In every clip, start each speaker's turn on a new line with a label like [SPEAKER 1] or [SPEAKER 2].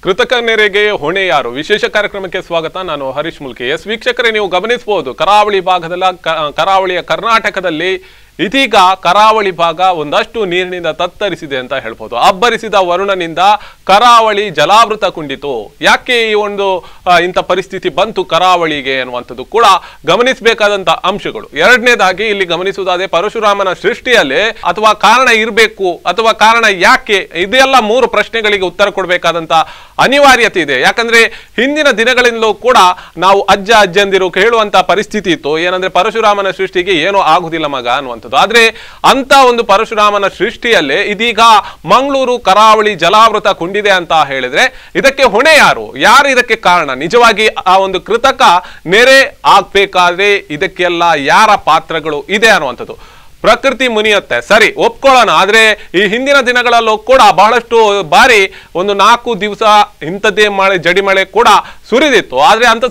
[SPEAKER 1] ಕೃತಕ ನೆರೆಗೆ ಹೊಣೆ ಯಾರು ವಿಶೇಷ ಕಾರ್ಯಕ್ರಮಕ್ಕೆ ಸ್ವಾಗತ. ನಾನು ಹರೀಶ್ ಮುಲ್ಕಿ. ವೀಕ್ಷಕರೇ, ನೀವು ಗಮನಿಸಬಹುದು ಕರಾವಳಿ ಭಾಗದ ಕರಾವಳಿಯ ಕರ್ನಾಟಕದಲ್ಲಿ ಇದೀಗ ಕರಾವಳಿ ಭಾಗ ಒಂದಷ್ಟು ನೀರಿನಿಂದ ತತ್ತರಿಸಿದೆ ಅಂತ ಹೇಳ್ಬೋದು. ಅಬ್ಬರಿಸಿದ ವರುಣನಿಂದ ಕರಾವಳಿ ಜಲಾವೃತಗೊಂಡಿತು. ಯಾಕೆ ಈ ಒಂದು ಇಂಥ ಪರಿಸ್ಥಿತಿ ಬಂತು ಕರಾವಳಿಗೆ ಅನ್ನುವಂಥದ್ದು ಕೂಡ ಗಮನಿಸಬೇಕಾದಂತ ಅಂಶಗಳು. ಎರಡನೇದಾಗಿ ಇಲ್ಲಿ ಗಮನಿಸುವುದಾದ್ರೆ ಪರಶುರಾಮನ ಸೃಷ್ಟಿಯಲ್ಲಿ ಅಥವಾ ಕಾರಣ ಇರಬೇಕು ಅಥವಾ ಕಾರಣ ಯಾಕೆ, ಇದೆಲ್ಲ ಮೂರು ಪ್ರಶ್ನೆಗಳಿಗೆ ಉತ್ತರ ಕೊಡಬೇಕಾದಂತ ಅನಿವಾರ್ಯತೆ ಇದೆ. ಯಾಕಂದ್ರೆ ಹಿಂದಿನ ದಿನಗಳಿಂದಲೂ ಕೂಡ ನಾವು ಅಜ್ಜಂದಿರು ಕೇಳುವಂತ ಪರಿಸ್ಥಿತಿ ಇತ್ತು. ಏನಂದ್ರೆ ಪರಶುರಾಮನ ಸೃಷ್ಟಿಗೆ ಏನೋ ಆಗುದಿಲ್ಲ ಮಗ ಅನ್ನುವಂಥದ್ದು. ಆದ್ರೆ ಅಂತ ಒಂದು ಪರಶುರಾಮನ ಸೃಷ್ಟಿಯಲ್ಲೇ ಇದೀಗ ಮಂಗಳೂರು ಕರಾವಳಿ ಜಲಾವೃತಗೊಂಡಿದೆ ಅಂತ ಹೇಳಿದ್ರೆ ಇದಕ್ಕೆ ಹೊಣೆ ಯಾರು ಇದಕ್ಕೆ ಕಾರಣ? ನಿಜವಾಗಿ ಆ ಒಂದು ಕೃತಕ ನೆರೆ ಆಗ್ಬೇಕಾದ್ರೆ ಇದಕ್ಕೆಲ್ಲ ಯಾರ ಪಾತ್ರಗಳು ಇದೆ ಅನ್ನುವಂಥದ್ದು. ಪ್ರಕೃತಿ ಮುನಿಯುತ್ತೆ, ಸರಿ, ಒಪ್ಕೊಳ್ಳೋಣ. ಆದ್ರೆ ಈ ಹಿಂದಿನ ದಿನಗಳಲ್ಲೂ ಕೂಡ ಬಹಳಷ್ಟು ಬಾರಿ ಒಂದು 4 ದಿವಸ ಇಂಥದ್ದೇ ಮಳೆ, ಜಡಿ ಮಳೆ ಕೂಡ ಸುರಿದಿತ್ತು. ಆದ್ರೆ ಅಂತ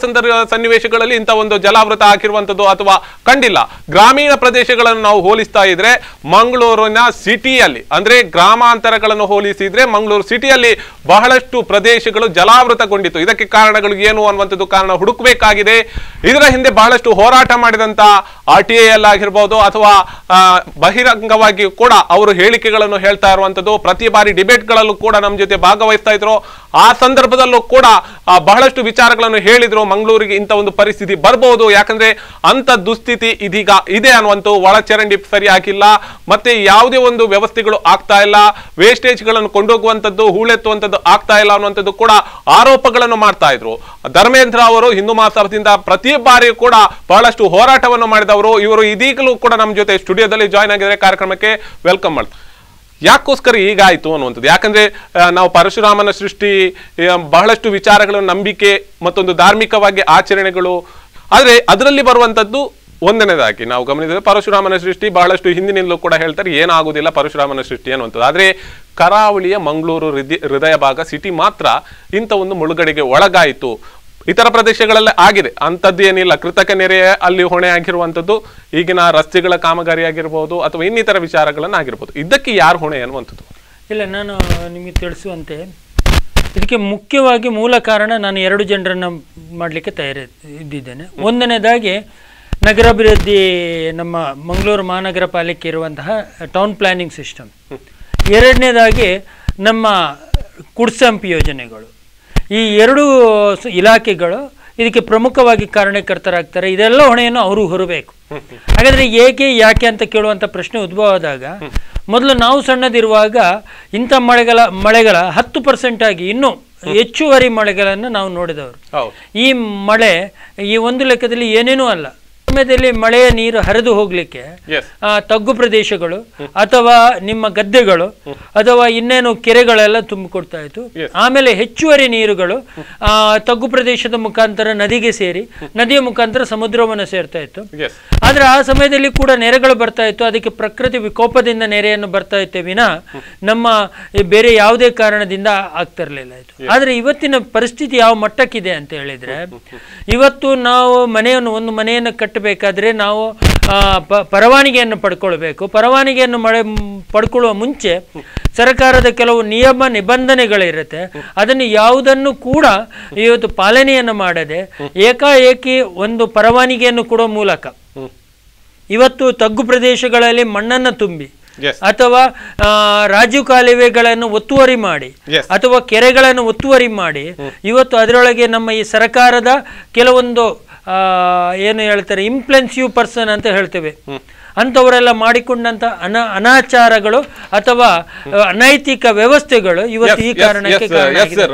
[SPEAKER 1] ಸನ್ನಿವೇಶಗಳಲ್ಲಿ ಇಂಥ ಒಂದು ಜಲಾವೃತ ಹಾಕಿರುವಂಥದ್ದು ಅಥವಾ ಕಂಡಿಲ್ಲ. ಗ್ರಾಮೀಣ ಪ್ರದೇಶಗಳನ್ನು ನಾವು ಹೋಲಿಸ್ತಾ ಇದ್ರೆ ಮಂಗಳೂರಿನ ಸಿಟಿಯಲ್ಲಿ, ಅಂದ್ರೆ ಗ್ರಾಮಾಂತರಗಳನ್ನು ಹೋಲಿಸಿದ್ರೆ ಮಂಗಳೂರು ಸಿಟಿಯಲ್ಲಿ ಬಹಳಷ್ಟು ಪ್ರದೇಶಗಳು ಜಲಾವೃತಗೊಂಡಿತ್ತು. ಇದಕ್ಕೆ ಕಾರಣಗಳು ಏನು ಅನ್ನುವಂಥದ್ದು ಕಾರಣ ಹುಡುಕಬೇಕಾಗಿದೆ. ಇದರ ಹಿಂದೆ ಬಹಳಷ್ಟು ಹೋರಾಟ ಮಾಡಿದಂತ RTIL ಆಗಿರ್ಬೋದು ಅಥವಾ ಬಹಿರಂಗವಾಗಿ ಕೂಡ ಅವರು ಹೇಳಿಕೆಗಳನ್ನು ಹೇಳ್ತಾ ಇರುವಂತದ್ದು. ಪ್ರತಿ ಬಾರಿ ಡಿಬೇಟ್ಗಳಲ್ಲೂ ಕೂಡ ನಮ್ಮ ಜೊತೆ ಭಾಗವಹಿಸ್ತಾ ಇದ್ರು. ಆ ಸಂದರ್ಭದಲ್ಲೂ ಕೂಡ ಬಹಳಷ್ಟು ವಿಚಾರಗಳನ್ನು ಹೇಳಿದ್ರು. ಮಂಗಳೂರಿಗೆ ಇಂಥ ಒಂದು ಪರಿಸ್ಥಿತಿ ಬರ್ಬೋದು, ಯಾಕಂದ್ರೆ ಅಂತ ದುಸ್ಥಿತಿ ಇದೀಗ ಇದೆ ಅನ್ನುವಂಥ, ಒಳಚರಂಡಿ ಸರಿಯಾಗಿಲ್ಲ, ಮತ್ತೆ ಯಾವುದೇ ಒಂದು ವ್ಯವಸ್ಥೆಗಳು ಆಗ್ತಾ ಇಲ್ಲ, ವೇಸ್ಟೇಜ್ಗಳನ್ನು ಕೊಂಡೋಗುವಂಥದ್ದು, ಹೂಳೆತ್ತುವಂಥದ್ದು ಆಗ್ತಾ ಇಲ್ಲ ಅನ್ನುವಂಥದ್ದು ಕೂಡ ಆರೋಪಗಳನ್ನು ಮಾಡ್ತಾ ಇದ್ರು. ಧರ್ಮೇಂದ್ರ ಅವರು ಹಿಂದೂ ಮಹಾಸಭಾದಿಂದ ಪ್ರತಿ ಬಾರಿ ಕೂಡ ಬಹಳಷ್ಟು ಹೋರಾಟವನ್ನು ಮಾಡಿದವರು. ಇವರು ಇದೀಗಲೂ ಕೂಡ ನಮ್ಮ ಜೊತೆ ಸ್ಟುಡಿಯೋದಲ್ಲಿ ಜಾಯ್ನ್ ಆಗಿದ್ದಾರೆ. ಕಾರ್ಯಕ್ರಮಕ್ಕೆ ವೆಲ್ಕಮ್ ಮಾಡ್ತಾರೆ. ಯಾಕೋಸ್ಕರ ಹೀಗಾಯ್ತು ಅನ್ನುವಂಥದ್ದು, ಯಾಕಂದ್ರೆ ನಾವು ಪರಶುರಾಮನ ಸೃಷ್ಟಿ, ಬಹಳಷ್ಟು ವಿಚಾರಗಳು, ನಂಬಿಕೆ, ಮತ್ತೊಂದು ಧಾರ್ಮಿಕವಾಗಿ ಆಚರಣೆಗಳು. ಆದ್ರೆ ಅದರಲ್ಲಿ ಬರುವಂತದ್ದು ಒಂದನೇದಾಗಿ ನಾವು ಗಮನಿಸಿದ್ರೆ ಪರಶುರಾಮನ ಸೃಷ್ಟಿ ಬಹಳಷ್ಟು ಹಿಂದಿನಿಂದಲೂ ಕೂಡ ಹೇಳ್ತಾರೆ ಏನಾಗುದಿಲ್ಲ ಪರಶುರಾಮನ ಸೃಷ್ಟಿ ಅನ್ನುವಂಥದ್ದು. ಆದ್ರೆ ಕರಾವಳಿಯ ಮಂಗಳೂರು ಹೃದಯ ಭಾಗ ಸಿಟಿ ಮಾತ್ರ ಇಂಥ ಒಂದು ಮುಳುಗಡೆಗೆ ಒಳಗಾಯಿತು. ಇತರ ಪ್ರದೇಶಗಳೆಲ್ಲ ಆಗಿದೆ, ಅಂಥದ್ದು ಏನಿಲ್ಲ. ಕೃತಕ ನೆರೆ ಅಲ್ಲಿ ಹೊಣೆ ಆಗಿರುವಂಥದ್ದು ಈಗಿನ ರಸ್ತೆಗಳ ಕಾಮಗಾರಿ ಆಗಿರ್ಬೋದು ಅಥವಾ ಇನ್ನಿತರ ವಿಚಾರಗಳನ್ನಾಗಿರ್ಬೋದು. ಇದಕ್ಕೆ ಯಾರು ಹೊಣೆ ಅನ್ನುವಂಥದ್ದು? ಇಲ್ಲ,
[SPEAKER 2] ನಾನು ನಿಮಗೆ ತಿಳಿಸುವಂತೆ ಇದಕ್ಕೆ ಮುಖ್ಯವಾಗಿ ಮೂಲ ಕಾರಣ ನಾನು 2 ಜನರನ್ನು ಮಾಡಲಿಕ್ಕೆ ಇದ್ದಿದ್ದೇನೆ. ಒಂದನೇದಾಗಿ ನಗರಾಭಿವೃದ್ಧಿ, ನಮ್ಮ ಮಂಗಳೂರು ಮಹಾನಗರ ಪಾಲಿಕೆ ಇರುವಂತಹ ಟೌನ್ ಪ್ಲಾನಿಂಗ್ ಸಿಸ್ಟಮ್. ಎರಡನೇದಾಗಿ ನಮ್ಮ ಕುಡ್ಸಂಪ್ ಯೋಜನೆಗಳು. ಈ 2 ಇಲಾಖೆಗಳು ಇದಕ್ಕೆ ಪ್ರಮುಖವಾಗಿ ಕಾರಣಕರ್ತರಾಗ್ತಾರೆ. ಇದೆಲ್ಲ ಹೊಣೆಯನ್ನು ಅವರು ಹೊರಬೇಕು. ಹಾಗಾದ್ರೆ ಯಾಕೆ ಅಂತ ಕೇಳುವಂಥ ಪ್ರಶ್ನೆ ಉದ್ಭವ ಆದಾಗ, ಮೊದಲು ನಾವು ಸಣ್ಣದಿರುವಾಗ ಇಂಥ ಮಳೆಗಳ 10% ಆಗಿ ಇನ್ನೂ ಹೆಚ್ಚುವರಿ ಮಳೆಗಳನ್ನು ನಾವು ನೋಡಿದವರು. ಈ ಮಳೆ ಈ ಒಂದು ಲೆಕ್ಕದಲ್ಲಿ ಏನೇನೂ ಅಲ್ಲ. ಸಮಯದಲ್ಲಿ ಮಳೆಯ ನೀರು ಹರಿದು ಹೋಗ್ಲಿಕ್ಕೆ ತಗ್ಗು ಪ್ರದೇಶಗಳು ಅಥವಾ ನಿಮ್ಮ ಗದ್ದೆಗಳು ಅಥವಾ ಇನ್ನೇನು ಕೆರೆಗಳೆಲ್ಲ ತುಂಬಿಕೊಡ್ತಾ ಇತ್ತು. ಆಮೇಲೆ ಹೆಚ್ಚುವರಿ ನೀರುಗಳು ತಗ್ಗು ಪ್ರದೇಶದ ಮುಖಾಂತರ ನದಿಗೆ ಸೇರಿ ನದಿಯ ಮುಖಾಂತರ ಸಮುದ್ರವನ್ನು ಸೇರ್ತಾ ಇತ್ತು. ಆದ್ರೆ ಆ ಸಮಯದಲ್ಲಿ ಕೂಡ ನೆರೆಗಳು ಬರ್ತಾ ಇತ್ತು. ಅದಕ್ಕೆ ಪ್ರಕೃತಿ ವಿಕೋಪದಿಂದ ನೆರೆಯನ್ನು ಬರ್ತಾ ಇತ್ತೆ ವಿನ ನಮ್ಮ ಬೇರೆ ಯಾವುದೇ ಕಾರಣದಿಂದ ಆಗ್ತಿರ್ಲಿಲ್ಲ ಇದು. ಆದ್ರೆ ಇವತ್ತಿನ ಪರಿಸ್ಥಿತಿ ಯಾವ ಮಟ್ಟಕ್ಕಿದೆ ಅಂತ ಹೇಳಿದ್ರೆ, ಇವತ್ತು ನಾವು ಒಂದು ಮನೆಯನ್ನು ಕಟ್ಟಬೇಕಾದ್ರೆ ನಾವು ಪರವಾನಗಿಯನ್ನು ಪಡ್ಕೊಳ್ಬೇಕು. ಪರವಾನಗಿಯನ್ನು ಪಡ್ಕೊಳ್ಳುವ ಮುಂಚೆ ಸರ್ಕಾರದ ಕೆಲವು ನಿಯಮ ನಿಬಂಧನೆಗಳಿರುತ್ತೆ. ಅದನ್ನು ಯಾವುದನ್ನು ಕೂಡ ಇವತ್ತು ಪಾಲನೆಯನ್ನು ಮಾಡದೆ ಏಕಾಏಕಿ ಒಂದು ಪರವಾನಗಿಯನ್ನು ಕೊಡುವ ಮೂಲಕ ಇವತ್ತು ತಗ್ಗು ಪ್ರದೇಶಗಳಲ್ಲಿ ಮಣ್ಣನ್ನು ತುಂಬಿ ಅಥವಾ ರಾಜೀವ್ ಕಾಲುವೆಗಳನ್ನು ಒತ್ತುವರಿ ಮಾಡಿ ಅಥವಾ ಕೆರೆಗಳನ್ನು ಒತ್ತುವರಿ ಮಾಡಿ ಇವತ್ತು ಅದರೊಳಗೆ ನಮ್ಮ ಈ ಸರ್ಕಾರದ ಕೆಲವೊಂದು ಏನು ಹೇಳ್ತಾರೆ ಇನ್ಫ್ಲುಯೆನ್ಸಿವ್ ಪರ್ಸನ್ ಅಂತ ಹೇಳ್ತೇವೆ, ಅಂಥವರೆಲ್ಲ ಮಾಡಿಕೊಂಡಂತ ಅನಾಚಾರಗಳು ಅಥವಾ ಅನೈತಿಕ ವ್ಯವಸ್ಥೆಗಳು ಇವತ್ತು ಈ ಕಾರಣಕ್ಕೆ.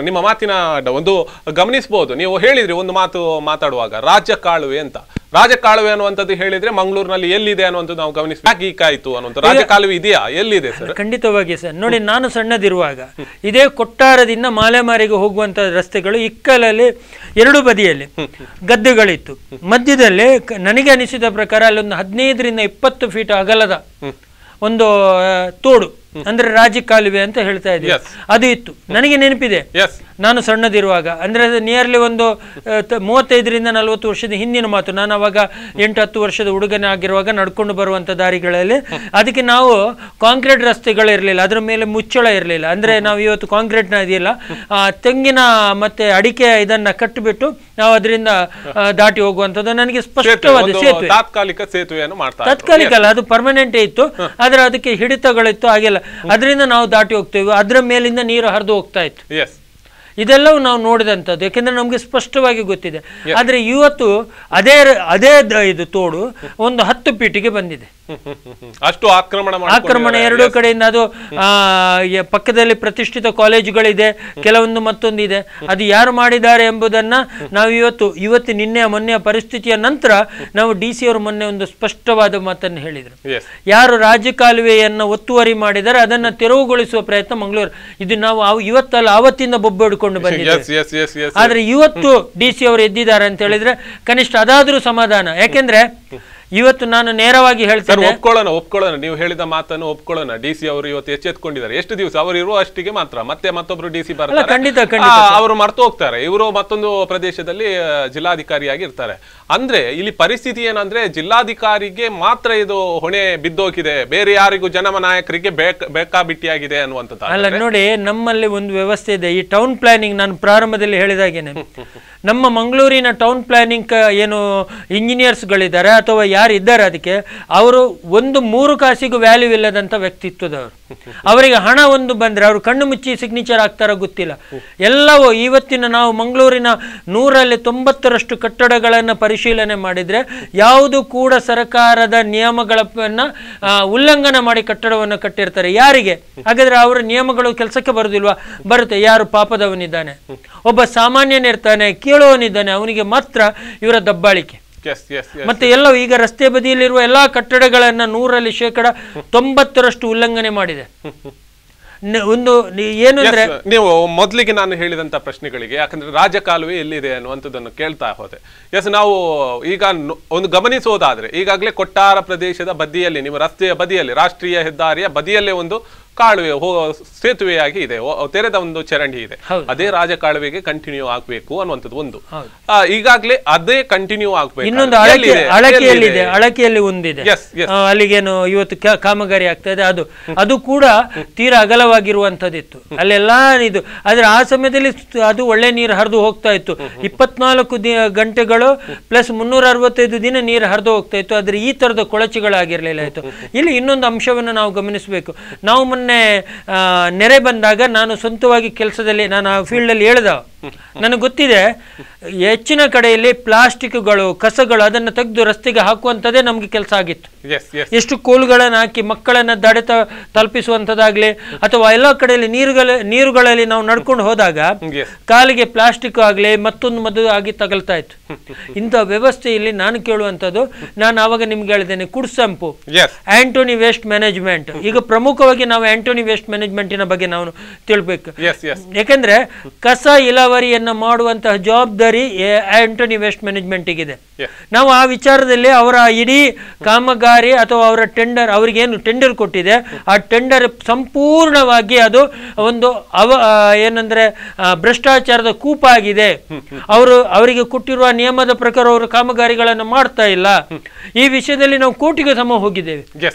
[SPEAKER 1] ನಿಮ್ಮ ಮಾತಿನ ಒಂದು ಗಮನಿಸಬಹುದು. ನೀವು ಹೇಳಿದ್ರಿ ಒಂದು ಮಾತು ಮಾತಾಡುವಾಗ ರಾಜ್ಯ ಕಾಲುವೆ ಅಂತ. ರಾಜಕಾಲುವೆ ಅನ್ನುವಂಥದ್ದು ಹೇಳಿದ್ರೆ ಮಂಗಳೂರಿನಲ್ಲಿ ಎಲ್ಲಿದೆ ಅನ್ನುವಂಥದ್ದು ನಾವು ಗಮನಿಸಬೇಕಾಯಿತು ಅನ್ನುವಂಥ. ರಾಜಕಾಲುವೆ ಇದೆಯಾ, ಎಲ್ಲಿದೆ ಸರ್?
[SPEAKER 2] ಖಂಡಿತವಾಗಿ ಸರ್. ನೋಡಿ, ನಾನು ಸಣ್ಣದಿರುವಾಗ ಇದೇ ಕೊಟ್ಟಾರದಿಂದ ಮಾಲೆಮಾರಿಗೆ ಹೋಗುವಂತ ರಸ್ತೆಗಳು ಇಕ್ಕಲಲ್ಲಿ 2 ಬದಿಯಲ್ಲಿ ಗದ್ದೆಗಳಿತ್ತು. ಮಧ್ಯದಲ್ಲಿ ನನಗೆ ಅನಿಸಿದ ಪ್ರಕಾರ ಅಲ್ಲೊಂದು 15 ರಿಂದ 20 ಫೀಟ್ ಅಗಲದ ಒಂದು ತೋಡು ಅಂದ್ರೆ ರಾಜಕಾಲುವೆ ಅಂತ ಹೇಳ್ತಾ ಇದ್ದೀವಿ, ಅದು ಇತ್ತು. ನನಗೆ ನೆನಪಿದೆ, ನಾನು ಸಣ್ಣದಿರುವಾಗ, ಅಂದ್ರೆ ನಿಯರ್ಲಿ ಒಂದು 35ರಿಂದ 40 ವರ್ಷದ ಹಿಂದಿನ ಮಾತು. ನಾನು ಅವಾಗ 8-10 ವರ್ಷದ ಹುಡುಗನೇ ಆಗಿರುವಾಗ ನಡ್ಕೊಂಡು ಬರುವಂತ ದಾರಿಗಳಲ್ಲಿ ಅದಕ್ಕೆ ನಾವು ಕಾಂಕ್ರೀಟ್ ರಸ್ತೆಗಳಿರಲಿಲ್ಲ, ಅದ್ರ ಮೇಲೆ ಮುಚ್ಚಳ ಇರಲಿಲ್ಲ. ಅಂದ್ರೆ ನಾವು ಇವತ್ತು ಕಾಂಕ್ರೀಟ್ ನ ಇದೆಯಲ್ಲ, ತೆಂಗಿನ ಮತ್ತೆ ಅಡಿಕೆ ಇದನ್ನ ಕಟ್ಟಿಬಿಟ್ಟು ನಾವು ಅದರಿಂದ ದಾಟಿ ಹೋಗುವಂತದ್ದು ನನಗೆ ಸ್ಪಷ್ಟವಾದ ಸೇತುವೆ. ತಾತ್ಕಾಲಿಕ ಅಲ್ಲ, ಅದು ಪರ್ಮನೆಂಟೇ ಇತ್ತು, ಆದ್ರೆ ಅದಕ್ಕೆ ಹಿಡಿತಗಳಿತ್ತು, ಹಾಗೆಲ್ಲ ಅದರಿಂದ ನಾವು ದಾಟಿ ಹೋಗ್ತೇವೆ. ಅದರ ಮೇಲಿಂದ ನೀರು ಹರಿದು ಹೋಗ್ತಾ ಇತ್ತು. ಇದೆಲ್ಲವೂ ನಾವು ನೋಡಿದಂಥದ್ದು, ಯಾಕೆಂದ್ರೆ ನಮ್ಗೆ ಸ್ಪಷ್ಟವಾಗಿ ಗೊತ್ತಿದೆ. ಆದ್ರೆ ಇವತ್ತು ಅದೇ ಇದು ತೋಡು ಒಂದು 10 ಫೀಟಿಗೆ ಬಂದಿದೆ.
[SPEAKER 1] ಅಷ್ಟು
[SPEAKER 2] ಆಕ್ರಮಣ ಎರಡೂ ಕಡೆಯಿಂದ. ಅದು ಪಕ್ಕದಲ್ಲಿ ಪ್ರತಿಷ್ಠಿತ ಕಾಲೇಜುಗಳಿದೆ, ಕೆಲವೊಂದು ಮತ್ತೊಂದು ಇದೆ. ಅದು ಯಾರು ಮಾಡಿದ್ದಾರೆ ಎಂಬುದನ್ನ ನಾವು ಇವತ್ತು ಮೊನ್ನೆಯ ಪರಿಸ್ಥಿತಿಯ ನಂತರ ನಾವು DC ಅವರು ಮೊನ್ನೆ ಒಂದು ಸ್ಪಷ್ಟವಾದ ಮಾತನ್ನು ಹೇಳಿದ್ರು. ಯಾರು ರಾಜಕಾಲುವೆಯನ್ನ ಒತ್ತುವರಿ ಮಾಡಿದರೆ ಅದನ್ನ ತೆರವುಗೊಳಿಸುವ ಪ್ರಯತ್ನ ಮಂಗಳೂರು. ಇದು ನಾವು ಇವತ್ತಲ್ಲ ಆವತ್ತಿಂದ ಬೊಬ್ಬೆಡ್ಕೊಂಡು ಬಂದಿದ್ದೇವೆ. ಆದ್ರೆ ಇವತ್ತು DC ಅವರು ಎದ್ದಿದ್ದಾರೆ ಅಂತ ಹೇಳಿದ್ರೆ ಕನಿಷ್ಠ ಅದಾದ್ರೂ ಸಮಾಧಾನ. ಯಾಕೆಂದ್ರೆ ಇವತ್ತು ನಾನು ನೇರವಾಗಿ ಹೇಳ್ತೇನೆ,
[SPEAKER 1] ಒಪ್ಕೊಳ್ಳೋಣ ನೀವು ಹೇಳಿದ ಮಾತನ್ನು ಒಪ್ಕೊಳ್ಳೋಣ. DC ಅವರು ಇವತ್ತು ಎಚ್ಚೆತ್ಕೊಂಡಿದ್ದಾರೆ. ಎಷ್ಟು ದಿವಸ ಅವರು ಇರುವ ಅಷ್ಟಿಗೆ ಮಾತ್ರ, ಮತ್ತೆ ಮತ್ತೊಬ್ರು DC ಬರ್ತಾರೆ,
[SPEAKER 2] ಖಂಡಿತ
[SPEAKER 1] ಅವರು ಮರ್ತು ಹೋಗ್ತಾರೆ. ಇವರು ಮತ್ತೊಂದು ಪ್ರದೇಶದಲ್ಲಿ ಜಿಲ್ಲಾಧಿಕಾರಿಯಾಗಿ ಇರ್ತಾರೆ. ಅಂದ್ರೆ ಇಲ್ಲಿ ಪರಿಸ್ಥಿತಿ ಏನಂದ್ರೆ ಜಿಲ್ಲಾಧಿಕಾರಿಗೆ ಮಾತ್ರ ಇದು ಹೊಣೆ ಬಿದ್ದೋಗಿದೆ, ಬೇರೆ ಯಾರಿಗೂ ಜನನಾಯಕರಿಗೆ ಬೇಕಾಬಿಟ್ಟಿಯಾಗಿದೆ ಅನ್ನುವಂಥದ್ದು.
[SPEAKER 2] ಅಲ್ಲ ನೋಡಿ, ನಮ್ಮಲ್ಲಿ ಒಂದು ವ್ಯವಸ್ಥೆ ಇದೆ. ಈ ಟೌನ್ ಪ್ಲಾನಿಂಗ್ ನಾನು ಪ್ರಾರಂಭದಲ್ಲಿ ಹೇಳಿದಾಗೇನೆ, ನಮ್ಮ ಮಂಗಳೂರಿನ ಟೌನ್ ಪ್ಲಾನಿಂಗ್ ಏನು ಇಂಜಿನಿಯರ್ಸ್ಗಳಿದ್ದಾರೆ ಅಥವಾ ಯಾರಿದ್ದಾರೆ, ಅದಕ್ಕೆ ಅವರು 3 ಕಾಸಿಗೂ ವ್ಯಾಲ್ಯೂ ಇಲ್ಲದಂತ ವ್ಯಕ್ತಿತ್ವದವರು. ಅವರಿಗೆ ಹಣ ಒಂದು ಬಂದ್ರೆ ಅವರು ಕಣ್ಣು ಮುಚ್ಚಿ ಸಿಗ್ನೇಚರ್ ಆಗ್ತಾರ ಗೊತ್ತಿಲ್ಲ. ಎಲ್ಲವೂ ಇವತ್ತಿನ ನಾವು ಮಂಗಳೂರಿನ 100ರಲ್ಲಿ 90ರಷ್ಟು ಕಟ್ಟಡಗಳನ್ನು ಪರಿಶೀಲನೆ ಮಾಡಿದ್ರೆ ಯಾವುದು ಕೂಡ ಸರ್ಕಾರದ ನಿಯಮಗಳನ್ನ ಉಲ್ಲಂಘನೆ ಮಾಡಿ ಕಟ್ಟಡವನ್ನು ಕಟ್ಟಿರ್ತಾರೆ. ಯಾರಿಗೆ? ಹಾಗಾದ್ರೆ ಅವರ ನಿಯಮಗಳು ಕೆಲಸಕ್ಕೆ ಬರುದಿಲ್ವಾ? ಬರುತ್ತೆ. ಯಾರು ಪಾಪದವನಿದ್ದಾನೆ, ಒಬ್ಬ ಸಾಮಾನ್ಯನಿರ್ತಾನೆ, ಕೇಳುವವನಿದ್ದಾನೆ, ಅವನಿಗೆ ಮಾತ್ರ ಇವರ ದಬ್ಬಾಳಿಕೆ. ಮತ್ತೆ ಎಲ್ಲವೂ ಈಗ ರಸ್ತೆ ಬದಿಯಲ್ಲಿರುವ ಎಲ್ಲಾ ಕಟ್ಟಡಗಳನ್ನ 100ರಲ್ಲಿ 90% ಉಲ್ಲಂಘನೆ ಮಾಡಿದೆ. ಒಂದು ಏನು ಅಂದ್ರೆ,
[SPEAKER 1] ನೀವು ಮೊದಲಿಗೆ ನಾನು ಹೇಳಿದಂತ ಪ್ರಶ್ನೆಗಳಿಗೆ, ಯಾಕಂದ್ರೆ ರಾಜಕಾಲುವೆ ಎಲ್ಲಿದೆ ಅನ್ನುವಂಥದ್ದನ್ನು ಕೇಳ್ತಾ ಹೋದೆ. ನಾವು ಈಗ ಒಂದು ಗಮನಿಸೋದಾದ್ರೆ, ಈಗಾಗಲೇ ಕೊಟ್ಟಾರ ಪ್ರದೇಶದ ಬದಿಯಲ್ಲಿ, ನಿಮ್ಮ ರಸ್ತೆಯ ಬದಿಯಲ್ಲಿ, ರಾಷ್ಟ್ರೀಯ ಹೆದ್ದಾರಿಯ ಬದಿಯಲ್ಲೇ ಒಂದು ಕಾಲುವೆ ಸೇತುವೆಯಾಗಿ ಇದೆ, ತೆರೆದ ಒಂದು ಚರಂಡಿ ಇದೆ. ಅದೇ ರಾಜಕಾಲುವೆಗೆ ಕಂಟಿನ್ಯೂ ಆಗ್ಬೇಕು ಅನ್ನುವಂಥದ್ದು ಒಂದು. ಈಗಾಗಲೇ ಅದೇ ಕಂಟಿನ್ಯೂ ಆಗ್ಬೇಕು.
[SPEAKER 2] ಇನ್ನೊಂದು ಅಳಕೆಯಲ್ಲಿ ಒಂದಿದೆ, ಅಲ್ಲಿಗೇನು ಇವತ್ತು ಕಾಮಗಾರಿ ಆಗ್ತಾ ಇದೆ, ಅದು ಕೂಡ ತೀರಾ ಅಗಲವಾಗಿರುವಂತದ್ದಿತ್ತು. ಅಲ್ಲೆಲ್ಲ ಇದು, ಆದ್ರೆ ಆ ಸಮಯದಲ್ಲಿ ಅದು ಒಳ್ಳೆ ನೀರು ಹರಿದು ಹೋಗ್ತಾ ಇತ್ತು. 24 ಗಂಟೆಗಳು ಪ್ಲಸ್ 365 ದಿನ ನೀರು ಹರಿದು ಹೋಗ್ತಾ ಇತ್ತು. ಆದ್ರೆ ಈ ತರದ ಕೊಳಚೆಗಳಾಗಿರ್ಲಿಲ್ಲ ಇತ್ತು. ಇಲ್ಲಿ ಇನ್ನೊಂದು ಅಂಶವನ್ನು ನಾವು ಗಮನಿಸಬೇಕು. ನಾವು ನೆರೆ ಬಂದಾಗ ನಾನು ಸ್ವಂತವಾಗಿ ಕೆಲಸದಲ್ಲಿ ನಾನು ಆ ಫೀಲ್ಡ್ ಅಲ್ಲಿ ಹೇಳ್ದ, ನನಗೆ ಗೊತ್ತಿದೆ ಹೆಚ್ಚಿನ ಕಡೆಯಲ್ಲಿ ಪ್ಲಾಸ್ಟಿಕ್ಗಳು, ಕಸಗಳು ಅದನ್ನು ತೆಗೆದು ರಸ್ತೆಗೆ ಹಾಕುವಂಥದ್ದೇ ನಮ್ಗೆ ಕೆಲಸ ಆಗಿತ್ತು. ಎಷ್ಟು ಕೋಲುಗಳನ್ನು ಹಾಕಿ ಮಕ್ಕಳನ್ನ ದಡೆ ತಲುಪಿಸುವಂಥದ್ದಾಗ್ಲಿ, ಅಥವಾ ಎಲ್ಲ ಕಡೆಯಲ್ಲಿ ನೀರುಗಳಲ್ಲಿ ನಾವು ನಡ್ಕೊಂಡು ಹೋದಾಗ ಕಾಲಿಗೆ ಪ್ಲಾಸ್ಟಿಕ್ ಆಗ್ಲಿ ಮತ್ತೊಂದು ಆಗಿ ತಗಲ್ತಾ ಇತ್ತು. ಇಂಥ ವ್ಯವಸ್ಥೆಯಲ್ಲಿ ನಾನು ಕೇಳುವಂಥದ್ದು, ನಾನು ಆವಾಗ ನಿಮ್ಗೆ ಹೇಳಿದ್ದೇನೆ, ಕುಡ್ಸಂಪು ಆಂಟೋನಿ ವೇಸ್ಟ್ ಮ್ಯಾನೇಜ್ಮೆಂಟ್. ಈಗ ಪ್ರಮುಖವಾಗಿ ನಾವು ಆಂಟೋನಿ ವೇಸ್ಟ್ ಮ್ಯಾನೇಜ್ಮೆಂಟಿನ ಬಗ್ಗೆ ನಾವು ತಿಳ್ಬೇಕು. ಯಾಕಂದ್ರೆ ಕಸ ಇಲಾವರಿಯನ್ನ ಮಾಡುವಂತಹ ಜವಾಬ್ದಾರಿ ಆಂಟೋನಿ ವೇಸ್ಟ್ ಮ್ಯಾನೇಜ್ಮೆಂಟ್ ಗಿದೆ. ನಾವು ಆ ವಿಚಾರದಲ್ಲಿ ಅವರ ಇಡೀ ಕಾಮಗಾರಿ ಅಥವಾ ಅವರ ಟೆಂಡರ್, ಅವರಿಗೇನು ಟೆಂಡರ್ ಕೊಟ್ಟಿದೆ ಆ ಟೆಂಡರ್ ಸಂಪೂರ್ಣವಾಗಿ ಅದು ಒಂದು ಏನಂದ್ರೆ ಭ್ರಷ್ಟಾಚಾರದ ಕೂಪ ಆಗಿದೆ. ಅವರಿಗೆ ಕೊಟ್ಟಿರುವ ನಿಯಮದ ಪ್ರಕಾರ ಅವರು ಕಾಮಗಾರಿಗಳನ್ನು ಮಾಡ್ತಾ ಇಲ್ಲ. ಈ ವಿಷಯದಲ್ಲಿ ನಾವು ಕೋರ್ಟಿಗೆ ಸಮ ಹೋಗಿದ್ದೇವೆ.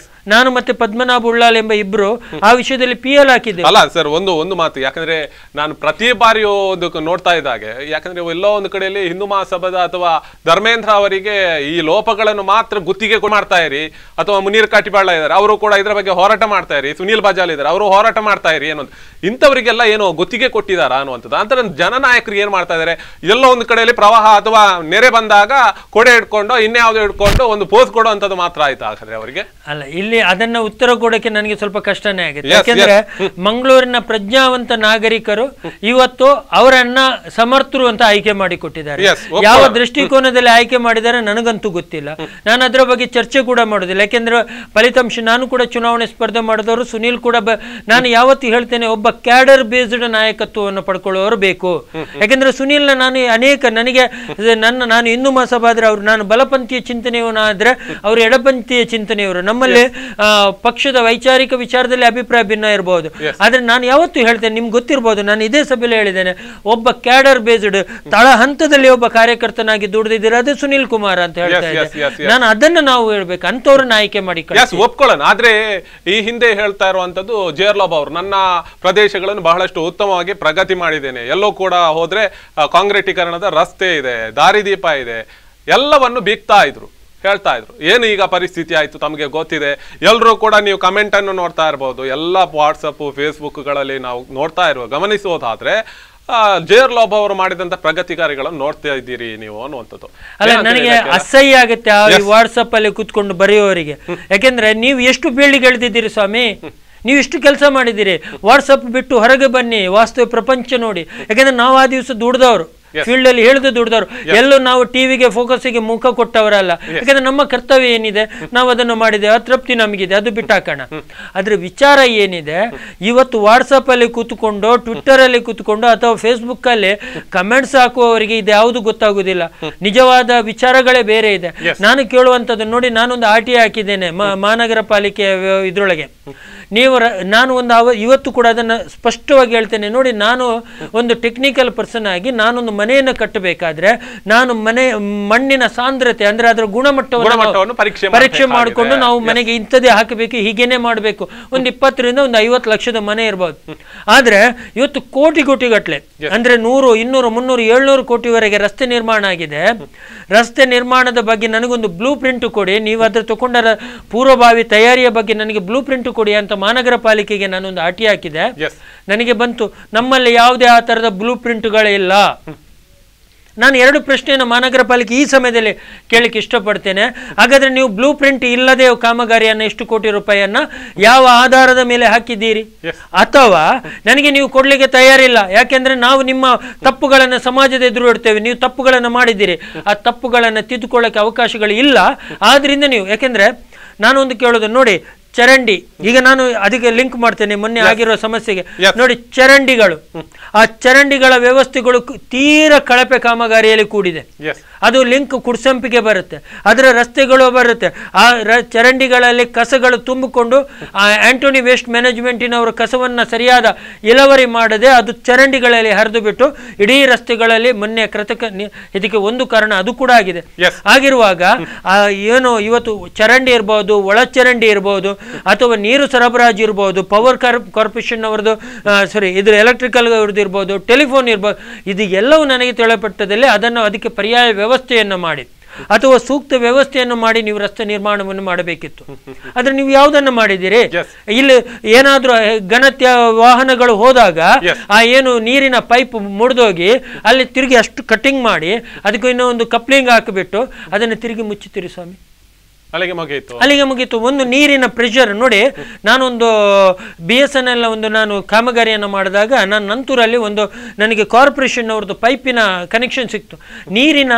[SPEAKER 2] ನಾನು ಮತ್ತೆ ಪದ್ಮನಾಭ ಉಳ್ಳಾಲ್ ಎಂಬ ಇಬ್ರು ಆ ವಿಷಯದಲ್ಲಿ PL ಹಾಕಿದ್ದೇವೆ.
[SPEAKER 1] ಅಲ್ಲ ಸರ್, ಒಂದು ಮಾತು, ಯಾಕಂದ್ರೆ ನಾನು ಪ್ರತಿ ಬಾರಿಯೂ ನೋಡ್ತಾ ಇದ್ದಾಗೆ, ಯಾಕಂದ್ರೆ ಎಲ್ಲೋ ಒಂದು ಕಡೆಯಲ್ಲಿ ಹಿಂದೂ ಮಹಾಸಭಾದ ಅಥವಾ ಧರ್ಮೇಂದ್ರ ಅವರಿಗೆ ಈ ಲೋಪಗಳನ್ನು ಮಾತ್ರ ಗುತ್ತಿಗೆ ಮಾಡ್ತಾ ಇರಿ, ಅಥವಾ ಮುನೀರ್ ಕಾಟಿಬಾಳ ಇದ್ದಾರೆ, ಅವರು ಕೂಡ ಇದರ ಬಗ್ಗೆ ಹೋರಾಟ ಮಾಡ್ತಾ ಇರಿ, ಸುನೀಲ್ ಬಾಜಾಲ್ ಇದ್ದಾರೆ, ಅವರು ಹೋರಾಟ ಮಾಡ್ತಾ ಇರಿ ಅನ್ನೋದು, ಇಂಥವರಿಗೆಲ್ಲ ಏನೋ ಗುತ್ತಿಗೆ ಕೊಟ್ಟಿದಾರ ಅನ್ನುವಂಥದ್ದು. ಅಂತ ಜನನಾಯಕರು ಏನ್ ಮಾಡ್ತಾ ಇದಾರೆ, ಎಲ್ಲೋ ಒಂದು ಕಡೆಯಲ್ಲಿ ಪ್ರವಾಹ ಅಥವಾ ನೆರೆ ಬಂದಾಗ ಕೊಡೆ ಹಿಡ್ಕೊಂಡು ಇನ್ಯಾವುದೋ ಹಿಡ್ಕೊಂಡು ಒಂದು ಪೋಸ್ ಕೊಡುವಂಥದ್ದು ಮಾತ್ರ ಆಯ್ತಾ ಹಾಗಾದ್ರೆ ಅವರಿಗೆ?
[SPEAKER 2] ಅಲ್ಲ, ಇಲ್ಲಿ ಅದನ್ನ ಉತ್ತರ ಕೊಡಕ್ಕೆ ನನಗೆ ಸ್ವಲ್ಪ ಕಷ್ಟನೇ ಆಗುತ್ತೆ. ಯಾಕೆಂದ್ರೆ ಮಂಗಳೂರಿನ ಪ್ರಜ್ಞಾವಂತ ನಾಗರಿಕರು ಇವತ್ತು ಅವರನ್ನ ಅವರನ್ನ ಸಮರ್ಥರು ಅಂತ ಆಯ್ಕೆ ಮಾಡಿ ಕೊಟ್ಟಿದ್ದಾರೆ.
[SPEAKER 1] Yes,
[SPEAKER 2] ಯಾವ ದೃಷ್ಟಿಕೋನದಲ್ಲಿ ಆಯ್ಕೆ ಮಾಡಿದ್ದಾರೆ ನನಗಂತೂ ಗೊತ್ತಿಲ್ಲ. ನಾನು ಅದರ ಬಗ್ಗೆ ಚರ್ಚೆ ಕೂಡ ಮಾಡೋದಿಲ್ಲ. ಯಾಕೆಂದ್ರೆ ಫಲಿತಾಂಶ, ನಾನು ಕೂಡ ಚುನಾವಣೆ ಸ್ಪರ್ಧೆ ಮಾಡಿದವರು, ಸುನೀಲ್ ಕೂಡ ನಾನು ಯಾವತ್ತೂ ಹೇಳ್ತೇನೆ, ಒಬ್ಬ ಕ್ಯಾಡರ್ ಬೇಸ್ಡ್ ನಾಯಕತ್ವವನ್ನು ಪಡ್ಕೊಳ್ಳೋರು ಬೇಕು. ಯಾಕೆಂದ್ರೆ ಸುನೀಲ್ನ ನಾನು ನನಗೆ ನಾನು ಹಿಂದೂ ಮಹಾಸಭಾದ್ರೆ ಅವ್ರು, ನಾನು ಬಲಪಂಥೀಯ ಚಿಂತನೆಯವನಾದ್ರೆ ಅವರು ಎಡಪಂಥೀಯ ಚಿಂತನೆಯವರು. ನಮ್ಮಲ್ಲಿ ಪಕ್ಷದ ವೈಚಾರಿಕ ವಿಚಾರದಲ್ಲಿ ಅಭಿಪ್ರಾಯ ಭಿನ್ನ ಇರಬಹುದು. ಆದ್ರೆ ನಾನು ಯಾವತ್ತೂ ಹೇಳ್ತೇನೆ, ನಿಮ್ಗೆ ಗೊತ್ತಿರಬಹುದು, ನಾನು ಇದೇ ಸಭೆಯಲ್ಲಿ ಹೇಳಿದ್ದೇನೆ, ಒಬ್ಬ ಕ್ಯಾಡರ್ ಬೇಸ್ಡ್ ತಳ ಹಂತದಲ್ಲಿ ಒಬ್ಬ ಕಾರ್ಯಕರ್ತನಾಗಿ ದುಡಿದಿದ್ದೀರ, ಅದು ಸುನೀಲ್ ಕುಮಾರ್ ಅಂತ ಹೇಳ್ತಾ ಇದ್ದೆ ನಾನು. ಅದನ್ನ ನಾವು ಹೇಳ್ಬೇಕು, ಅಂತವ್ರನ್ನ ಆಯ್ಕೆ ಮಾಡಿ
[SPEAKER 1] ಒಪ್ಕೊಳ್ಳೋಣ. ಆದ್ರೆ ಈ ಹಿಂದೆ ಹೇಳ್ತಾ ಇರುವಂತದ್ದು ಜೇರ್ಲಾಬ್ ಅವರು, ನನ್ನ ಪ್ರದೇಶಗಳನ್ನು ಬಹಳಷ್ಟು ಉತ್ತಮವಾಗಿ ಪ್ರಗತಿ ಮಾಡಿದ್ದೇನೆ, ಎಲ್ಲೋ ಕೂಡ ಹೋದ್ರೆ ಕಾಂಕ್ರೀಟೀಕರಣದ ರಸ್ತೆ ಇದೆ, ದಾರಿದೀಪ ಇದೆ, ಎಲ್ಲವನ್ನು ಬೀಗ್ತಾ ಇದ್ರು, ಹೇಳ್ತಾ ಇದ್ರು. ಏನು ಈಗ ಪರಿಸ್ಥಿತಿ ಆಯ್ತು ತಮಗೆ ಗೊತ್ತಿದೆ. ಎಲ್ಲರೂ ಕೂಡ ನೀವು ಕಮೆಂಟ್ ಅನ್ನು ನೋಡ್ತಾ ಇರಬಹುದು, ಎಲ್ಲ ವಾಟ್ಸಪ್ ಫೇಸ್ಬುಕ್ಗಳಲ್ಲಿ ನಾವು ನೋಡ್ತಾ ಗಮನಿಸೋದಾದ್ರೆ ಜೇರ್ಲಾಬ್ ಅವರು ಮಾಡಿದಂತ ಪ್ರಗತಿ ಕಾರ್ಯಗಳನ್ನು ನೋಡ್ತಾ ಇದ್ದೀರಿ ನೀವು ಅನ್ನುವಂಥದ್ದು.
[SPEAKER 2] ಅಲ್ಲ, ನನಗೆ ಅಸಹ್ಯ ಆಗುತ್ತೆ ವಾಟ್ಸಪ್ ಅಲ್ಲಿ ಕೂತ್ಕೊಂಡು ಬರೆಯುವವರಿಗೆ. ಯಾಕೆಂದ್ರೆ ನೀವು ಎಷ್ಟು ಬೀಳಿಗೆ ಎಳೆದಿದ್ದೀರಿ ಸ್ವಾಮಿ, ನೀವು ಇಷ್ಟು ಕೆಲಸ ಮಾಡಿದ್ದೀರಿ. ವಾಟ್ಸಪ್ ಬಿಟ್ಟು ಹೊರಗೆ ಬನ್ನಿ, ವಾಸ್ತವ ಪ್ರಪಂಚ ನೋಡಿ. ಯಾಕೆಂದ್ರೆ ನಾವು ಆ ದಿವಸ ದುಡ್ದವ್ರು, ಫೀಲ್ಡ್ ಅಲ್ಲಿ ಹೇಳಿದು ದುಡ್ದವ್ರು, ಎಲ್ಲೂ ನಾವು ಟಿವಿಗೆ ಫೋಕಸ್ಗೆ ಮುಖ ಕೊಟ್ಟವರಲ್ಲ. ಯಾಕಂದ್ರೆ ನಮ್ಮ ಕರ್ತವ್ಯ ಏನಿದೆ ನಾವು ಅದನ್ನು ಮಾಡಿದ್ದೇವೆ, ತೃಪ್ತಿ ನಮಗಿದೆ, ಅದು ಬಿಟ್ಟಾಕೋಣ. ಅದ್ರ ವಿಚಾರ ಏನಿದೆ, ಇವತ್ತು ವಾಟ್ಸಪ್ ಅಲ್ಲಿ ಕೂತ್ಕೊಂಡು, ಟ್ವಿಟ್ಟರ್ ಅಲ್ಲಿ ಕೂತ್ಕೊಂಡು ಅಥವಾ ಫೇಸ್ಬುಕ್ ಅಲ್ಲಿ ಕಮೆಂಟ್ಸ್ ಹಾಕುವವರಿಗೆ ಇದು ಯಾವುದು ಗೊತ್ತಾಗುದಿಲ್ಲ. ನಿಜವಾದ ವಿಚಾರಗಳೇ ಬೇರೆ ಇದೆ. ನಾನು ಕೇಳುವಂಥದ್ದು ನೋಡಿ, ನಾನೊಂದು RTI ಹಾಕಿದ್ದೇನೆ ಮಹಾನಗರ ಪಾಲಿಕೆ ಇದ್ರೊಳಗೆ. ನಾನು ಇವತ್ತು ಕೂಡ ಅದನ್ನು ಸ್ಪಷ್ಟವಾಗಿ ಹೇಳ್ತೇನೆ ನೋಡಿ. ನಾನು ಒಂದು ಟೆಕ್ನಿಕಲ್ ಪರ್ಸನ್ ಆಗಿ ನಾನೊಂದು ಮನೆಯನ್ನು ಕಟ್ಟಬೇಕಾದ್ರೆ ನಾನು ಮಣ್ಣಿನ ಸಾಂದ್ರತೆ ಅಂದ್ರೆ ಅದರ ಗುಣಮಟ್ಟವನ್ನು ಪರೀಕ್ಷೆ ಮಾಡಿಕೊಂಡು ನಾವು ಮನೆಗೆ ಇಂಥದ್ದೇ ಹಾಕಬೇಕು, ಹೀಗೇನೆ ಮಾಡಬೇಕು. ಒಂದು 20 ರಿಂದ ಒಂದು 50 ಲಕ್ಷದ ಮನೆ ಇರ್ಬೋದು. ಆದ್ರೆ ಇವತ್ತು ಕೋಟಿ ಗಟ್ಟಲೆ, ಅಂದ್ರೆ 100, 200, 300, 700 ಕೋಟಿವರೆಗೆ ರಸ್ತೆ ನಿರ್ಮಾಣ ಆಗಿದೆ. ರಸ್ತೆ ನಿರ್ಮಾಣದ ಬಗ್ಗೆ ನನಗೊಂದು ಬ್ಲೂ ಪ್ರಿಂಟ್ ಕೊಡಿ, ನೀವು ಅದ್ರ ತಗೊಂಡರ ಪೂರ್ವಭಾವಿ ತಯಾರಿಯ ಬಗ್ಗೆ ನನಗೆ ಬ್ಲೂ ಪ್ರಿಂಟ್ ಕೊಡಿ ಅಂತ ಮಹಾನಗರ ಪಾಲಿಕೆಗೆ ನಾನೊಂದು RTI ಹಾಕಿದೆ. ನನಗೆ ಬಂತು, ನಮ್ಮಲ್ಲಿ ಯಾವುದೇ ಆ ತರದ ಬ್ಲೂ ಪ್ರಿಂಟ್ಗಳೇ ಇಲ್ಲ. ನಾನು 2 ಪ್ರಶ್ನೆಯನ್ನು ಮಹಾನಗರ ಪಾಲಿಕೆ ಈ ಸಮಯದಲ್ಲಿ ಕೇಳಲಿಕ್ಕೆ ಇಷ್ಟಪಡ್ತೇನೆ. ಹಾಗಾದ್ರೆ ನೀವು ಬ್ಲೂ ಪ್ರಿಂಟ್ ಇಲ್ಲದೆ ಕಾಮಗಾರಿಯನ್ನು ಎಷ್ಟು ಕೋಟಿ ರೂಪಾಯಿಯನ್ನ ಯಾವ ಆಧಾರದ ಮೇಲೆ ಹಾಕಿದ್ದೀರಿ? ಅಥವಾ ನನಗೆ ನೀವು ಕೊಡ್ಲಿಕ್ಕೆ ತಯಾರಿಲ್ಲ, ಯಾಕೆಂದ್ರೆ ನಾವು ನಿಮ್ಮ ತಪ್ಪುಗಳನ್ನು ಸಮಾಜದ ಎದುರು ಇಡ್ತೇವೆ, ನೀವು ತಪ್ಪುಗಳನ್ನು ಮಾಡಿದ್ದೀರಿ, ಆ ತಪ್ಪುಗಳನ್ನು ತಿದ್ದುಕೊಳ್ಳಕ್ಕೆ ಅವಕಾಶಗಳು ಇಲ್ಲ. ಆದ್ರಿಂದ ನೀವು, ಯಾಕೆಂದ್ರೆ ನಾನೊಂದು ಕೇಳೋದು ನೋಡಿ, ಚರಂಡಿ, ಈಗ ನಾನು ಅದಕ್ಕೆ ಲಿಂಕ್ ಮಾಡ್ತೇನೆ ಮೊನ್ನೆ ಆಗಿರೋ ಸಮಸ್ಯೆಗೆ. ನೋಡಿ, ಚರಂಡಿಗಳು, ಆ ಚರಂಡಿಗಳ ವ್ಯವಸ್ಥೆಗಳು ತೀರಾ ಕಳಪೆ ಕಾಮಗಾರಿಯಲ್ಲಿ ಕೂಡಿದೆ. ಅದು ಲಿಂಕ್ ಕುಡ್ಸಂಪಿಗೆ ಬರುತ್ತೆ, ಅದರ ರಸ್ತೆಗಳು ಬರುತ್ತೆ. ಆ ಚರಂಡಿಗಳಲ್ಲಿ ಕಸಗಳು ತುಂಬಿಕೊಂಡು ಆಂಟೋನಿ ವೇಸ್ಟ್ ಮ್ಯಾನೇಜ್ಮೆಂಟಿನವರು ಕಸವನ್ನ ಸರಿಯಾದ ಇಳುವರಿ ಮಾಡದೆ ಅದು ಚರಂಡಿಗಳಲ್ಲಿ ಹರಿದು ಬಿಟ್ಟು ಇಡೀ ರಸ್ತೆಗಳಲ್ಲಿ ಮೊನ್ನೆ ಇದಕ್ಕೆ ಒಂದು ಕಾರಣ ಅದು ಕೂಡ ಆಗಿದೆ. ಆಗಿರುವಾಗ ಏನು ಇವತ್ತು ಚರಂಡಿ ಇರ್ಬೋದು, ಒಳಚರಂಡಿ ಇರ್ಬೋದು, ಅಥವಾ ನೀರು ಸರಬರಾಜು ಇರ್ಬೋದು, ಪವರ್ ಕಾರ್ಪೊರೇಷನ್ ಅವರದು ಇದು ಎಲೆಕ್ಟ್ರಿಕಲ್ ಅವ್ರದ್ದು ಇರ್ಬೋದು, ಟೆಲಿಫೋನ್ ಇರ್ಬೋದು, ಇದು ಎಲ್ಲವೂ ನನಗೆ ತಿಳಿಪಟ್ಟದಲ್ಲಿ ಅದಕ್ಕೆ ಪರ್ಯಾಯ ವ್ಯವಸ್ಥೆಯನ್ನು ಮಾಡಿ ಅಥವಾ ಸೂಕ್ತ ವ್ಯವಸ್ಥೆಯನ್ನು ಮಾಡಿ ನೀವು ರಸ್ತೆ ನಿರ್ಮಾಣವನ್ನು ಮಾಡಬೇಕಿತ್ತು. ಆದ್ರೆ ನೀವು ಯಾವುದನ್ನು ಮಾಡಿದ್ದೀರಿ? ಇಲ್ಲಿ ಏನಾದ್ರೂ ಘನತ್ಯ ವಾಹನಗಳು ಹೋದಾಗ ಆ ಏನು ನೀರಿನ ಪೈಪ್ ಮುರಿದೋಗಿ ಅಲ್ಲಿ ತಿರುಗಿ ಅಷ್ಟು ಕಟಿಂಗ್ ಮಾಡಿ ಅದಕ್ಕೆ ಇನ್ನೂ ಒಂದು ಕಪ್ಲಿಂಗ್ ಹಾಕಿಬಿಟ್ಟು ಅದನ್ನು ತಿರುಗಿ ಮುಚ್ಚುತ್ತೀರಿ ಸ್ವಾಮಿ, ಅಲ್ಲಿಗೆ ಮುಗೀತು. ಒಂದು ನೀರಿನ ಪ್ರೆಷರ್ ನೋಡಿ. ನಾನೊಂದು BSNL ನಾನು ಕಾಮಗಾರಿಯನ್ನು ಮಾಡಿದಾಗ ನಾನು ನಂತೂರಲ್ಲಿ ನನಗೆ ಕಾರ್ಪೊರೇಷನ್ ಅವ್ರದ್ದು ಪೈಪಿನ ಕನೆಕ್ಷನ್ ಸಿಕ್ತು. ನೀರಿನ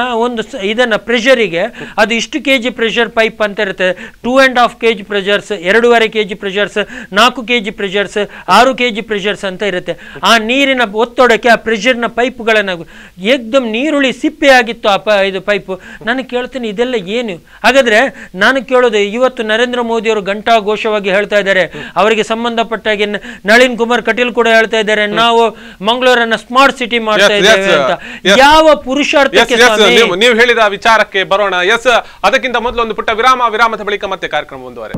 [SPEAKER 2] ಇದನ್ನ ಪ್ರೆಷರಿಗೆ ಅದು ಇಷ್ಟು kg ಪ್ರೆಷರ್ ಪೈಪ್ ಅಂತ ಇರುತ್ತೆ. 2.5 kg pressures, 2.5 kg pressures, 4 kg pressures, 6 kg pressures ಅಂತ ಇರುತ್ತೆ. ಆ ನೀರಿನ ಒತ್ತಡಕ್ಕೆ ಆ ಪ್ರೆಷರ್ನ ಪೈಪ್ಗಳನ್ನು ಏಕ್ದಮ್ ನೀರುಳಿ ಸಿಪ್ಪೆ ಆಗಿತ್ತು ಇದು ಪೈಪು. ನಾನು ಕೇಳ್ತೇನೆ, ಇದೆಲ್ಲ ಏನು? ಹಾಗಾದ್ರೆ ನಾನು ಕೇಳೋದು, ಇವತ್ತು ನರೇಂದ್ರ ಮೋದಿ ಅವರು ಘಂಟಾಘೋಷವಾಗಿ ಹೇಳ್ತಾ ಇದ್ದಾರೆ, ಅವರಿಗೆ ಸಂಬಂಧಪಟ್ಟಾಗಿ ನಳಿನ್ ಕುಮಾರ್ ಕಟೀಲ್ ಕೂಡ ಹೇಳ್ತಾ ಇದ್ದಾರೆ, ನಾವು ಮಂಗಳೂರನ್ನ ಸ್ಮಾರ್ಟ್ ಸಿಟಿ ಮಾಡ್ತಾ ಇದ್ದೇವೆ ಅಂತ. ಯಾವ ಪುರುಷಾರ್ಥಕ್ಕೆ?
[SPEAKER 1] ನೀವು ಹೇಳಿದ ವಿಚಾರಕ್ಕೆ ಬರೋಣ. ಅದಕ್ಕಿಂತ ಮೊದಲು ಒಂದು ಪುಟ್ಟ ವಿರಾಮದ ಬಳಿಕ ಮತ್ತೆ ಕಾರ್ಯಕ್ರಮ ಮುಂದುವರೆ.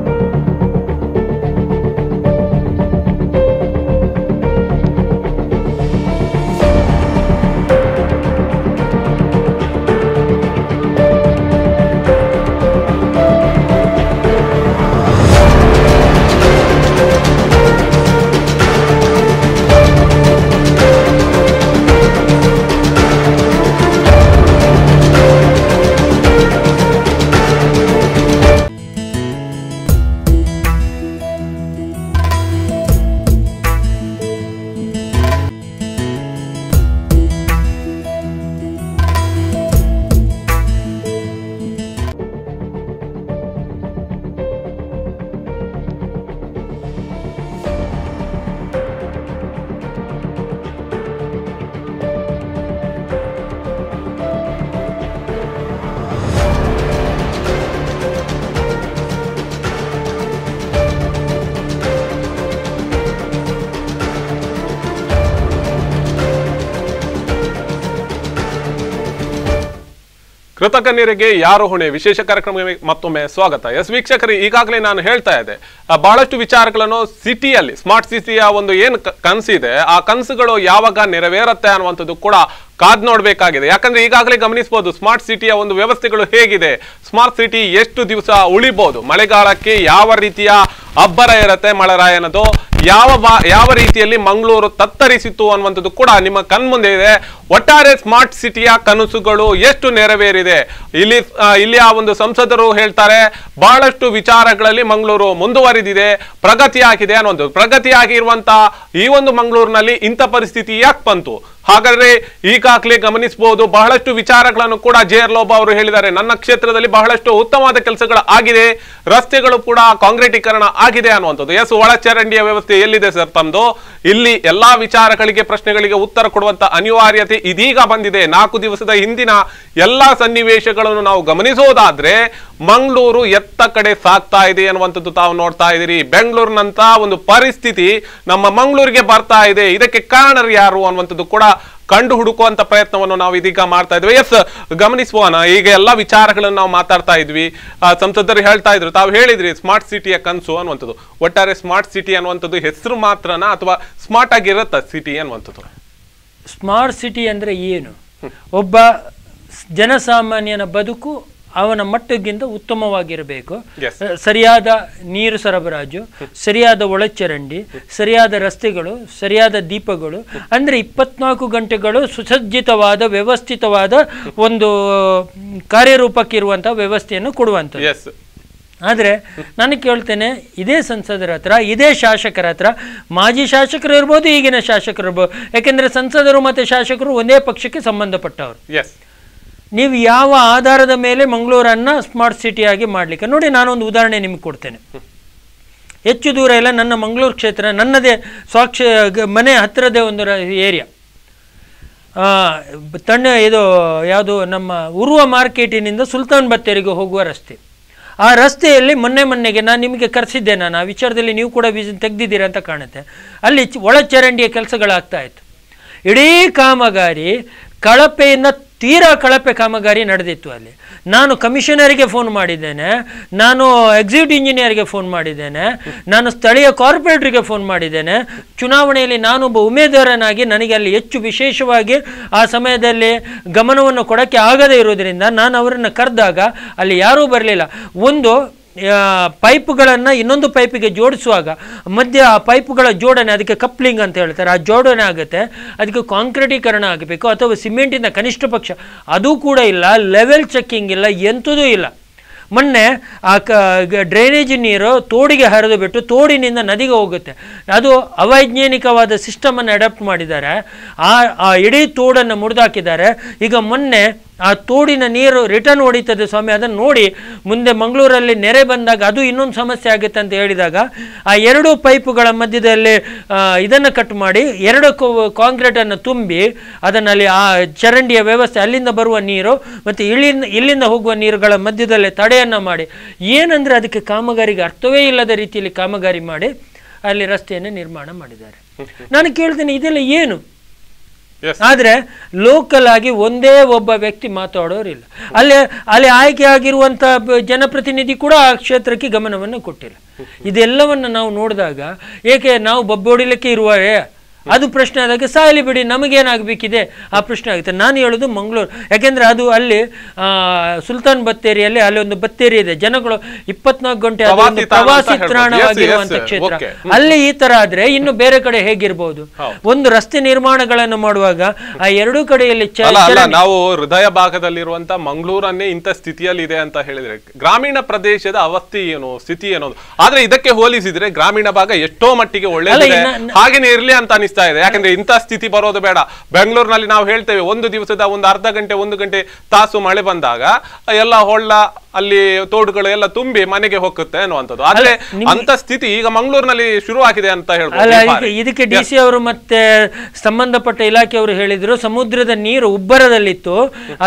[SPEAKER 1] ಕೃತಕ ನೆರೆಗೆ ಯಾರು ಹೊಣೆ ವಿಶೇಷ ಕಾರ್ಯಕ್ರಮಕ್ಕೆ ಮತ್ತೊಮ್ಮೆ ಸ್ವಾಗತ. ವೀಕ್ಷಕರೇ, ಈಗಾಗಲೇ ನಾನು ಹೇಳ್ತಾ ಇದ್ದೆ, ಬಹಳಷ್ಟು ವಿಚಾರಗಳನ್ನು ಸಿಟಿಯಲ್ಲಿ ಸ್ಮಾರ್ಟ್ ಸಿಟಿಯ ಒಂದು ಏನು ಕನಸಿದೆ, ಆ ಕನಸುಗಳು ಯಾವಾಗ ನೆರವೇರುತ್ತೆ ಅನ್ನುವಂಥದ್ದು ಕೂಡ ಕಾದ್ ನೋಡ್ಬೇಕಾಗಿದೆ. ಯಾಕಂದ್ರೆ ಈಗಾಗಲೇ ಗಮನಿಸಬಹುದು ಸ್ಮಾರ್ಟ್ ಸಿಟಿಯ ಒಂದು ವ್ಯವಸ್ಥೆಗಳು ಹೇಗಿದೆ, ಸ್ಮಾರ್ಟ್ ಸಿಟಿ ಎಷ್ಟು ದಿವಸ ಉಳಿಬಹುದು, ಮಳೆಗಾಲಕ್ಕೆ ಯಾವ ರೀತಿಯ ಅಬ್ಬರ ಇರುತ್ತೆ ಮಳೆರಾಯನದು, ಯಾವ ರೀತಿಯಲ್ಲಿ ಮಂಗಳೂರು ತತ್ತರಿಸಿತು ಅನ್ನುವಂಥದ್ದು ಕೂಡ ನಿಮ್ಮ ಕಣ್ಮುಂದೆ ಇದೆ. ಒಟ್ಟಾರೆ ಸ್ಮಾರ್ಟ್ ಸಿಟಿಯ ಕನಸುಗಳು ಎಷ್ಟು ನೆರವೇರಿದೆ, ಇಲ್ಲಿಯ ಒಂದು ಸಂಸದರು ಹೇಳ್ತಾರೆ ಬಹಳಷ್ಟು ವಿಚಾರಗಳಲ್ಲಿ ಮಂಗಳೂರು ಮುಂದುವರಿದಿದೆ, ಪ್ರಗತಿಯಾಗಿದೆ ಅನ್ನುವಂಥದ್ದು. ಪ್ರಗತಿಯಾಗಿರುವಂತಹ ಈ ಒಂದು ಮಂಗಳೂರಿನಲ್ಲಿ ಇಂಥ ಪರಿಸ್ಥಿತಿ ಯಾಕೆ ಬಂತು? ಹಾಗಾದ್ರೆ ಈಗಾಗಲೇ ಗಮನಿಸಬಹುದು ಬಹಳಷ್ಟು ವಿಚಾರಗಳನ್ನು ಕೂಡ ಜೆ.ಆರ್. ಲೋಬ ಅವರು ಹೇಳಿದ್ದಾರೆ. ನನ್ನ ಕ್ಷೇತ್ರದಲ್ಲಿ ಬಹಳಷ್ಟು ಉತ್ತಮವಾದ ಕೆಲಸಗಳು ಆಗಿದೆ, ರಸ್ತೆಗಳು ಕೂಡ ಕಾಂಕ್ರೀಟೀಕರಣ ಆಗಿದೆ ಅನ್ನುವಂಥದ್ದು. ಎಸ್, ಒಳಚರಂಡಿಯ ವ್ಯವಸ್ಥೆ ಎಲ್ಲಿದೆ ಸರ್ ತಮ್ಮದು? ಇಲ್ಲಿ ಎಲ್ಲಾ ವಿಚಾರಗಳಿಗೆ ಪ್ರಶ್ನೆಗಳಿಗೆ ಉತ್ತರ ಕೊಡುವಂತ ಅನಿವಾರ್ಯತೆ ಇದೀಗ ಬಂದಿದೆ. 4 ದಿವಸದ ಹಿಂದಿನ ಎಲ್ಲಾ ಸನ್ನಿವೇಶಗಳನ್ನು ನಾವು ಗಮನಿಸೋದಾದ್ರೆ ಮಂಗಳೂರು ಎತ್ತ ಕಡೆ ಸಾಗ್ತಾ ಇದೆ ಅನ್ನುವಂಥದ್ದು ತಾವು ನೋಡ್ತಾ ಇದ್ದೀರಿ. ಬೆಂಗಳೂರಿನಂತ ಒಂದು ಪರಿಸ್ಥಿತಿ ನಮ್ಮ ಮಂಗಳೂರಿಗೆ ಬರ್ತಾ ಇದೆ. ಇದಕ್ಕೆ ಕಾರಣರು ಯಾರು ಅನ್ನುವಂಥದ್ದು ಕೂಡ ಕಂಡು ಹುಡುಕುವಂತ ಪ್ರಯತ್ನವನ್ನು ನಾವು ಇದೀಗ ಮಾಡ್ತಾ ಇದ್ವಿ. ಎಸ್, ಗಮನಿಸುವನ ಈಗ ಎಲ್ಲಾ ವಿಚಾರಗಳನ್ನು ನಾವು ಮಾತಾಡ್ತಾ ಇದ್ವಿ. ಸಂಸದರು ಹೇಳ್ತಾ ಇದ್ರು, ತಾವು ಹೇಳಿದ್ರಿ ಸ್ಮಾರ್ಟ್ ಸಿಟಿಯ ಕನಸು ಅನ್ನುವಂಥದ್ದು. ಒಟ್ಟಾರೆ ಸ್ಮಾರ್ಟ್ ಸಿಟಿ ಅನ್ನುವಂಥದ್ದು ಹೆಸರು ಮಾತ್ರನಾ ಅಥವಾ ಸ್ಮಾರ್ಟ್ ಆಗಿರತ್ತ ಸಿಟಿ ಅನ್ನುವಂಥದ್ದು?
[SPEAKER 2] ಸ್ಮಾರ್ಟ್ ಸಿಟಿ ಅಂದ್ರೆ ಏನು? ಒಬ್ಬ ಜನಸಾಮಾನ್ಯನ ಬದುಕು ಅವನ ಮಟ್ಟಕ್ಕಿಂತ ಉತ್ತಮವಾಗಿರಬೇಕು. ಸರಿಯಾದ ನೀರು ಸರಬರಾಜು, ಸರಿಯಾದ ಒಳಚರಂಡಿ, ಸರಿಯಾದ ರಸ್ತೆಗಳು, ಸರಿಯಾದ ದೀಪಗಳು, ಅಂದ್ರೆ 24 ಗಂಟೆಗಳು ಸುಸಜ್ಜಿತವಾದ ವ್ಯವಸ್ಥಿತವಾದ ಒಂದು ಕಾರ್ಯರೂಪಕ್ಕಿರುವಂತಹ ವ್ಯವಸ್ಥೆಯನ್ನು ಕೊಡುವಂಥದ್ದು. ಆದರೆ ನಾನು ಕೇಳ್ತೇನೆ, ಇದೇ ಸಂಸದರ ಹತ್ರ, ಇದೇ ಶಾಸಕರ ಹತ್ರ, ಮಾಜಿ ಶಾಸಕರು ಇರ್ಬೋದು, ಈಗಿನ ಶಾಸಕರು ಇರ್ಬೋದು, ಯಾಕೆಂದ್ರೆ ಸಂಸದರು ಮತ್ತು ಶಾಸಕರು ಒಂದೇ ಪಕ್ಷಕ್ಕೆ ಸಂಬಂಧಪಟ್ಟವರು. ನೀವು ಯಾವ ಆಧಾರದ ಮೇಲೆ ಮಂಗಳೂರನ್ನ ಸ್ಮಾರ್ಟ್ ಸಿಟಿಯಾಗಿ ಮಾಡಲಿಕ್ಕೆ ನೋಡಿ. ನಾನೊಂದು ಉದಾಹರಣೆ ನಿಮ್ಗೆ ಕೊಡ್ತೇನೆ. ಹೆಚ್ಚು ದೂರ ಇಲ್ಲ, ನನ್ನ ಮಂಗಳೂರು ಕ್ಷೇತ್ರ, ನನ್ನದೇ ಮನೆ ಹತ್ತಿರದೇ ಒಂದು ಏರಿಯಾ, ಇದು ಯಾವುದು, ನಮ್ಮ ಉರುವ ಮಾರ್ಕೆಟಿನಿಂದ ಸುಲ್ತಾನ್ ಬತ್ತೇರಿಗೆ ಹೋಗುವ ರಸ್ತೆ. ಆ ರಸ್ತೆಯಲ್ಲಿ ಮೊನ್ನೆಗೆ ನಾನು ನಿಮಗೆ ಕರೆಸಿದ್ದೆ, ನಾನು ಆ ವಿಚಾರದಲ್ಲಿ ನೀವು ಕೂಡ ತೆಗೆದಿದ್ದೀರ ಅಂತ ಕಾಣುತ್ತೆ. ಅಲ್ಲಿ ಒಳಚರಂಡಿಯ ಕೆಲಸಗಳಾಗ್ತಾ ಇತ್ತು. ಇಡೀ ಕಾಮಗಾರಿ ಕಳಪೆಯಿಂದ ತೀರಾ ಕಳಪೆ ಕಾಮಗಾರಿ ನಡೆದಿತ್ತು. ಅಲ್ಲಿ ನಾನು ಕಮಿಷನರಿಗೆ ಫೋನ್ ಮಾಡಿದ್ದೇನೆ, ನಾನು ಎಕ್ಸಿಕ್ಯೂಟಿವ್ ಇಂಜಿನಿಯರ್ಗೆ ಫೋನ್ ಮಾಡಿದ್ದೇನೆ, ನಾನು ಸ್ಥಳೀಯ ಕಾರ್ಪೊರೇಟರ್ಗೆ ಫೋನ್ ಮಾಡಿದ್ದೇನೆ. ಚುನಾವಣೆಯಲ್ಲಿ ನಾನೊಬ್ಬ ಉಮೇದುವಾರನಾಗಿ ನನಗೆ ಅಲ್ಲಿ ಹೆಚ್ಚು ವಿಶೇಷವಾಗಿ ಆ ಸಮಯದಲ್ಲಿ ಗಮನವನ್ನು ಕೊಡೋಕ್ಕೆ ಆಗದೇ ಇರೋದ್ರಿಂದ ನಾನು ಅವರನ್ನು ಕರೆದಾಗ ಅಲ್ಲಿ ಯಾರೂ ಬರಲಿಲ್ಲ. ಒಂದು ಪೈಪ್ಗಳನ್ನು ಇನ್ನೊಂದು ಪೈಪಿಗೆ ಜೋಡಿಸುವಾಗ ಮಧ್ಯೆ ಆ ಪೈಪುಗಳ ಜೋಡಣೆ, ಅದಕ್ಕೆ ಕಪ್ಲಿಂಗ್ ಅಂತ ಹೇಳ್ತಾರೆ, ಆ ಜೋಡಣೆ ಆಗುತ್ತೆ. ಅದಕ್ಕೆ ಕಾಂಕ್ರೀಟೀಕರಣ ಆಗಬೇಕು ಅಥವಾ ಸಿಮೆಂಟಿನ ಕನಿಷ್ಠ ಪಕ್ಷ ಅದು ಕೂಡ ಇಲ್ಲ. ಲೆವೆಲ್ ಚೆಕ್ಕಿಂಗ್ ಇಲ್ಲ, ಎಂಥದೂ ಇಲ್ಲ. ಮೊನ್ನೆ ಆ ಡ್ರೈನೇಜ್ ನೀರು ತೋಡಿಗೆ ಹರಿದು ಬಿಟ್ಟು ತೋಡಿನಿಂದ ನದಿಗೆ ಹೋಗುತ್ತೆ. ಅದು ಅವೈಜ್ಞಾನಿಕವಾದ ಸಿಸ್ಟಮನ್ನು ಅಡಾಪ್ಟ್ ಮಾಡಿದ್ದಾರೆ. ಆ ಇಡೀ ತೋಡನ್ನು ಮುರಿದಾಕಿದ್ದಾರೆ. ಈಗ ಮೊನ್ನೆ ಆ ತೋಡಿನ ನೀರು ರಿಟರ್ನ್ ಹೊಡಿತದೆ ಸ್ವಾಮಿ, ಅದನ್ನು ನೋಡಿ ಮುಂದೆ ಮಂಗಳೂರಲ್ಲಿ ನೆರೆ ಬಂದಾಗ ಅದು ಇನ್ನೊಂದು ಸಮಸ್ಯೆ ಆಗುತ್ತೆ ಅಂತ ಹೇಳಿದಾಗ ಆ 2 ಪೈಪುಗಳ ಮಧ್ಯದಲ್ಲಿ ಇದನ್ನು ಕಟ್ ಮಾಡಿ 2 ಕಾಂಕ್ರೀಟನ್ನು ತುಂಬಿ ಅದನ್ನಲ್ಲಿ ಆ ಚರಂಡಿಯ ವ್ಯವಸ್ಥೆ, ಅಲ್ಲಿಂದ ಬರುವ ನೀರು ಮತ್ತು ಇಲ್ಲಿಂದ ಹೋಗುವ ನೀರುಗಳ ಮಧ್ಯದಲ್ಲೇ ತಡೆಯನ್ನು ಮಾಡಿ, ಏನಂದರೆ ಅದಕ್ಕೆ ಕಾಮಗಾರಿಗೆ ಅರ್ಥವೇ ಇಲ್ಲದ ರೀತಿಯಲ್ಲಿ ಕಾಮಗಾರಿ ಮಾಡಿ ಅಲ್ಲಿ ರಸ್ತೆಯನ್ನು ನಿರ್ಮಾಣ ಮಾಡಿದ್ದಾರೆ. ನಾನು ಕೇಳ್ತೇನೆ, ಇದೆಲ್ಲ ಏನು? ಆದ್ರೆ ಲೋಕಲ್ ಆಗಿ ಒಂದೇ ಒಬ್ಬ ವ್ಯಕ್ತಿ ಮಾತಾಡೋರಿಲ್ಲ. ಅಲ್ಲಿ ಆಯ್ಕೆ ಆಗಿರುವಂತ ಜನಪ್ರತಿನಿಧಿ ಕೂಡ ಆ ಕ್ಷೇತ್ರಕ್ಕೆ ಗಮನವನ್ನು ಕೊಟ್ಟಿಲ್ಲ. ಇದೆಲ್ಲವನ್ನು ನಾವು ನೋಡಿದಾಗ ಏಕೆ ನಾವು ಬಬ್ಬೊಡಿಲಿಕ್ಕೆ ಇರುವವೇ ಅದು ಪ್ರಶ್ನೆ ಆದಾಗ ಸಾಯಲಿ ಬಿಡಿ, ನಮಗೇನಾಗಬೇಕಿದೆ ಆ ಪ್ರಶ್ನೆ ಆಗುತ್ತೆ. ನಾನು ಹೇಳೋದು ಮಂಗಳೂರು, ಯಾಕೆಂದರೆ ಅದು ಅಲ್ಲಿ ಸುಲ್ತಾನ್ ಬತ್ತೇರಿಯಲ್ಲಿ ಅಲ್ಲಿ ಒಂದು ಬತ್ತೇರಿ ಇದೆ, ಜನಗಳು 24 ಗಂಟೆ ಪ್ರವಾಸಿ ತಾಣವಾಗಿರುವಂಥ ಕ್ಷೇತ್ರ. ಅಲ್ಲಿ ಈ ತರ ಆದ್ರೆ ಇನ್ನು ಬೇರೆ ಕಡೆ ಹೇಗಿರ್ಬೋದು? ಒಂದು ರಸ್ತೆ ನಿರ್ಮಾಣಗಳನ್ನು ಮಾಡುವಾಗ ಆ 2 ಕಡೆಯಲ್ಲಿ
[SPEAKER 1] ನಾವು ಹೃದಯ ಭಾಗದಲ್ಲಿರುವಂತ ಮಂಗಳೂರನ್ನೇ ಇಂಥ ಸ್ಥಿತಿಯಲ್ಲಿ ಇದೆ ಅಂತ ಹೇಳಿದ್ರೆ ಗ್ರಾಮೀಣ ಪ್ರದೇಶದ ಅವಸ್ಥೆ ಏನು, ಸ್ಥಿತಿ ಏನೋ. ಆದ್ರೆ ಇದಕ್ಕೆ ಹೋಲಿಸಿದ್ರೆ ಗ್ರಾಮೀಣ ಭಾಗ ಎಷ್ಟೋ ಮಟ್ಟಿಗೆ ಒಳ್ಳೆಯದಿದೆ, ಹಾಗೇನೆ ಇರ್ಲಿ ಅಂತ ಅನಿಸ್ತಾ ಇದೆ. ಯಾಕಂದ್ರೆ ಇಂಥ ಸ್ಥಿತಿ ಬರೋದು ಬೇಡ. ಬೆಂಗಳೂರಿನಲ್ಲಿ ನಾವು ಹೇಳ್ತೇವೆ ಒಂದು ದಿವಸದ ಒಂದು ಅರ್ಧ ಗಂಟೆ 1 ಗಂಟೆ ತಾಸು ಮಳೆ ಬಂದಾಗ ಎಲ್ಲ ಹೊಳ್ಳ ಅಲ್ಲಿ ತೋಡುಗಳು ಎಲ್ಲ ತುಂಬಿ ಮನೆಗೆ ಹೋಗುತ್ತೆ ಅನ್ನುವಂಥದ್ದು. ಆದ್ರೆ ಅಂತ ಸ್ಥಿತಿ ಈಗ ಮಂಗಳೂರಿನಲ್ಲಿ ಶುರು ಆಗಿದೆ ಅಂತ ಹೇಳ್ಬೋದು.
[SPEAKER 2] ಇದಕ್ಕೆ ಡಿಸಿ ಅವರು ಮತ್ತೆ ಸಂಬಂಧಪಟ್ಟ ಇಲಾಖೆಯವರು ಹೇಳಿದ್ರು, ಸಮುದ್ರದ ನೀರು ಉಬ್ಬರದಲ್ಲಿತ್ತು,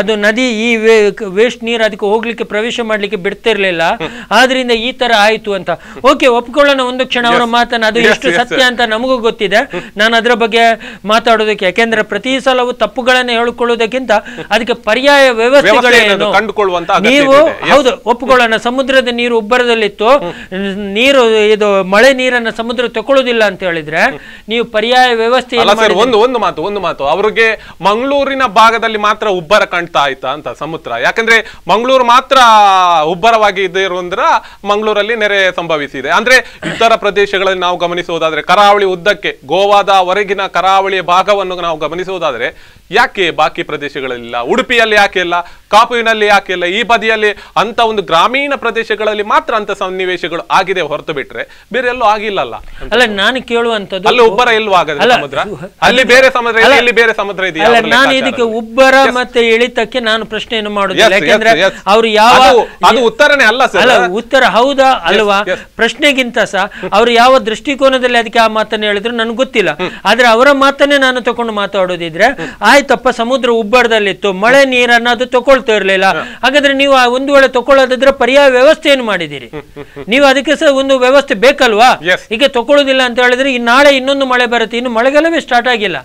[SPEAKER 2] ಅದು ನದಿ ಈ ವೇಸ್ಟ್ ನೀರು ಅದಕ್ಕೆ ಹೋಗ್ಲಿಕ್ಕೆ ಪ್ರವೇಶ ಮಾಡ್ಲಿಕ್ಕೆ ಬಿಡ್ತಿರ್ಲಿಲ್ಲ, ಆದ್ರಿಂದ ಈ ತರ ಆಯ್ತು ಅಂತ. ಓಕೆ, ಒಪ್ಕೊಳ್ಳೋಣ ಒಂದು ಕ್ಷಣ ಅವರ ಮಾತನ್ನ. ಅದು ಎಷ್ಟು ಸತ್ಯ ಅಂತ ನಮಗೂ ಗೊತ್ತಿದೆ, ನಾನು ಅದರ ಬಗ್ಗೆ ಮಾತಾಡೋದಕ್ಕೆ. ಯಾಕೆಂದ್ರೆ ಪ್ರತಿ ಸಲವೂ ತಪ್ಪುಗಳನ್ನ ಹೇಳಿಕೊಳ್ಳೋದಕ್ಕಿಂತ ಅದಕ್ಕೆ ಪರ್ಯಾಯ ವ್ಯವಸ್ಥೆಗಳೇನು ನೀವು ಹೌದು ಒಪ್ಕೊಳ್ಳೋಣ. ಸಮುದ್ರದ ನೀರು ಉಬ್ಬರದಲ್ಲಿತ್ತು, ನೀರು ಇದು ಮಳೆ ನೀರನ್ನ ಸಮುದ್ರ ತಗೊಳ್ಳೋದಿಲ್ಲ ಅಂತ ಹೇಳಿದ್ರೆ ನೀವು ಪರ್ಯಾಯ ವ್ಯವಸ್ಥೆ
[SPEAKER 1] ಒಂದು ಮಾತು ಅವ್ರಿಗೆ ಮಂಗಳೂರಿನ ಭಾಗದಲ್ಲಿ ಮಾತ್ರ ಉಬ್ಬರ ಕಾಣ್ತಾ ಆಯ್ತಾ ಅಂತ ಸಮುದ್ರ? ಯಾಕಂದ್ರೆ ಮಂಗಳೂರು ಮಾತ್ರ ಉಬ್ಬರವಾಗಿ ಇರೋದ್ರ ಮಂಗಳೂರಲ್ಲಿ ನೆರೆ ಸಂಭವಿಸಿದೆ. ಅಂದ್ರೆ ಇತರ ಪ್ರದೇಶಗಳಲ್ಲಿ ನಾವು ಗಮನಿಸುವುದಾದ್ರೆ ಕರಾವಳಿ ಉದ್ದಕ್ಕೆ ಗೋವಾದ ವರೆಗಿನ ಕರಾವಳಿಯ ಭಾಗವನ್ನು ನಾವು ಗಮನಿಸುವುದಾದ್ರೆ ಯಾಕೆ ಬಾಕಿ ಪ್ರದೇಶಗಳಲ್ಲಿಲ್ಲ? ಉಡುಪಿಯಲ್ಲಿ ಯಾಕೆ ಇಲ್ಲ, ಕಾಪುವಿನಲ್ಲಿ ಯಾಕೆ ಇಲ್ಲ? ಈ ಬದಿಯಲ್ಲಿ ಅಂತ ಒಂದು ಗ್ರಾಮೀಣ ಪ್ರದೇಶಗಳಲ್ಲಿ ಮಾತ್ರ ಅಂತ ಸನ್ನಿವೇಶಗಳು ಆಗಿದೆ, ಹೊರತು ಬಿಟ್ರೆ ಬೇರೆ ಎಲ್ಲೂ ಆಗಿಲ್ಲಲ್ಲ.
[SPEAKER 2] ಅಲ್ಲ, ನಾನು ಕೇಳುವಂತದ್ದು
[SPEAKER 1] ಅಲ್ಲಿ ಉಬ್ಬರ ಇಲ್ವಾ ಸಮುದ್ರ? ಅಲ್ಲಿ ಬೇರೆ ಸಮುದ್ರ ಇದೆ, ಇಲ್ಲಿ ಬೇರೆ ಸಮುದ್ರ ಇದೆಯಾ?
[SPEAKER 2] ನಾನು ಇದಕ್ಕೆ ಉಬ್ಬರ ಮತ್ತೆ ಇಳಿತಕ್ಕೆ ನಾನು ಪ್ರಶ್ನೆಯನ್ನು ಮಾಡುದಿಲ್ಲ. ಯಾಕೆಂದ್ರೆ ಅವ್ರು ಯಾವ
[SPEAKER 1] ಅದು ಉತ್ತರನೇ ಅಲ್ಲ ಸರ್.
[SPEAKER 2] ಅಲ್ಲ, ಉತ್ತರ ಹೌದಾ ಅಲ್ವಾ ಪ್ರಶ್ನೆಗಿಂತ ಸಹ ಅವ್ರು ಯಾವ ದೃಷ್ಟಿಕೋನದಲ್ಲಿ ಅದಕ್ಕೆ ಆ ಮಾತನ್ನು ಹೇಳಿದ್ರು ನನ್ಗೆ ಗೊತ್ತಿಲ್ಲ. ಆದ್ರೆ ಅವರ ಮಾತನ್ನೇ ನಾನು ತಕೊಂಡು ಮಾತಾಡೋದಿದ್ರೆ ಆಯ್ತಪ್ಪ, ಸಮುದ್ರ ಉಬ್ಬರದಲ್ಲಿತ್ತು, ಮಳೆ ನೀರನ್ನ ಅದು ತಗೊಳ್ತಾ ಇರ್ಲಿಲ್ಲ, ಹಾಗಾದ್ರೆ ನೀವು ಒಂದು ವೇಳೆ ತಗೊಳ್ಳೋದಾದ್ರೆ ಪರ್ಯಾಯ ವ್ಯವಸ್ಥೆಯನ್ನು ಮಾಡಿದಿರಿ ನೀವು, ಅದಕ್ಕೆ ಸಹ ಒಂದು ವ್ಯವಸ್ಥೆ ಬೇಕಲ್ವಾ? ಈಗ ತಗೊಳ್ಳೋದಿಲ್ಲ ಅಂತ ಹೇಳಿದ್ರೆ ಈ ನಾಳೆ ಇನ್ನೊಂದು ಮಳೆ ಬರುತ್ತೆ, ಇನ್ನು ಮಳೆಗಾಲವೇ ಸ್ಟಾರ್ಟ್ ಆಗಿಲ್ಲ,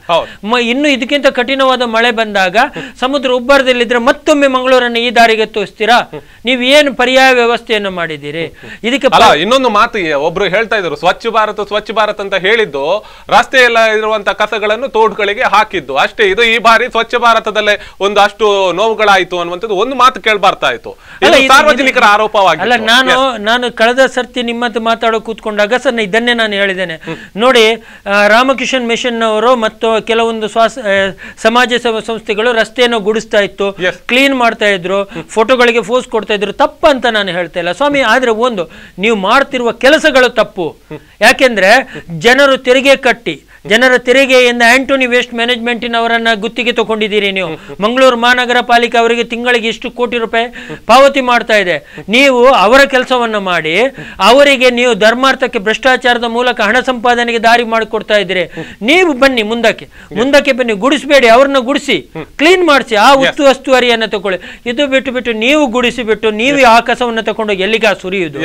[SPEAKER 2] ಇನ್ನು ಇದಕ್ಕಿಂತ ಕಠಿಣವಾದ ಮಳೆ ಬಂದಾಗ ಸಮುದ್ರ ಉಬ್ಬರದಲ್ಲಿದ್ರೆ ಮತ್ತೊಮ್ಮೆ ಮಂಗಳೂರನ್ನು ಈ ದಾರಿಗೆ ತೋರಿಸ್ತೀರಾ? ನೀವು ಏನು ಪರ್ಯಾಯ ವ್ಯವಸ್ಥೆಯನ್ನು ಮಾಡಿದ್ದೀರಿ? ಇದಕ್ಕೆ
[SPEAKER 1] ಇನ್ನೊಂದು ಮಾತು ಒಬ್ರು ಹೇಳ್ತಾ ಇದ್ರು, ಸ್ವಚ್ಛ ಭಾರತ್ ಅಂತ ಹೇಳಿದ್ದು ರಸ್ತೆ ಎಲ್ಲ ಇರುವಂತಹ ಕಸಗಳನ್ನು ತೋಡುಗಳಿಗೆ ಹಾಕಿದ್ದು ಅಷ್ಟೇ. ಇದು ಈ ಬಾರಿ ಸ್ವಚ್ಛ ಭಾರತದಲ್ಲೇ ಒಂದು ಅಷ್ಟು ನೋವುಗಳಾಯ್ತು ಅನ್ನುವಂಥದ್ದು ಒಂದು ಮಾತು ಕೇಳ್ಬರ್ತಾ ಇತ್ತು, ಸಾರ್ವಜನಿಕರ ಆರೋಪವಾಗಿ.
[SPEAKER 2] ಅಲ್ಲ, ನಾನು ಕಳೆದ ಸರ್ತಿ ನಿಮ್ಮಂತ ಮಾತಾಡೋ ಕೂತ್ಕೊಂಡಾಗ ಸರ್ ಇದನ್ನೇ ನಾನು ಹೇಳಿದ್ದೇನೆ ನೋಡಿ, ರಾಮಕಿಶನ್ ಮಿಷನ್ ಅವರು ಮತ್ತು ಕೆಲವೊಂದು ಸಮಾಜ ಸೇವಾ ಸಂಸ್ಥೆಗಳು ರಸ್ತೆಯನ್ನು ಗುಡಿಸ್ತಾ ಇತ್ತು, ಕ್ಲೀನ್ ಮಾಡ್ತಾ ಇದ್ರು, ಫೋಟೋಗಳಿಗೆ ಫೋಸ್ ಕೊಡ್ತಾ ಇದ್ರು, ತಪ್ಪಂತ ನಾನು ಹೇಳ್ತಾ ಇಲ್ಲ ಸ್ವಾಮಿ. ಆದ್ರೆ ಒಂದು ನೀವು ಮಾಡ್ತಿರುವ ಕೆಲಸಗಳು ತಪ್ಪು. ಯಾಕೆಂದ್ರೆ ಜನರು ತೆರಿಗೆ ಕಟ್ಟಿ, ಜನರ ತೆರಿಗೆಯಿಂದ ಆಂಟೋನಿ ವೇಸ್ಟ್ ಮ್ಯಾನೇಜ್ಮೆಂಟಿನವರನ್ನ ಗುತ್ತಿಗೆ ತಗೊಂಡಿದ್ದೀರಿ ನೀವು. ಮಂಗಳೂರು ಮಹಾನಗರ ಪಾಲಿಕೆ ಅವರಿಗೆ ತಿಂಗಳಿಗೆ ಇಷ್ಟು ಕೋಟಿ ರೂಪಾಯಿ ಪಾವತಿ ಮಾಡ್ತಾ ಇದೆ. ನೀವು ಅವರ ಕೆಲಸವನ್ನು ಮಾಡಿ ಅವರಿಗೆ ನೀವು ಧರ್ಮಾರ್ಥಕ್ಕೆ ಭ್ರಷ್ಟಾಚಾರದ ಮೂಲಕ ಹಣ ಸಂಪಾದನೆಗೆ ದಾರಿ ಮಾಡಿಕೊಡ್ತಾ ಇದ್ದೀರಿ. ನೀವು ಬನ್ನಿ ಮುಂದಕ್ಕೆ ಬನ್ನಿ, ಗುಡಿಸಬೇಡಿ, ಅವ್ರನ್ನ ಗುಡಿಸಿ ಕ್ಲೀನ್ ಮಾಡಿಸಿ, ಆ ಉಸ್ತುವಾರಿಯನ್ನು ತಗೊಳ್ಳಿ. ಇದು ಬಿಟ್ಟು ನೀವು ಗುಡಿಸಿಬಿಟ್ಟು ನೀವು ಆ ಕಸವನ್ನು ತಗೊಂಡೋಗಿ ಎಲ್ಲಿಗ ಸುರಿಯುವುದು,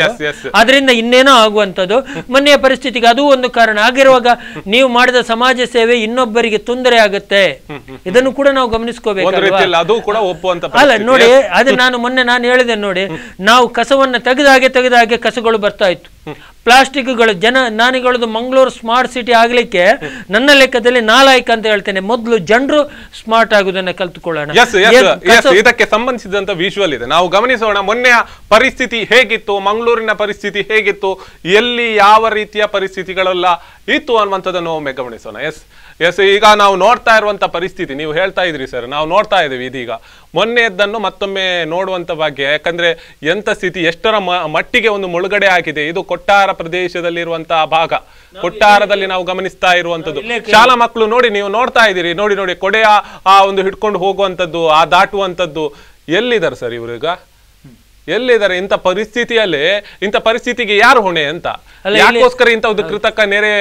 [SPEAKER 2] ಅದರಿಂದ ಇನ್ನೇನೋ ಆಗುವಂಥದ್ದು. ಮೊನ್ನೆಯ ಪರಿಸ್ಥಿತಿಗೆ ಅದು ಒಂದು ಕಾರಣ ಆಗಿರುವಾಗ ನೀವು ಮಾಡಿದ ಸಮಾಜ ಸೇವೆ ಇನ್ನೊಬ್ಬರಿಗೆ ತೊಂದರೆ ಆಗುತ್ತೆ, ಇದನ್ನು ಕೂಡ ನಾವು ಗಮನಿಸ್ಕೋಬೇಕು. ಅಲ್ಲ ನೋಡಿ, ಅದು ಮೊನ್ನೆ ನಾನು ಹೇಳಿದೆ ನೋಡಿ, ನಾವು ಕಸವನ್ನು ತೆಗೆದಾಗೆ ಕಸಗಳು ಬರ್ತಾ ಇತ್ತು, ಪ್ಲಾಸ್ಟಿಕ್ಗಳು. ನಾನಿಗಳದು ಮಂಗಳೂರು ಸ್ಮಾರ್ಟ್ ಸಿಟಿ ಆಗ್ಲಿಕ್ಕೆ ನನ್ನ ಲೆಕ್ಕದಲ್ಲಿ ನಾಲಾಯಕ ಅಂತ ಹೇಳ್ತೇನೆ. ಮೊದಲು ಜನರು ಸ್ಮಾರ್ಟ್ ಆಗುದನ್ನ ಕಲ್ತುಕೊಳ್ಳೋಣ.
[SPEAKER 1] ಇದಕ್ಕೆ ಸಂಬಂಧಿಸಿದಂತ ವಿಜುವಲ್ ಇದೆ, ನಾವು ಗಮನಿಸೋಣ. ಮೊನ್ನೆಯ ಪರಿಸ್ಥಿತಿ ಹೇಗಿತ್ತು, ಮಂಗಳೂರಿನ ಪರಿಸ್ಥಿತಿ ಹೇಗಿತ್ತು, ಎಲ್ಲಿ ಯಾವ ರೀತಿಯ ಪರಿಸ್ಥಿತಿಗಳೆಲ್ಲ ಇತ್ತು ಅನ್ನುವಂಥದ್ದನ್ನು ಒಮ್ಮೆ ಗಮನಿಸೋಣ. ಈಗ ನಾವು ನೋಡ್ತಾ ಇರುವಂತ ಪರಿಸ್ಥಿತಿ, ನೀವು ಹೇಳ್ತಾ ಇದ್ರಿ ಸರ್, ನಾವು ನೋಡ್ತಾ ಇದ್ದೀವಿ ಇದೀಗ ಮೊನ್ನೆಯದ್ದನ್ನು ಮತ್ತೊಮ್ಮೆ ನೋಡುವಂತ ಭಾಗ್ಯ. ಯಾಕಂದ್ರೆ ಎಂತ ಸ್ಥಿತಿ, ಎಷ್ಟರ ಮಟ್ಟಿಗೆ ಒಂದು ಮುಳುಗಡೆ ಆಗಿದೆ. ಇದು ಕೊಟ್ಟಾರ ಪ್ರದೇಶದಲ್ಲಿರುವಂತಹ ಭಾಗ, ಕೊಟ್ಟಾರದಲ್ಲಿ ನಾವು ಗಮನಿಸ್ತಾ ಇರುವಂತದ್ದು. ಶಾಲಾ ಮಕ್ಕಳು ನೋಡಿ, ನೀವು ನೋಡ್ತಾ ಇದ್ದೀರಿ, ನೋಡಿ ಕೊಡೆಯ ಆ ಒಂದು ಹಿಡ್ಕೊಂಡು ಹೋಗುವಂತದ್ದು, ಆ ದಾಟುವಂತದ್ದು. ಎಲ್ಲಿದ್ದಾರೆ ಸರ್ ಇವ್ರೀಗ? ಎಲ್ಲಿದ್ದಾರೆ? ಇಂಥ ಪರಿಸ್ಥಿತಿಗೆ ಯಾರು ಹೊಣೆ ಅಂತ? ಯಾಕೋಸ್ಕರ ಇಂಥ ಒಂದು ಕೃತಕ ನೆರೆ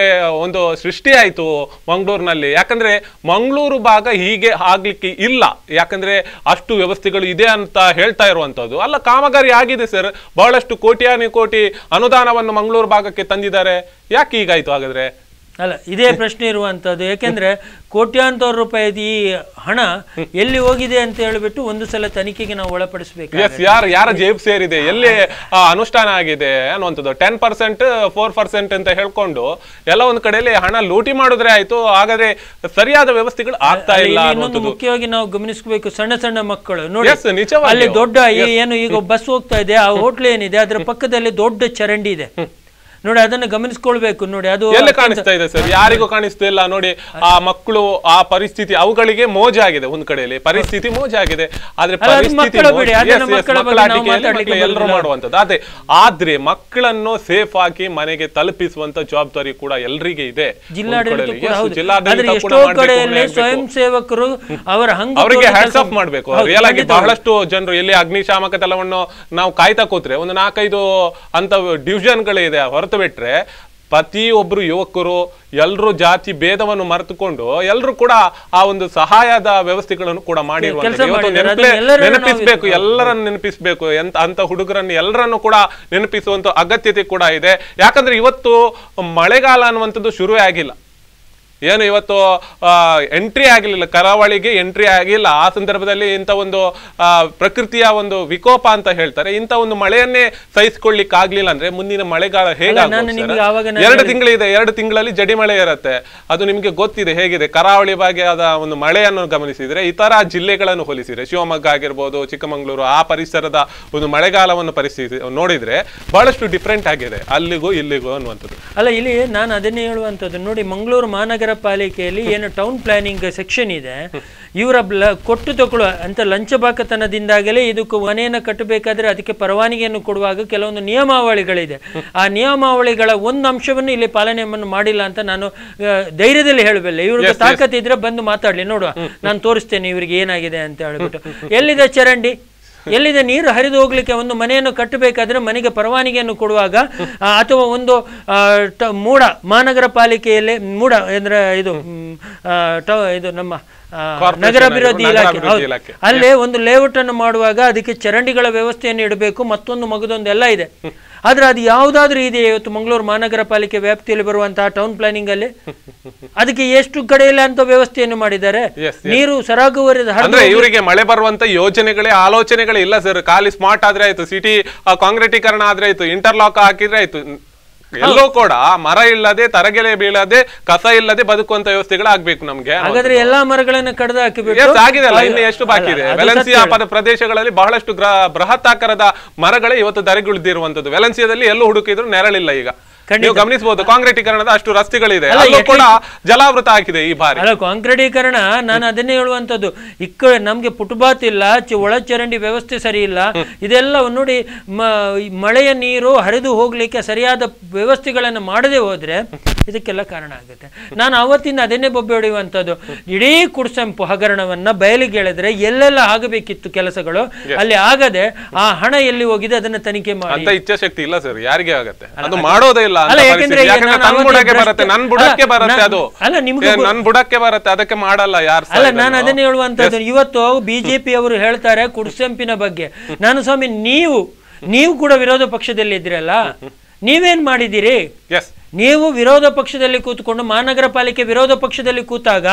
[SPEAKER 1] ಒಂದು ಸೃಷ್ಟಿ ಆಯ್ತು ಮಂಗಳೂರಿನಲ್ಲಿ? ಯಾಕಂದ್ರೆ ಮಂಗಳೂರು ಭಾಗ ಹೀಗೆ ಆಗ್ಲಿಕ್ಕೆ ಇಲ್ಲ, ಯಾಕಂದ್ರೆ ಅಷ್ಟು ವ್ಯವಸ್ಥೆಗಳು ಇದೆ ಅಂತ ಹೇಳ್ತಾ ಇರುವಂತದ್ದು ಅಲ್ಲ. ಕಾಮಗಾರಿ ಆಗಿದೆ ಸರ್, ಬಹಳಷ್ಟು ಕೋಟಿ ಅನುದಾನವನ್ನು ಮಂಗಳೂರು ಭಾಗಕ್ಕೆ ತಂದಿದ್ದಾರೆ. ಯಾಕೆ ಹೀಗಾಯ್ತು ಹಾಗಾದ್ರೆ?
[SPEAKER 2] ಅಲ್ಲ, ಇದೇ ಪ್ರಶ್ನೆ ಇರುವಂತದ್ದು. ಯಾಕೆಂದ್ರೆ ಕೋಟ್ಯಾಂತರ ರೂಪಾಯಿ ಈ ಹಣ ಎಲ್ಲಿ ಹೋಗಿದೆ ಅಂತ ಹೇಳಿಬಿಟ್ಟು ಒಂದು ಸಲ ತನಿಖೆಗೆ ನಾವು ಒಳಪಡಿಸಬೇಕು.
[SPEAKER 1] ಯಾರ ಜೇಬ್ ಸೇರಿದೆ, ಎಲ್ಲಿ ಅನುಷ್ಠಾನ ಆಗಿದೆ ಅನ್ನುವಂಥದ್ದು. 10%, 4% ಅಂತ ಹೇಳ್ಕೊಂಡು ಎಲ್ಲ ಒಂದ್ ಕಡೆಯಲ್ಲಿ ಹಣ ಲೂಟಿ ಮಾಡಿದ್ರೆ ಆಯ್ತು. ಹಾಗಾದ್ರೆ ಸರಿಯಾದ ವ್ಯವಸ್ಥೆಗಳು ಆಗ್ತಾ ಇಲ್ಲ.
[SPEAKER 2] ಇನ್ನೊಂದು ಮುಖ್ಯವಾಗಿ ನಾವು ಗಮನಿಸಬೇಕು, ಸಣ್ಣ ಮಕ್ಕಳು ನೋಡಿ, ಅಲ್ಲಿ ದೊಡ್ಡ ಏನು ಈಗ ಬಸ್ ಹೋಗ್ತಾ ಇದೆ, ಆ ಹೋಟ್ಲ್ ಏನಿದೆ ಅದರ ಪಕ್ಕದಲ್ಲಿ ದೊಡ್ಡ ಚರಂಡಿ ಇದೆ. ನೋಡಿ ಅದನ್ನು ಗಮನಿಸ್ಕೊಳ್ಬೇಕು ನೋಡಿ. ಅದು
[SPEAKER 1] ಎಲ್ಲಿ ಕಾಣಿಸ್ತಾ ಇದೆ ಸರ್? ಯಾರಿಗೂ ಕಾಣಿಸ್ತಾ ಇಲ್ಲ ನೋಡಿ. ಆ ಮಕ್ಕಳು ಆ ಪರಿಸ್ಥಿತಿ ಅವುಗಳಿಗೆ ಮೋಜಾಗಿದೆ, ಒಂದ್ ಕಡೆಯಲ್ಲಿ ಪರಿಸ್ಥಿತಿ ಮೋಜಾಗಿದೆ. ಆದ್ರೆ ಎಲ್ಲರೂ ಮಾಡುವಂತದ್ದು ಅದೇ. ಆದ್ರೆ ಮಕ್ಕಳನ್ನು ಸೇಫ್ ಆಗಿ ಮನೆಗೆ ತಲುಪಿಸುವಂತ ಜವಾಬ್ದಾರಿ ಕೂಡ ಎಲ್ರಿಗೆ ಇದೆ.
[SPEAKER 2] ಸ್ವಯಂ ಸೇವಕರು
[SPEAKER 1] ಅವರಿಗೆ ಹ್ಯಾಟ್ಸ್ ಆಫ್ ಮಾಡ್ಬೇಕು. ರಿಯಲ್ ಆಗಿ ಬಹಳಷ್ಟು ಜನರು ಎಲ್ಲಿ ಅಗ್ನಿಶಾಮಕ ದಳವನ್ನು ನಾವು ಕಾಯ್ತಾ ಕೂತ್ರೆ ಒಂದು 4-5 ಅಂತ ಡಿವಿಷನ್ಗಳೇ ಇದೆ. ಹೊರತು ಬಿಟ್ರೆ ಪ್ರತಿಯೊಬ್ರು ಯುವಕರು ಎಲ್ಲರೂ ಜಾತಿ ಭೇದವನ್ನು ಮರೆತುಕೊಂಡು ಎಲ್ಲರೂ ಕೂಡ ಆ ಒಂದು ಸಹಾಯದ ವ್ಯವಸ್ಥೆಗಳನ್ನು ಕೂಡ ಮಾಡಿರುವಂತ ನೆನಪಿಸಬೇಕು, ಎಲ್ಲರನ್ನು ನೆನಪಿಸಬೇಕು. ಅಂತ ಹುಡುಗರನ್ನು ಎಲ್ಲರನ್ನು ಕೂಡ ನೆನಪಿಸುವಂತ ಅಗತ್ಯತೆ ಕೂಡ ಇದೆ. ಯಾಕಂದ್ರೆ ಇವತ್ತು ಮಳೆಗಾಲ ಅನ್ನುವಂಥದ್ದು ಶುರುವೇ ಆಗಿಲ್ಲ. ಏನು ಇವತ್ತು ಎಂಟ್ರಿ ಆಗಲಿಲ್ಲ, ಕರಾವಳಿಗೆ ಎಂಟ್ರಿ ಆಗಿಲ್ಲ. ಆ ಸಂದರ್ಭದಲ್ಲಿ ಇಂಥ ಒಂದು ಪ್ರಕೃತಿಯ ಒಂದು ವಿಕೋಪ ಅಂತ ಹೇಳ್ತಾರೆ. ಇಂಥ ಒಂದು ಮಳೆಯನ್ನೇ ಸಹಿಸಿಕೊಳ್ಳಿಕ್ ಆಗ್ಲಿಲ್ಲ ಅಂದ್ರೆ ಮುಂದಿನ ಮಳೆಗಾಲ ಹೇಗಾಗುತ್ತೆ? 2 ತಿಂಗಳಿದೆ, 2 ತಿಂಗಳಲ್ಲಿ ಜಡಿ ಮಳೆ ಇರುತ್ತೆ. ಅದು ನಿಮ್ಗೆ ಗೊತ್ತಿದೆ ಹೇಗಿದೆ. ಕರಾವಳಿ ಭಾಗದ ಒಂದು ಮಳೆಯನ್ನು ಗಮನಿಸಿದ್ರೆ ಇತರ ಜಿಲ್ಲೆಗಳನ್ನು ಹೋಲಿಸಿದ್ರೆ ಶಿವಮೊಗ್ಗ ಆಗಿರ್ಬೋದು, ಚಿಕ್ಕಮಗಳೂರು, ಆ ಪರಿಸರದ ಒಂದು ಮಳೆಗಾಲವನ್ನು ಪರಿಸ್ಥಿತಿ ನೋಡಿದ್ರೆ ಬಹಳಷ್ಟು ಡಿಫ್ರೆಂಟ್ ಆಗಿದೆ ಅಲ್ಲಿಗೂ ಇಲ್ಲಿಗೂ ಅನ್ನುವಂಥದ್ದು.
[SPEAKER 2] ಅಲ್ಲ, ಇಲ್ಲಿ ನಾನು ಅದನ್ನೇ ಹೇಳುವಂಥದ್ದು ನೋಡಿ. ಮಂಗಳೂರು ಮಹಾನಗರ ಪಾಲಿಕೆಯಲ್ಲಿ ಏನು ಟೌನ್ ಪ್ಲಾನಿಂಗ್ ಸೆಕ್ಷನ್ ಇದೆ, ಇವರ ಕೊಟ್ಟು ತಗೊಳ್ಳುವ ಅಂತ ಲಂಚಬಾಕತನದಿಂದಾಗಲೇ ಇದಕ್ಕೆ ಮನೆಯನ್ನು ಕಟ್ಟಬೇಕಾದ್ರೆ ಅದಕ್ಕೆ ಪರವಾನಗಿಯನ್ನು ಕೊಡುವಾಗ ಕೆಲವೊಂದು ನಿಯಮಾವಳಿಗಳಿದೆ. ಆ ನಿಯಮಾವಳಿಗಳ ಒಂದು ಅಂಶವನ್ನು ಇಲ್ಲಿ ಪಾಲನೆಯನ್ನು ಮಾಡಿಲ್ಲ ಅಂತ ನಾನು ಧೈರ್ಯದಲ್ಲಿ ಹೇಳಬಲ್ಲೆ. ಇವ್ರಿಗೆ ತಾಕತ್ತಿದ್ರೆ ಬಂದು ಮಾತಾಡ್ಲಿ, ನೋಡುವ ನಾನು ತೋರಿಸ್ತೇನೆ ಇವ್ರಿಗೆ ಏನಾಗಿದೆ ಅಂತ ಹೇಳ್ಬಿಟ್ಟು. ಎಲ್ಲಿದೆ ಚರಂಡಿ, ಎಲ್ಲಿದೆ ನೀರು ಹರಿದು ಹೋಗ್ಲಿಕ್ಕೆ? ಒಂದು ಮನೆಯನ್ನು ಕಟ್ಟಬೇಕಾದ್ರೆ ಮನೆಗೆ ಪರವಾನಗಿಯನ್ನು ಕೊಡುವಾಗ ಅಥವಾ ಒಂದು ಮೂಡ ಮಹಾನಗರ ಪಾಲಿಕೆಯಲ್ಲಿ ಮೂಡ ಅಂದ್ರೆ ಇದು ನಮ್ಮ ನಗರಾಭಿವೃದ್ಧಿ ಇಲಾಖೆ ಅಲ್ಲೇ ಒಂದು ಲೇಔಟ್ ಅನ್ನು ಮಾಡುವಾಗ ಅದಕ್ಕೆ ಚರಂಡಿಗಳ ವ್ಯವಸ್ಥೆಯನ್ನು ಇಡಬೇಕು, ಮತ್ತೊಂದು ಮಗದೊಂದು ಎಲ್ಲ ಇದೆ. ಆದ್ರೆ ಅದು ಯಾವುದಾದ್ರೂ ಇದೆ ಇವತ್ತು ಮಂಗಳೂರು ಮಹಾನಗರ ಪಾಲಿಕೆ ವ್ಯಾಪ್ತಿಯಲ್ಲಿ ಬರುವಂತಹ ಟೌನ್ ಪ್ಲಾನಿಂಗ್ ಅಲ್ಲಿ? ಅದಕ್ಕೆ ಎಷ್ಟು ಕಡೆಯಲ್ಲಿ ಅಂತ ವ್ಯವಸ್ಥೆಯನ್ನು ಮಾಡಿದ್ದಾರೆ. ನೀರು ಸರಾಗುವರಿದ
[SPEAKER 1] ಇವರಿಗೆ ಮಳೆ ಬರುವಂತ ಯೋಜನೆಗಳೇ ಆಲೋಚನೆಗಳೇ ಇಲ್ಲ ಸರ್. ಖಾಲಿ ಸ್ಮಾರ್ಟ್ ಆದ್ರೆ ಆಯ್ತು, ಸಿಟಿ ಕಾಂಕ್ರೀಟೀಕರಣ ಆದ್ರೆ ಆಯ್ತು, ಇಂಟರ್ಲಾಕ್ ಹಾಕಿದ್ರೆ ಆಯ್ತು. ಎಲ್ಲೋ ಕೂಡ ಮರ ಇಲ್ಲದೆ, ತರಗೆಲೆ ಬೀಳದೆ, ಕಸ ಇಲ್ಲದೆ ಬದುಕುವಂತ ವ್ಯವಸ್ಥೆಗಳಾಗಬೇಕು ನಮ್ಗೆ.
[SPEAKER 2] ಹಾಗಾದ್ರೆ ಎಲ್ಲಾ ಮರಗಳನ್ನ ಕಡ್ದು ಹಾಕಿಬಿಟ್ಟು
[SPEAKER 1] ಆಗಿದೆಲ್ಲ, ಇನ್ನು ಎಷ್ಟು ಬಾಕಿ ಇದೆ? ವೆಲೆನ್ಸಿಯಾ ಪ್ರದೇಶಗಳಲ್ಲಿ ಬಹಳಷ್ಟು ಬೃಹತ್ ಆಕಾರದ ಮರಗಳೇ ಇವತ್ತು ಧರೆಗುಳಿದಿರುವಂತದ್ದು. ವೆಲೆನ್ಸಿಯಾದಲ್ಲಿ ಎಲ್ಲೂ ಹುಡುಕಿದ್ರು ನೆರಳಿಲ್ಲ. ಈಗ ನೀವು ಗಮನಿಸಬಹುದು ಕಾಂಕ್ರೀಟೀಕರಣದ ಅಷ್ಟು ರಸ್ತೆಗಳಿದೆ, ಕೂಡ ಜಲಾವೃತ ಆಗಿದೆ ಈ ಬಾರಿ.
[SPEAKER 2] ಅಲ್ಲ, ಕಾಂಕ್ರೀಟೀಕರಣ ನಾನು ಅದನ್ನೇ ಹೇಳುವಂತದ್ದು. ನಮ್ಗೆ ಫುಟ್ಪಾತ್ ಇಲ್ಲ, ಒಳಚರಂಡಿ ವ್ಯವಸ್ಥೆ ಸರಿ ಇಲ್ಲ. ಇದೆಲ್ಲ ನೋಡಿ, ಮಳೆಯ ನೀರು ಹರಿದು ಹೋಗ್ಲಿಕ್ಕೆ ಸರಿಯಾದ ವ್ಯವಸ್ಥೆಗಳನ್ನು ಮಾಡದೆ ಹೋದ್ರೆ ಇದಕ್ಕೆಲ್ಲ ಕಾರಣ ಆಗುತ್ತೆ. ನಾನು ಅವತ್ತಿಂದ ಅದನ್ನೇ ಬೊಬ್ಬೆ ಹೊಡೆಯುವಂಥದ್ದು. ಇಡೀ ಕುಡ್ಸಂಪು ಹಗರಣವನ್ನ ಬಯಲಿಗೆ ಎಳೆದ್ರೆ ಎಲ್ಲೆಲ್ಲ ಆಗಬೇಕಿತ್ತು ಕೆಲಸಗಳು ಅಲ್ಲಿ ಆಗದೆ ಆ ಹಣ ಎಲ್ಲಿ ಹೋಗಿದೆ ಅದನ್ನ ತನಿಖೆ ಮಾಡಿ.
[SPEAKER 1] ಇಚ್ಛಾಶಕ್ತಿ ಇಲ್ಲ ಸರ್, ಯಾರಿಗೆ ಆಗತ್ತೆ? ಅದು ಮಾಡೋದೇ ಇಲ್ಲ. ನನ್ ಬುಡಕ್ಕೆ ಬರುತ್ತೆ, ಅದಕ್ಕೆ ಮಾಡಲ್ಲ ಯಾರು.
[SPEAKER 2] ಅಲ್ಲ, ನಾನು ಅದನ್ನೇ ಹೇಳುವಂತದ್ದು. ಇವತ್ತು ಬಿಜೆಪಿ ಅವರು ಹೇಳ್ತಾರೆ ಕುಡ್ಸಂಪಿನ ಬಗ್ಗೆ. ನಾನು ಸ್ವಾಮಿ, ನೀವು ಕೂಡ ವಿರೋಧ ಪಕ್ಷದಲ್ಲಿ ಇದ್ರಲ್ಲ, ನೀವೇನ್ ಮಾಡಿದ್ದೀರಿ? ನೀವು ವಿರೋಧ ಪಕ್ಷದಲ್ಲಿ ಕೂತ್ಕೊಂಡು ಮಹಾನಗರ ಪಾಲಿಕೆ ವಿರೋಧ ಪಕ್ಷದಲ್ಲಿ ಕೂತಾಗ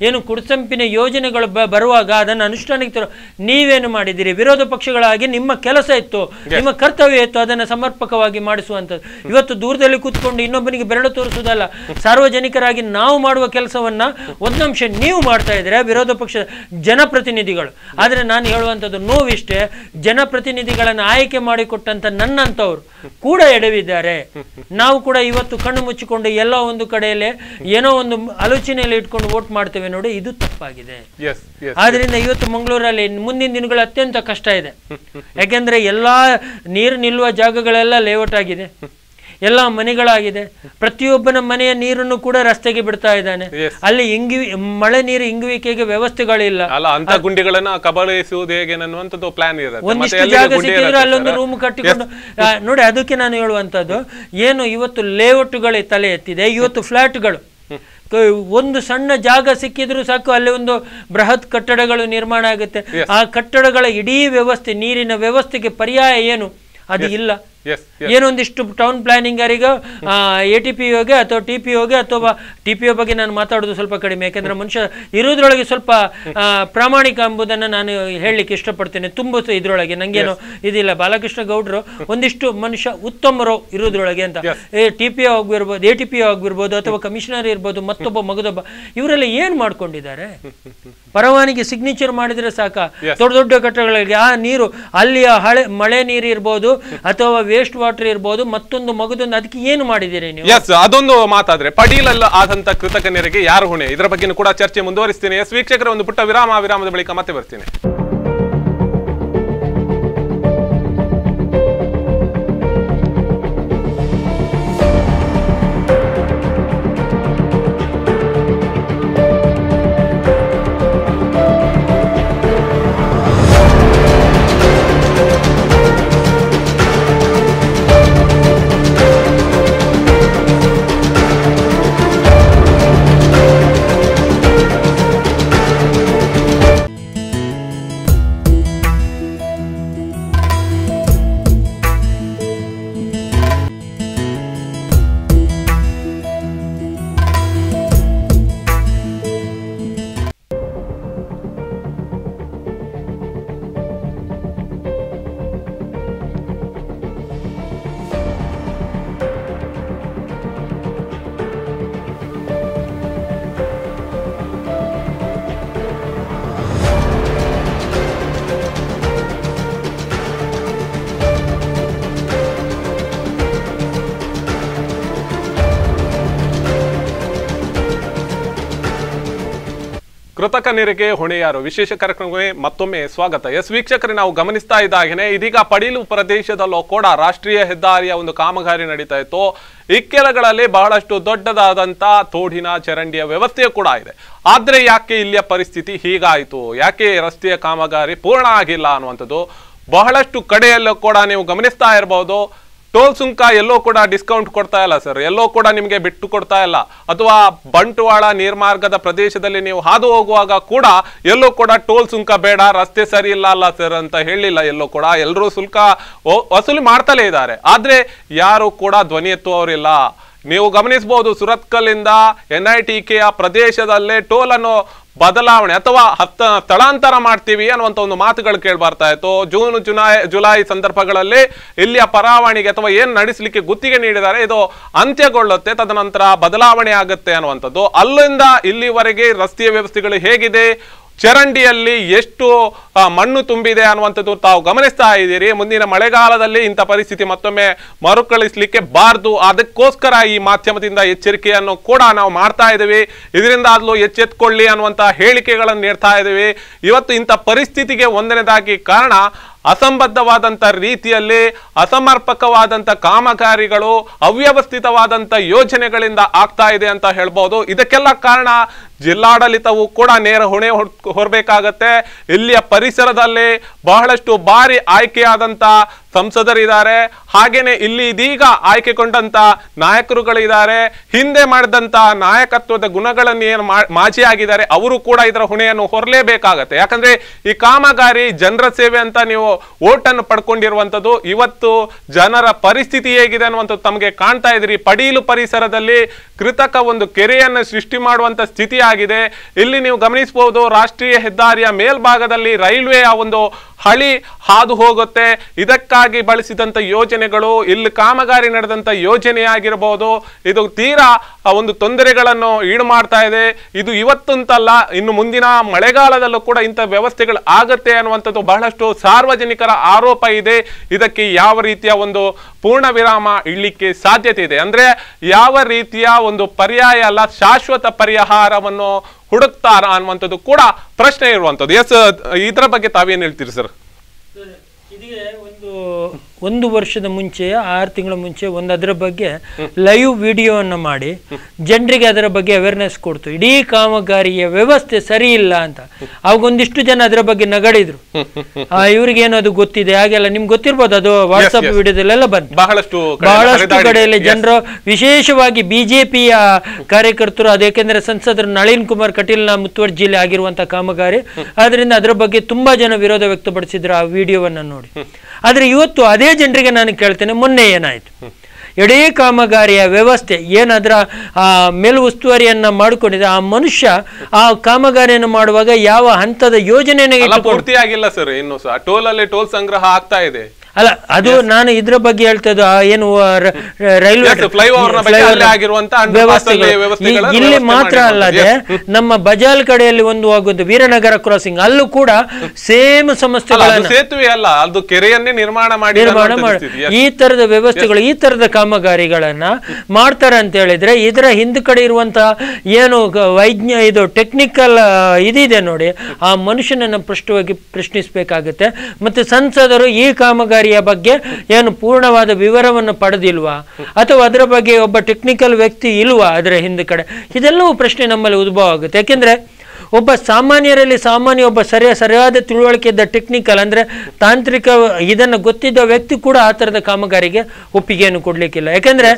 [SPEAKER 2] ಏನು ಕುಡ್ಸಂಪಿನ ಯೋಜನೆಗಳು ಬರುವಾಗ ಅದನ್ನು ಅನುಷ್ಠಾನಕ್ಕೆ ನೀವೇನು ಮಾಡಿದ್ದೀರಿ? ವಿರೋಧ ಪಕ್ಷಗಳಾಗಿ ನಿಮ್ಮ ಕೆಲಸ ಇತ್ತು, ನಿಮ್ಮ ಕರ್ತವ್ಯ ಇತ್ತು ಅದನ್ನು ಸಮರ್ಪಕವಾಗಿ ಮಾಡಿಸುವಂಥದ್ದು. ಇವತ್ತು ದೂರದಲ್ಲಿ ಕೂತ್ಕೊಂಡು ಇನ್ನೊಬ್ಬನಿಗೆ ಬೆರಳು ತೋರಿಸುವುದಲ್ಲ, ಸಾರ್ವಜನಿಕರಾಗಿ ನಾವು ಮಾಡುವ ಕೆಲಸವನ್ನ ಒಂದಂಶ ನೀವು ಮಾಡ್ತಾ ಇದ್ರೆ ವಿರೋಧ ಪಕ್ಷದ ಜನಪ್ರತಿನಿಧಿಗಳು. ಆದರೆ ನಾನು ಹೇಳುವಂಥದ್ದು ನೋವಿಷ್ಟೇ, ಜನಪ್ರತಿನಿಧಿಗಳನ್ನು ಆಯ್ಕೆ ಮಾಡಿಕೊಟ್ಟಂತ ನನ್ನಂತವ್ರು ಕೂಡ ಎಡವಿದ್ದಾರೆ. ನಾವು ಕೂಡ ಇವತ್ತು ಕಣ್ಣು ಮುಚ್ಚಿಕೊಂಡು ಎಲ್ಲ ಒಂದು ಕಡೆಯಲ್ಲಿ ಏನೋ ಒಂದು ಆಲೋಚನೆಯಲ್ಲಿ ಇಟ್ಕೊಂಡು ವೋಟ್ ಮಾಡ್ತೇವೆ ನೋಡಿ, ಇದು ತಪ್ಪಾಗಿದೆ. ಆದ್ರಿಂದ ಇವತ್ತು ಮಂಗಳೂರಲ್ಲಿ ಮುಂದಿನ ದಿನಗಳು ಅತ್ಯಂತ ಕಷ್ಟ ಇದೆ. ಯಾಕೆಂದ್ರೆ ಎಲ್ಲಾ ನೀರು ನಿಲ್ಲುವ ಜಾಗಗಳೆಲ್ಲ ಲೇಔಟ್ ಆಗಿದೆ, ಎಲ್ಲ ಮನೆಗಳಾಗಿದೆ. ಪ್ರತಿಯೊಬ್ಬನ ಮನೆಯ ನೀರನ್ನು ಕೂಡ ರಸ್ತೆಗೆ ಬಿಡ್ತಾ ಇದ್ದಾನೆ. ಅಲ್ಲಿ ಮಳೆ ನೀರು ಇಂಗುವಿಕೆಗೆ ವ್ಯವಸ್ಥೆಗಳಿಲ್ಲ.
[SPEAKER 1] ಗುಂಡಿಗಳನ್ನ ಕಬಳಿಸುವುದು ಹೇಗೆ ಅನ್ನುವಂಥದ್ದು ಪ್ಲಾನ್ ಇದೆ.
[SPEAKER 2] ಒಂದಿಷ್ಟು ಜಾಗ ಸಿಕ್ಕಿದ್ರೆ ಅಲ್ಲೊಂದು ರೂಮ್ ಕಟ್ಟಿಕೊಂಡು ನೋಡಿ. ಅದಕ್ಕೆ ನಾನು ಹೇಳುವಂತದ್ದು ಏನು, ಇವತ್ತು ಲೇಔಟ್ಗಳೇ ತಲೆ ಎತ್ತಿದೆ. ಇವತ್ತು ಫ್ಲಾಟ್ಗಳು ಒಂದು ಸಣ್ಣ ಜಾಗ ಸಿಕ್ಕಿದ್ರು ಸಾಕು, ಅಲ್ಲಿ ಒಂದು ಬೃಹತ್ ಕಟ್ಟಡಗಳು ನಿರ್ಮಾಣ ಆಗುತ್ತೆ. ಆ ಕಟ್ಟಡಗಳ ಇಡೀ ವ್ಯವಸ್ಥೆ, ನೀರಿನ ವ್ಯವಸ್ಥೆಗೆ ಪರ್ಯಾಯ ಏನು ಅದು ಇಲ್ಲ. ಏನೊಂದಿಷ್ಟು ಟೌನ್ ಪ್ಲಾನಿಂಗ್ ಯಾರಿಗ ATPOಗೆ ಅಥವಾ TPOಗೆ ಅಥವಾ TPO ಬಗ್ಗೆ ನಾನು ಮಾತಾಡೋದು ಸ್ವಲ್ಪ ಕಡಿಮೆ. ಯಾಕಂದ್ರೆ ಮನುಷ್ಯ ಇರೋದ್ರೊಳಗೆ ಸ್ವಲ್ಪ ಪ್ರಾಮಾಣಿಕ ಎಂಬುದನ್ನು ನಾನು ಹೇಳಲಿಕ್ಕೆ ಇಷ್ಟಪಡ್ತೇನೆ. ತುಂಬ ಇದ್ರೊಳಗೆ ನಂಗೇನು ಇದಿಲ್ಲ. ಬಾಲಕೃಷ್ಣ ಗೌಡ್ರು ಒಂದಿಷ್ಟು ಮನುಷ್ಯ ಉತ್ತಮರು ಇರೋದ್ರೊಳಗೆ ಅಂತ. TPO ಆಗಿರ್ಬೋದು, ATPO ಆಗಿರ್ಬೋದು, ಅಥವಾ ಕಮಿಷನರ್ ಇರ್ಬೋದು, ಮತ್ತೊಬ್ಬ ಮಗದೊಬ್ಬ, ಇವರೆಲ್ಲ ಏನ್ ಮಾಡ್ಕೊಂಡಿದ್ದಾರೆ? ಪರವಾನಗಿ ಸಿಗ್ನೇಚರ್ ಮಾಡಿದ್ರೆ ಸಾಕ ದೊಡ್ಡ ದೊಡ್ಡ ಕಟ್ಟಡಗಳಿಗೆ. ಆ ನೀರು ಅಲ್ಲಿಯ ಮಳೆ ನೀರು ಇರ್ಬೋದು ಅಥವಾ ವೇಸ್ಟ್ ವಾಟರ್ ಇರ್ಬೋದು, ಮತ್ತೊಂದು ಮಗದೊಂದು, ಅದಕ್ಕೆ ಏನು ಮಾಡಿದ್ದೀರಿ ನೀವು?
[SPEAKER 1] ಎಸ್, ಅದೊಂದು ಮಾತಾದ್ರೆ ಪಡೀಲಲ್ಲ ಆದಂತ ಕೃತಕ ನೆರೆಗೆ ಯಾರು ಹೊಣೆ, ಇದರ ಬಗ್ಗೆ ಕೂಡ ಚರ್ಚೆ ಮುಂದುವರಿಸ್ತೀನಿ. ಎಸ್ ವೀಕ್ಷಕರ, ಒಂದು ಪುಟ್ಟ ವಿರಾಮದ ಬಳಿಕ ಮತ್ತೆ ಬರ್ತೀನಿ. ಕೃತಕ ನೆರೆಗೆ ಹೊಣೆ ಯಾರು ವಿಶೇಷ ಕಾರ್ಯಕ್ರಮಕ್ಕೆ ಮತ್ತೊಮ್ಮೆ ಸ್ವಾಗತ. ಎಸ್ ವೀಕ್ಷಕರೇ, ನಾವು ಗಮನಿಸ್ತಾ ಇದ್ದಾಗೇನೆ ಇದೀಗ ಪಡೀಲು ಪ್ರದೇಶದಲ್ಲೂ ಕೂಡ ರಾಷ್ಟ್ರೀಯ ಹೆದ್ದಾರಿಯ ಒಂದು ಕಾಮಗಾರಿ ನಡೀತಾ ಇತ್ತು. ಇಕ್ಕೆಲಗಳಲ್ಲಿ ಬಹಳಷ್ಟು ದೊಡ್ಡದಾದಂತ ತೋಡಿನ ಚರಂಡಿಯ ವ್ಯವಸ್ಥೆ ಕೂಡ ಇದೆ. ಆದ್ರೆ ಯಾಕೆ ಇಲ್ಲಿಯ ಪರಿಸ್ಥಿತಿ ಹೀಗಾಯಿತು, ಯಾಕೆ ರಸ್ತೆಯ ಕಾಮಗಾರಿ ಪೂರ್ಣ ಆಗಿಲ್ಲ ಅನ್ನುವಂಥದ್ದು ಬಹಳಷ್ಟು ಕಡೆಯಲ್ಲೂ ಕೂಡ ನೀವು ಗಮನಿಸ್ತಾ ಇರಬಹುದು. ಟೋಲ್ ಸುಂಕ ಎಲ್ಲೋ ಕೂಡ ಡಿಸ್ಕೌಂಟ್ ಕೊಡ್ತಾ ಇಲ್ಲ ಸರ್, ಎಲ್ಲೋ ಕೂಡ ನಿಮಗೆ ಬಿಟ್ಟು ಕೊಡ್ತಾ ಇಲ್ಲ. ಅಥವಾ ಬಂಟ್ವಾಳ ನೀರ್ಮಾರ್ಗದ ಪ್ರದೇಶದಲ್ಲಿ ನೀವು ಹಾದು ಹೋಗುವಾಗ ಕೂಡ ಎಲ್ಲೋ ಕೂಡ ಟೋಲ್ ಸುಂಕ ಬೇಡ, ರಸ್ತೆ ಸರಿ ಇಲ್ಲ ಅಲ್ಲ ಸರ್ ಅಂತ ಹೇಳಿಲ್ಲ. ಎಲ್ಲೋ ಕೂಡ ಎಲ್ಲರೂ ಶುಲ್ಕ ವಸೂಲಿ ಮಾಡ್ತಲೇ ಇದ್ದಾರೆ. ಆದ್ರೆ ಯಾರು ಕೂಡ ಧ್ವನಿ ಎತ್ತುವವರಿಲ್ಲ. ನೀವು ಗಮನಿಸಬಹುದು, ಸುರತ್ಕಲ್ಲಿಂದ NITKಯ ಪ್ರದೇಶದಲ್ಲೇ ಟೋಲ್ ಅನ್ನು ಬದಲಾವಣೆ ಅಥವಾ ಸ್ಥಳಾಂತರ ಮಾಡ್ತೀವಿ ಅನ್ನುವಂಥ ಒಂದು ಮಾತುಗಳು ಕೇಳಿ ಬರ್ತಾ ಇತ್ತು. ಜುಲೈ ಸಂದರ್ಭಗಳಲ್ಲಿ ಇಲ್ಲಿಯ ಪರವಾನಿಗೆ ಅಥವಾ ಏನ್ ನಡೆಸಲಿಕ್ಕೆ ಗುತ್ತಿಗೆ ನೀಡಿದ್ದಾರೆ ಇದು ಅಂತ್ಯಗೊಳ್ಳುತ್ತೆ, ತದನಂತರ ಬದಲಾವಣೆ ಆಗುತ್ತೆ ಅನ್ನುವಂಥದ್ದು. ಅಲ್ಲಿಂದ ಇಲ್ಲಿವರೆಗೆ ರಸ್ತೆಯ ವ್ಯವಸ್ಥೆಗಳು ಹೇಗಿದೆ, ಚರಂಡಿಯಲ್ಲಿ ಎಷ್ಟು ಮಣ್ಣು ತುಂಬಿದೆ ಅನ್ನುವಂಥದ್ದು ತಾವು ಗಮನಿಸ್ತಾ ಇದ್ದೀರಿ. ಮುಂದಿನ ಮಳೆಗಾಲದಲ್ಲಿ ಇಂಥ ಪರಿಸ್ಥಿತಿ ಮತ್ತೊಮ್ಮೆ ಮರುಕಳಿಸಲಿಕ್ಕೆ ಬಾರದು, ಅದಕ್ಕೋಸ್ಕರ ಈ ಮಾಧ್ಯಮದಿಂದ ಎಚ್ಚರಿಕೆಯನ್ನು ಕೂಡ ನಾವು ಮಾಡ್ತಾ ಇದ್ದೀವಿ. ಇದರಿಂದ ಆದ್ರೂ ಎಚ್ಚೆತ್ಕೊಳ್ಳಿ ಅನ್ನುವಂಥ ಹೇಳಿಕೆಗಳನ್ನು ನೀಡ್ತಾ ಇದ್ದೀವಿ. ಇವತ್ತು ಇಂಥ ಪರಿಸ್ಥಿತಿಗೆ ಒಂದನೇದಾಗಿ ಕಾರಣ ಅಸಂಬದ್ಧವಾದಂಥ ರೀತಿಯಲ್ಲಿ ಅಸಮರ್ಪಕವಾದಂಥ ಕಾಮಗಾರಿಗಳು, ಅವ್ಯವಸ್ಥಿತವಾದಂಥ ಯೋಜನೆಗಳಿಂದ ಆಗ್ತಾ ಇದೆ ಅಂತ ಹೇಳ್ಬೋದು. ಇದಕ್ಕೆಲ್ಲ ಕಾರಣ ಜಿಲ್ಲಾಡಳಿತವು ಕೂಡ ನೇರ ಹೊಣೆ ಹೊರಬೇಕಾಗತ್ತೆ. ಇಲ್ಲಿಯ ಪರಿಸರದಲ್ಲಿ ಬಹಳಷ್ಟು ಬಾರಿ ಆಯ್ಕೆಯಾದಂಥ ಸಂಸದರಿದ್ದಾರೆ, ಹಾಗೇನೆ ಇಲ್ಲಿ ಇದೀಗ ಆಯ್ಕೆಗೊಂಡಂತ ನಾಯಕರುಗಳಿದ್ದಾರೆ. ಹಿಂದೆ ಮಾಡಿದಂತ ನಾಯಕತ್ವದ ಗುಣಗಳನ್ನು ಏನು ಮಾಜಿ ಆಗಿದ್ದಾರೆ ಅವರು ಕೂಡ ಇದರ ಹೊಣೆಯನ್ನು ಹೊರಲೇಬೇಕಾಗತ್ತೆ. ಯಾಕಂದ್ರೆ ಈ ಕಾಮಗಾರಿ ಜನರ ಸೇವೆ ಅಂತ ನೀವು ಓಟ್ ಅನ್ನು ಪಡ್ಕೊಂಡಿರುವಂತದ್ದು. ಇವತ್ತು ಜನರ ಪರಿಸ್ಥಿತಿ ಹೇಗಿದೆ ಅನ್ನುವಂಥದ್ದು ತಮಗೆ ಕಾಣ್ತಾ ಇದ್ರಿ. ಪಡೀಲು ಪರಿಸರದಲ್ಲಿ ಕೃತಕ ಒಂದು ಕೆರೆಯನ್ನು ಸೃಷ್ಟಿ ಮಾಡುವಂತ ಸ್ಥಿತಿ ಆಗಿದೆ. ಇಲ್ಲಿ ನೀವು ಗಮನಿಸಬಹುದು, ರಾಷ್ಟ್ರೀಯ ಹೆದ್ದಾರಿಯ ಮೇಲ್ಭಾಗದಲ್ಲಿ ರೈಲ್ವೆಯ ಒಂದು ಹಳಿ ಹಾದು ಹೋಗುತ್ತೆ. ಇದಕ್ಕಾಗಿ ಬಳಸಿದಂತ ಯೋಜನೆಗಳು, ಇಲ್ಲಿ ಕಾಮಗಾರಿ ನಡೆದಂತ ಯೋಜನೆ ಆಗಿರಬಹುದು, ಇದು ತೀರಾ ಒಂದು ತೊಂದರೆಗಳನ್ನು ಈಡು ಮಾಡ್ತಾ ಇದೆ. ಇದು ಇವತ್ತಂತಲ್ಲ, ಇನ್ನು ಮುಂದಿನ ಮಳೆಗಾಲದಲ್ಲೂ ಕೂಡ ಇಂಥ ವ್ಯವಸ್ಥೆಗಳು ಆಗತ್ತೆ ಅನ್ನುವಂಥದ್ದು ಬಹಳಷ್ಟು ಸಾರ್ವಜನಿಕರ ಆರೋಪ ಇದೆ. ಇದಕ್ಕೆ ಯಾವ ರೀತಿಯ ಒಂದು ಪೂರ್ಣ ವಿರಾಮ ಇಡ್ಲಿಕ್ಕೆ ಸಾಧ್ಯತೆ ಇದೆ, ಅಂದ್ರೆ ಯಾವ ರೀತಿಯ ಒಂದು ಪರ್ಯಾಯ ಅಲ್ಲ ಶಾಶ್ವತ ಪರಿಹಾರವನ್ನು ಹುಡುಕ್ತಾರ ಅನ್ನುವಂಥದ್ದು ಕೂಡ ಪ್ರಶ್ನೆ ಇರುವಂಥದ್ದು. ಎಸ್, ಇದರ ಬಗ್ಗೆ ತಾವೇನು ಹೇಳ್ತೀರಿ ಸರ್?
[SPEAKER 2] ಇದಕ್ಕೆ ಒಂದು ವರ್ಷದ ಮುಂಚೆ 6 ತಿಂಗಳ ಮುಂಚೆ ಅದರ ಬಗ್ಗೆ ಲೈವ್ ವಿಡಿಯೋವನ್ನು ಮಾಡಿ ಜನರಿಗೆ ಅದರ ಬಗ್ಗೆ ಅವೇರ್ನೆಸ್ ಕೊಡ್ತು. ಇಡೀ ಕಾಮಗಾರಿಯ ವ್ಯವಸ್ಥೆ ಸರಿ ಇಲ್ಲ ಅಂತ. ಅವಾಗ ಒಂದಿಷ್ಟು ಜನ ಅದರ ಬಗ್ಗೆ ನಗಡಿದ್ರು. ಇವ್ರಿಗೇನು ಅದು ಗೊತ್ತಿದೆ ಹಾಗೆಲ್ಲ ನಿಮ್ಗೆ ಗೊತ್ತಿರ್ಬೋದು, ಅದು ವಾಟ್ಸ್ಆಪ್ ವಿಡಿಯೋದಲ್ಲೆಲ್ಲ ಬಂತು. ಬಹಳಷ್ಟು ಕಡೆಯಲ್ಲಿ ಜನರು, ವಿಶೇಷವಾಗಿ ಬಿಜೆಪಿಯ ಕಾರ್ಯಕರ್ತರು, ಅದೇಕೆಂದ್ರೆ ಸಂಸದರು ನಳಿನ್ ಕುಮಾರ್ ಕಟೀಲ್ನ ಮುತುವರ್ಜಿ ಜಿಲ್ಲೆ ಆಗಿರುವಂತಹ ಕಾಮಗಾರಿ, ಆದ್ರಿಂದ ಅದರ ಬಗ್ಗೆ ತುಂಬಾ ಜನ ವಿರೋಧ ವ್ಯಕ್ತಪಡಿಸಿದ್ರು ಆ ವಿಡಿಯೋವನ್ನು ನೋಡಿ. ಆದ್ರೆ ಇವತ್ತು ಅದೇ ಜನರಿಗೆ ನಾನು ಕೇಳ್ತೇನೆ, ಮೊನ್ನೆ ಏನಾಯ್ತು? ಇಡೀ ಕಾಮಗಾರಿಯ ವ್ಯವಸ್ಥೆ ಏನಾದ್ರ ಮೇಲ್ ಉಸ್ತುವಾರಿಯನ್ನ ಮಾಡಿಕೊಂಡಿದೆ ಆ ಮನುಷ್ಯ, ಆ ಕಾಮಗಾರಿಯನ್ನು ಮಾಡುವಾಗ ಯಾವ ಹಂತದ ಯೋಜನೆ
[SPEAKER 1] ಪೂರ್ತಿ ಆಗಿಲ್ಲ ಸರ್. ಇನ್ನು ಟೋಲ್ ಅಲ್ಲಿ ಟೋಲ್ ಸಂಗ್ರಹ ಆಗ್ತಾ ಇದೆ.
[SPEAKER 2] ಅಲ್ಲ ಅದು ನಾನು ಇದ್ರ ಬಗ್ಗೆ ಹೇಳ್ತಾ ಇದ್ದು ಏನು ರೈಲ್ವೆ ಇಲ್ಲಿ ಮಾತ್ರ ಅಲ್ಲದೆ ನಮ್ಮ ಬಜಾಲ್ ಕಡೆಯಲ್ಲಿ ಒಂದು ಆಗುವುದು ವೀರನಗರ ಕ್ರಾಸಿಂಗ್ ಅಲ್ಲೂ ಕೂಡ ಸೇಮ್ ಸಮಸ್ಯೆಗಳನ್ನು
[SPEAKER 1] ಸೇತುವೆ ಅಲ್ಲ ಅದು ಕೆರೆಯನ್ನೇ ನಿರ್ಮಾಣ ಮಾಡಿ
[SPEAKER 2] ಈ ತರದ ವ್ಯವಸ್ಥೆಗಳು ಈ ತರದ ಕಾಮಗಾರಿಗಳನ್ನ ಮಾಡ್ತಾರೆ ಅಂತ ಹೇಳಿದ್ರೆ ಇದರ ಹಿಂದ್ ಕಡೆ ಇರುವಂತಹ ಏನು ಇದು ಟೆಕ್ನಿಕಲ್ ಇದಿದೆ ನೋಡಿ ಆ ಮನುಷ್ಯನನ್ನ ಪ್ರಶ್ನಿಸಬೇಕಾಗುತ್ತೆ ಮತ್ತೆ ಸಂಸದರು ಈ ಕಾಮಗಾರಿಯ ಬಗ್ಗೆ ಏನು ಪೂರ್ಣವಾದ ವಿವರವನ್ನು ಪಡೆದಿಲ್ವಾ ಅಥವಾ ಅದರ ಬಗ್ಗೆ ಒಬ್ಬ ಟೆಕ್ನಿಕಲ್ ವ್ಯಕ್ತಿ ಇಲ್ವಾ ಅದರ ಹಿಂದೆ ಕಡೆ ಇದೆಲ್ಲವೂ ಪ್ರಶ್ನೆ ನಮ್ಮಲ್ಲಿ ಉದ್ಭವ ಆಗುತ್ತೆ ಯಾಕೆಂದ್ರೆ ಒಬ್ಬ ಸಾಮಾನ್ಯರಲ್ಲಿ ಸಾಮಾನ್ಯ ಒಬ್ಬ ಸರಿಯಾದ ತಿಳುವಳಿಕೆ ಇದ್ದ ಟೆಕ್ನಿಕಲ್ ಅಂದ್ರೆ ತಾಂತ್ರಿಕ ಇದನ್ನು ಗೊತ್ತಿದ್ದ ವ್ಯಕ್ತಿ ಕೂಡ ಆ ಥರದ ಕಾಮಗಾರಿಗೆ ಒಪ್ಪಿಗೆಯನ್ನು ಕೊಡ್ಲಿಕ್ಕಿಲ್ಲ ಯಾಕಂದ್ರೆ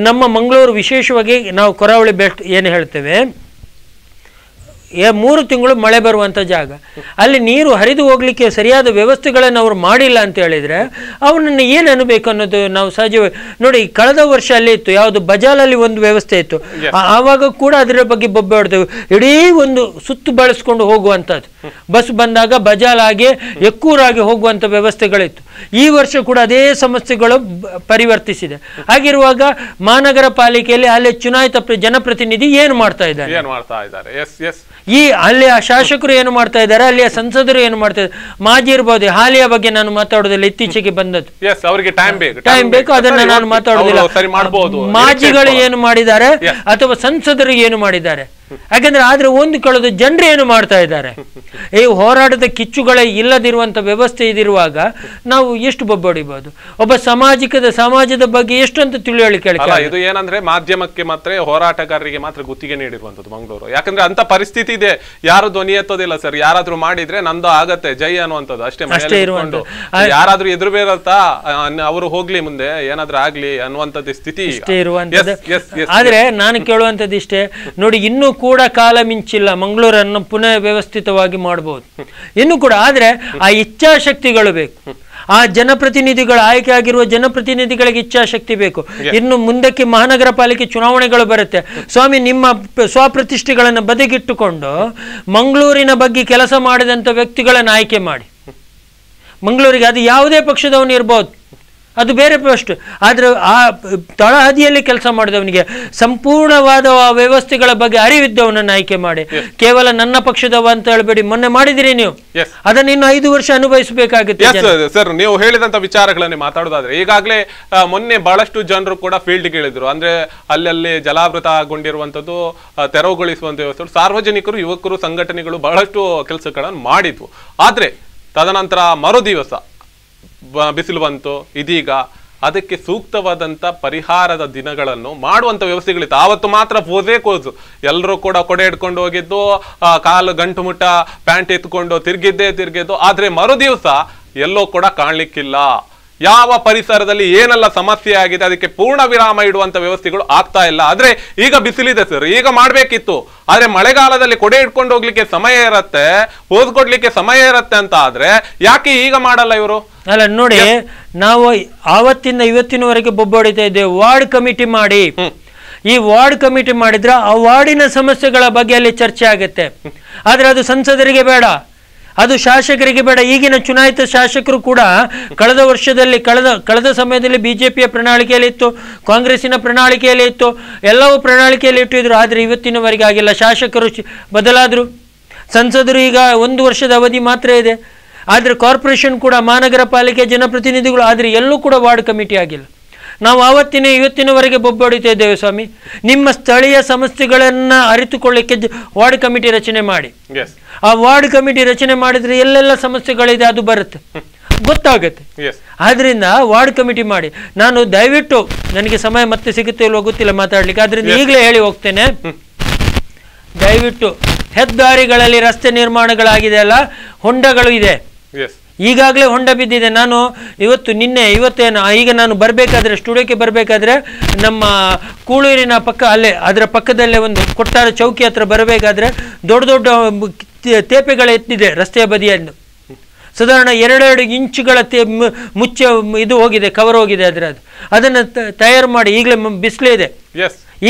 [SPEAKER 2] ನಮ್ಮ ಮಂಗಳೂರು ವಿಶೇಷವಾಗಿ ನಾವು ಕರಾವಳಿ ಬೆಲ್ಟ್ ಏನು ಹೇಳ್ತೇವೆ 3 ತಿಂಗಳು ಮಳೆ ಬರುವಂಥ ಜಾಗ ಅಲ್ಲಿ ನೀರು ಹರಿದು ಹೋಗ್ಲಿಕ್ಕೆ ಸರಿಯಾದ ವ್ಯವಸ್ಥೆಗಳನ್ನು ಅವರು ಮಾಡಿಲ್ಲ ಅಂತ ಹೇಳಿದ್ರೆ ಅವನನ್ನು ಏನು ಅನ್ಬೇಕು ಅನ್ನೋದು ನಾವು ಸಹಜವಾಗಿ ನೋಡಿ ಕಳೆದ ವರ್ಷ ಅಲ್ಲಿ ಇತ್ತು ಯಾವುದು ಬಜಾಲಲ್ಲಿ ಒಂದು ವ್ಯವಸ್ಥೆ ಇತ್ತು ಆವಾಗ ಕೂಡ ಅದರ ಬಗ್ಗೆ ಬೊಬ್ಬೆ ಹೊಡೆದೆವು ಇಡೀ ಒಂದು ಸುತ್ತು ಬಳಸ್ಕೊಂಡು ಹೋಗುವಂಥದ್ದು ಬಸ್ ಬಂದಾಗ ಬಜಾಲಾಗಿ ಎಕ್ಕೂರಾಗಿ ಹೋಗುವಂಥ ವ್ಯವಸ್ಥೆಗಳಿತ್ತು ಈ ವರ್ಷ ಕೂಡ ಅದೇ ಸಮಸ್ಯೆಗಳು ಪರಿವರ್ತಿಸಿದೆ ಹಾಗಿರುವಾಗ ಮಹಾನಗರ ಪಾಲಿಕೆಯಲ್ಲಿ ಅಲ್ಲಿ ಚುನಾಯಿತ ಜನಪ್ರತಿನಿಧಿ ಏನು ಮಾಡ್ತಾ ಇದ್ದಾರೆ ಈ ಅಲ್ಲಿಯ ಶಾಸಕರು ಏನು ಮಾಡ್ತಾ ಇದ್ದಾರೆ ಅಲ್ಲಿಯ ಸಂಸದರು ಏನು ಮಾಡ್ತಾ ಇದ್ದಾರೆ ಮಾಜಿ ಇರ್ಬೋದು ಹಾಲಿಯ ಬಗ್ಗೆ ನಾನು ಮಾತಾಡೋದಿಲ್ಲ ಇತ್ತೀಚೆಗೆ ಬಂದದ್ದು ಟೈಮ್ ಬೇಕು ಅದನ್ನ ನಾನು ಮಾತಾಡೋದಿಲ್ಲ ಮಾಜಿಗಳು ಏನು ಮಾಡಿದ್ದಾರೆ ಅಥವಾ ಸಂಸದರು ಏನು ಮಾಡಿದ್ದಾರೆ ಯಾಕಂದ್ರೆ ಆದ್ರೆ ಒಂದು ಕಳೆದು ಜನರು ಏನು ಮಾಡ್ತಾ ಇದ್ದಾರೆ ಈ ಹೋರಾಟದ ಕಿಚ್ಚುಗಳೇ ಇಲ್ಲದಿರುವಂತ ವ್ಯವಸ್ಥೆ ಇದಿರುವಾಗ ನಾವು ಎಷ್ಟು ಬೊಬ್ಬೊಡಿಬಹುದು ಒಬ್ಬ ಸಮಾಜದ ಬಗ್ಗೆ ಎಷ್ಟು ಅಂತ ತಿಳಿಯಲಿಕ್ಕೆ
[SPEAKER 1] ಇದು ಏನಂದ್ರೆ ಮಾಧ್ಯಮಕ್ಕೆ ಮಾತ್ರ ಹೋರಾಟಗಾರರಿಗೆ ಮಾತ್ರ ಗುತ್ತಿಗೆ ನೀಡಿರುವಂತದ್ದು ಮಂಗಳೂರು ಯಾಕಂದ್ರೆ ಅಂತ ಪರಿಸ್ಥಿತಿ ಇದೆ ಯಾರು ಧ್ವನಿ ಎತ್ತೋದಿಲ್ಲ ಸರ್ ಯಾರಾದ್ರೂ ಮಾಡಿದ್ರೆ ನಂದು ಆಗತ್ತೆ ಜೈ ಅನ್ನುವಂಥದ್ದು ಅಷ್ಟೇ ಇರುವಂತ ಯಾರಾದ್ರೂ ಎದುರು ಬೇರತ್ತ ಅವರು ಹೋಗ್ಲಿ ಮುಂದೆ ಏನಾದ್ರೂ ಆಗ್ಲಿ ಅನ್ನುವಂಥದ್ದು ಸ್ಥಿತಿ
[SPEAKER 2] ಇರುವಂತದ್ದು ಆದ್ರೆ ನಾನು ಕೇಳುವಂತದ್ದು ಇಷ್ಟೇ ನೋಡಿ ಇನ್ನು ಕೂಡ ಕಾಲ ಮಿಂಚಿಲ್ಲ ಮಂಗಳೂರನ್ನು ಪುನಃ ವ್ಯವಸ್ಥಿತವಾಗಿ ಮಾಡಬಹುದು ಇನ್ನು ಕೂಡ ಆದ್ರೆ ಆ ಇಚ್ಛಾಶಕ್ತಿಗಳು ಬೇಕು ಆ ಜನಪ್ರತಿನಿಧಿಗಳು ಆಯ್ಕೆ ಆಗಿರುವ ಜನಪ್ರತಿನಿಧಿಗಳಿಗೆ ಇಚ್ಛಾಶಕ್ತಿ ಬೇಕು ಇನ್ನು ಮುಂದಕ್ಕೆ ಮಹಾನಗರ ಪಾಲಿಕೆ ಚುನಾವಣೆಗಳು ಬರುತ್ತೆ ಸ್ವಾಮಿ ನಿಮ್ಮ ಸ್ವಪ್ರತಿಷ್ಠೆಗಳನ್ನು ಬದಿಗಿಟ್ಟುಕೊಂಡು ಮಂಗಳೂರಿನ ಬಗ್ಗೆ ಕೆಲಸ ಮಾಡಿದಂಥ ವ್ಯಕ್ತಿಗಳನ್ನು ಆಯ್ಕೆ ಮಾಡಿ ಮಂಗಳೂರಿಗೆ ಅದು ಯಾವುದೇ ಪಕ್ಷದವನು ಇರ್ಬೋದು ಅದು ಬೇರೆ ಪೋಸ್ಟ್ ಆದ್ರೆ ಆ ತಳಹದಿಯಲ್ಲಿ ಕೆಲಸ ಮಾಡಿದವನಿಗೆ ಸಂಪೂರ್ಣವಾದ ವ್ಯವಸ್ಥೆಗಳ ಬಗ್ಗೆ ಅರಿವಿದ್ದವನನ್ನು ಆಯ್ಕೆ ಮಾಡಿ ಕೇವಲ ನನ್ನ ಪಕ್ಷದವ ಅಂತ ಹೇಳ್ಬೇಡಿ ಮೊನ್ನೆ ಮಾಡಿದಿರಿ ನೀವು ಅದನ್ನ ಇನ್ನು 5 ವರ್ಷ ಅನುಭವಿಸಬೇಕಾಗುತ್ತೆ
[SPEAKER 1] ಸರ್ ನೀವು ಹೇಳಿದಂತ ವಿಚಾರಗಳನ್ನೇ ಮಾತಾಡೋದಾದ್ರೆ ಈಗಾಗಲೇ ಮೊನ್ನೆ ಬಹಳಷ್ಟು ಜನರು ಕೂಡ ಫೀಲ್ಡ್ ಹೇಳಿದ್ರು ಅಂದ್ರೆ ಅಲ್ಲಲ್ಲಿ ಜಲಾವೃತಗೊಂಡಿರುವಂತದ್ದು ತೆರವುಗೊಳಿಸುವಂತ ವ್ಯವಸ್ಥೆ ಸಾರ್ವಜನಿಕರು ಯುವಕರು ಸಂಘಟನೆಗಳು ಬಹಳಷ್ಟು ಕೆಲಸಗಳನ್ನು ಮಾಡಿದ್ವು ಆದ್ರೆ ತದನಂತರ ಮರು ದಿವಸ ಬಿಸಿಲು ಬಂತು ಇದೀಗ ಅದಕ್ಕೆ ಸೂಕ್ತವಾದಂತ ಪರಿಹಾರದ ದಿನಗಳನ್ನು ಮಾಡುವಂತ ವ್ಯವಸ್ಥೆಗಳಿತ್ತು ಆವತ್ತು ಮಾತ್ರ ಪೋಸೇ ಕೋಸು ಎಲ್ಲರೂ ಕೂಡ ಕೊಡೆ ಹಿಡ್ಕೊಂಡು ಹೋಗಿದ್ದು ಕಾಲು ಗಂಟು ಮುಟ್ಟ ಪ್ಯಾಂಟ್ ಎತ್ಕೊಂಡು ತಿರ್ಗಿದ್ದು ಆದ್ರೆ ಮರು ದಿವಸ ಎಲ್ಲೋ ಕೂಡ ಕಾಣ್ಲಿಕ್ಕಿಲ್ಲ ಯಾವ ಪರಿಸರದಲ್ಲಿ ಏನೆಲ್ಲ ಸಮಸ್ಯೆ ಆಗಿದೆ ಅದಕ್ಕೆ ಪೂರ್ಣ ವಿರಾಮ ಇಡುವಂತ ವ್ಯವಸ್ಥೆಗಳು ಆಗ್ತಾ ಇಲ್ಲ ಆದ್ರೆ ಈಗ ಬಿಸಿಲಿದೆ ಸರ್ ಈಗ ಮಾಡ್ಬೇಕಿತ್ತು ಆದ್ರೆ ಮಳೆಗಾಲದಲ್ಲಿ ಕೊಡೆ ಇಟ್ಕೊಂಡು ಹೋಗ್ಲಿಕ್ಕೆ ಸಮಯ ಇರತ್ತೆ ಪೋಸ್ ಕೊಡ್ಲಿಕ್ಕೆ ಸಮಯ ಇರತ್ತೆ ಅಂತ ಆದ್ರೆ ಯಾಕೆ ಈಗ ಮಾಡಲ್ಲ ಇವರು
[SPEAKER 2] ಅಲ್ಲ ನೋಡಿ ನಾವು ಆವತ್ತಿಂದ ಇವತ್ತಿನವರೆಗೆ ಬೊಬ್ಬೊಡಿತಾ ಇದ್ದೇವೆ ವಾರ್ಡ್ ಕಮಿಟಿ ಮಾಡಿ ಈ ವಾರ್ಡ್ ಕಮಿಟಿ ಮಾಡಿದ್ರೆ ಆ ವಾರ್ಡಿನ ಸಮಸ್ಯೆಗಳ ಬಗ್ಗೆ ಅಲ್ಲಿ ಚರ್ಚೆ ಆಗುತ್ತೆ ಆದ್ರೆ ಅದು ಸಂಸದರಿಗೆ ಬೇಡ ಅದು ಶಾಸಕರಿಗೆ ಬೇಡ ಈಗಿನ ಚುನಾಯಿತ ಶಾಸಕರು ಕೂಡ ಕಳೆದ ವರ್ಷದಲ್ಲಿ ಕಳೆದ ಸಮಯದಲ್ಲಿ ಬಿಜೆಪಿಯ ಪ್ರಣಾಳಿಕೆಯಲ್ಲಿ ಇತ್ತು ಕಾಂಗ್ರೆಸ್ಸಿನ ಪ್ರಣಾಳಿಕೆಯಲ್ಲಿ ಇತ್ತು ಎಲ್ಲವೂ ಪ್ರಣಾಳಿಕೆಯಲ್ಲಿ ಇಟ್ಟಿದ್ರು ಆದರೆ ಇವತ್ತಿನವರೆಗೆ ಆಗಿಲ್ಲ ಶಾಸಕರು ಬದಲಾದರು ಸಂಸದರು ಈಗ 1 ವರ್ಷದ ಅವಧಿ ಮಾತ್ರ ಇದೆ ಆದರೆ ಕಾರ್ಪೊರೇಷನ್ ಕೂಡ ಮಹಾನಗರ ಪಾಲಿಕೆ ಜನಪ್ರತಿನಿಧಿಗಳು ಆದರೆ ಎಲ್ಲೂ ಕೂಡ ವಾರ್ಡ್ ಕಮಿಟಿ ಆಗಿಲ್ಲ ನಾವು ಆವತ್ತಿನ ಇವತ್ತಿನವರೆಗೆ ಬೊಬ್ಬೊಡಿತಾ ಇದ್ದೇವೆ ಸ್ವಾಮಿ ನಿಮ್ಮ ಸ್ಥಳೀಯ ಸಮಸ್ಯೆಗಳನ್ನು ಅರಿತುಕೊಳ್ಳಿಕ್ಕೆ ವಾರ್ಡ್ ಕಮಿಟಿ ರಚನೆ ಮಾಡಿ ಆ ವಾರ್ಡ್ ಕಮಿಟಿ ರಚನೆ ಮಾಡಿದ್ರೆ ಎಲ್ಲೆಲ್ಲ ಸಮಸ್ಯೆಗಳಿದೆ ಅದು ಬರುತ್ತೆ ಗೊತ್ತಾಗುತ್ತೆ ಆದ್ರಿಂದ ವಾರ್ಡ್ ಕಮಿಟಿ ಮಾಡಿ ನಾನು ದಯವಿಟ್ಟು ನನಗೆ ಸಮಯ ಮತ್ತೆ ಸಿಗುತ್ತೆ ಇಲ್ವೋ ಗೊತ್ತಿಲ್ಲ ಮಾತಾಡ್ಲಿಕ್ಕೆ ಆದ್ರಿಂದ ಈಗಲೇ ಹೇಳಿ ಹೋಗ್ತೇನೆ ದಯವಿಟ್ಟು ಹೆದ್ದಾರಿಗಳಲ್ಲಿ ರಸ್ತೆ ನಿರ್ಮಾಣಗಳಾಗಿದೆ ಅಲ್ಲ ಹೊಂಡಗಳು ಇದೆ ಈಗಾಗಲೇ ಹೊಂಡ ಬಿದ್ದಿದೆ ನಾನು ಇವತ್ತೇನು ಈಗ ನಾನು ಬರಬೇಕಾದ್ರೆ ಸ್ಟುಡಿಯೋಕ್ಕೆ ಬರಬೇಕಾದ್ರೆ ನಮ್ಮ ಕೂಳೂರಿನ ಪಕ್ಕ ಅಲ್ಲೇ ಅದರ ಪಕ್ಕದಲ್ಲೇ ಒಂದು ಕೊಟ್ಟಾರ ಚೌಕಿ ಹತ್ರ ಬರಬೇಕಾದ್ರೆ ದೊಡ್ಡ ತೇಪೆಗಳ ಎತ್ತಿದೆ ರಸ್ತೆಯ ಬದಿಯನ್ನು ಸಾಧಾರಣ 2 ಇಂಚುಗಳ ಇದು ಹೋಗಿದೆ ಕವರ್ ಹೋಗಿದೆ ಅದನ್ನು ತಯಾರು ಮಾಡಿ ಈಗಲೇ ಬಿಸಿಲೇ ಇದೆ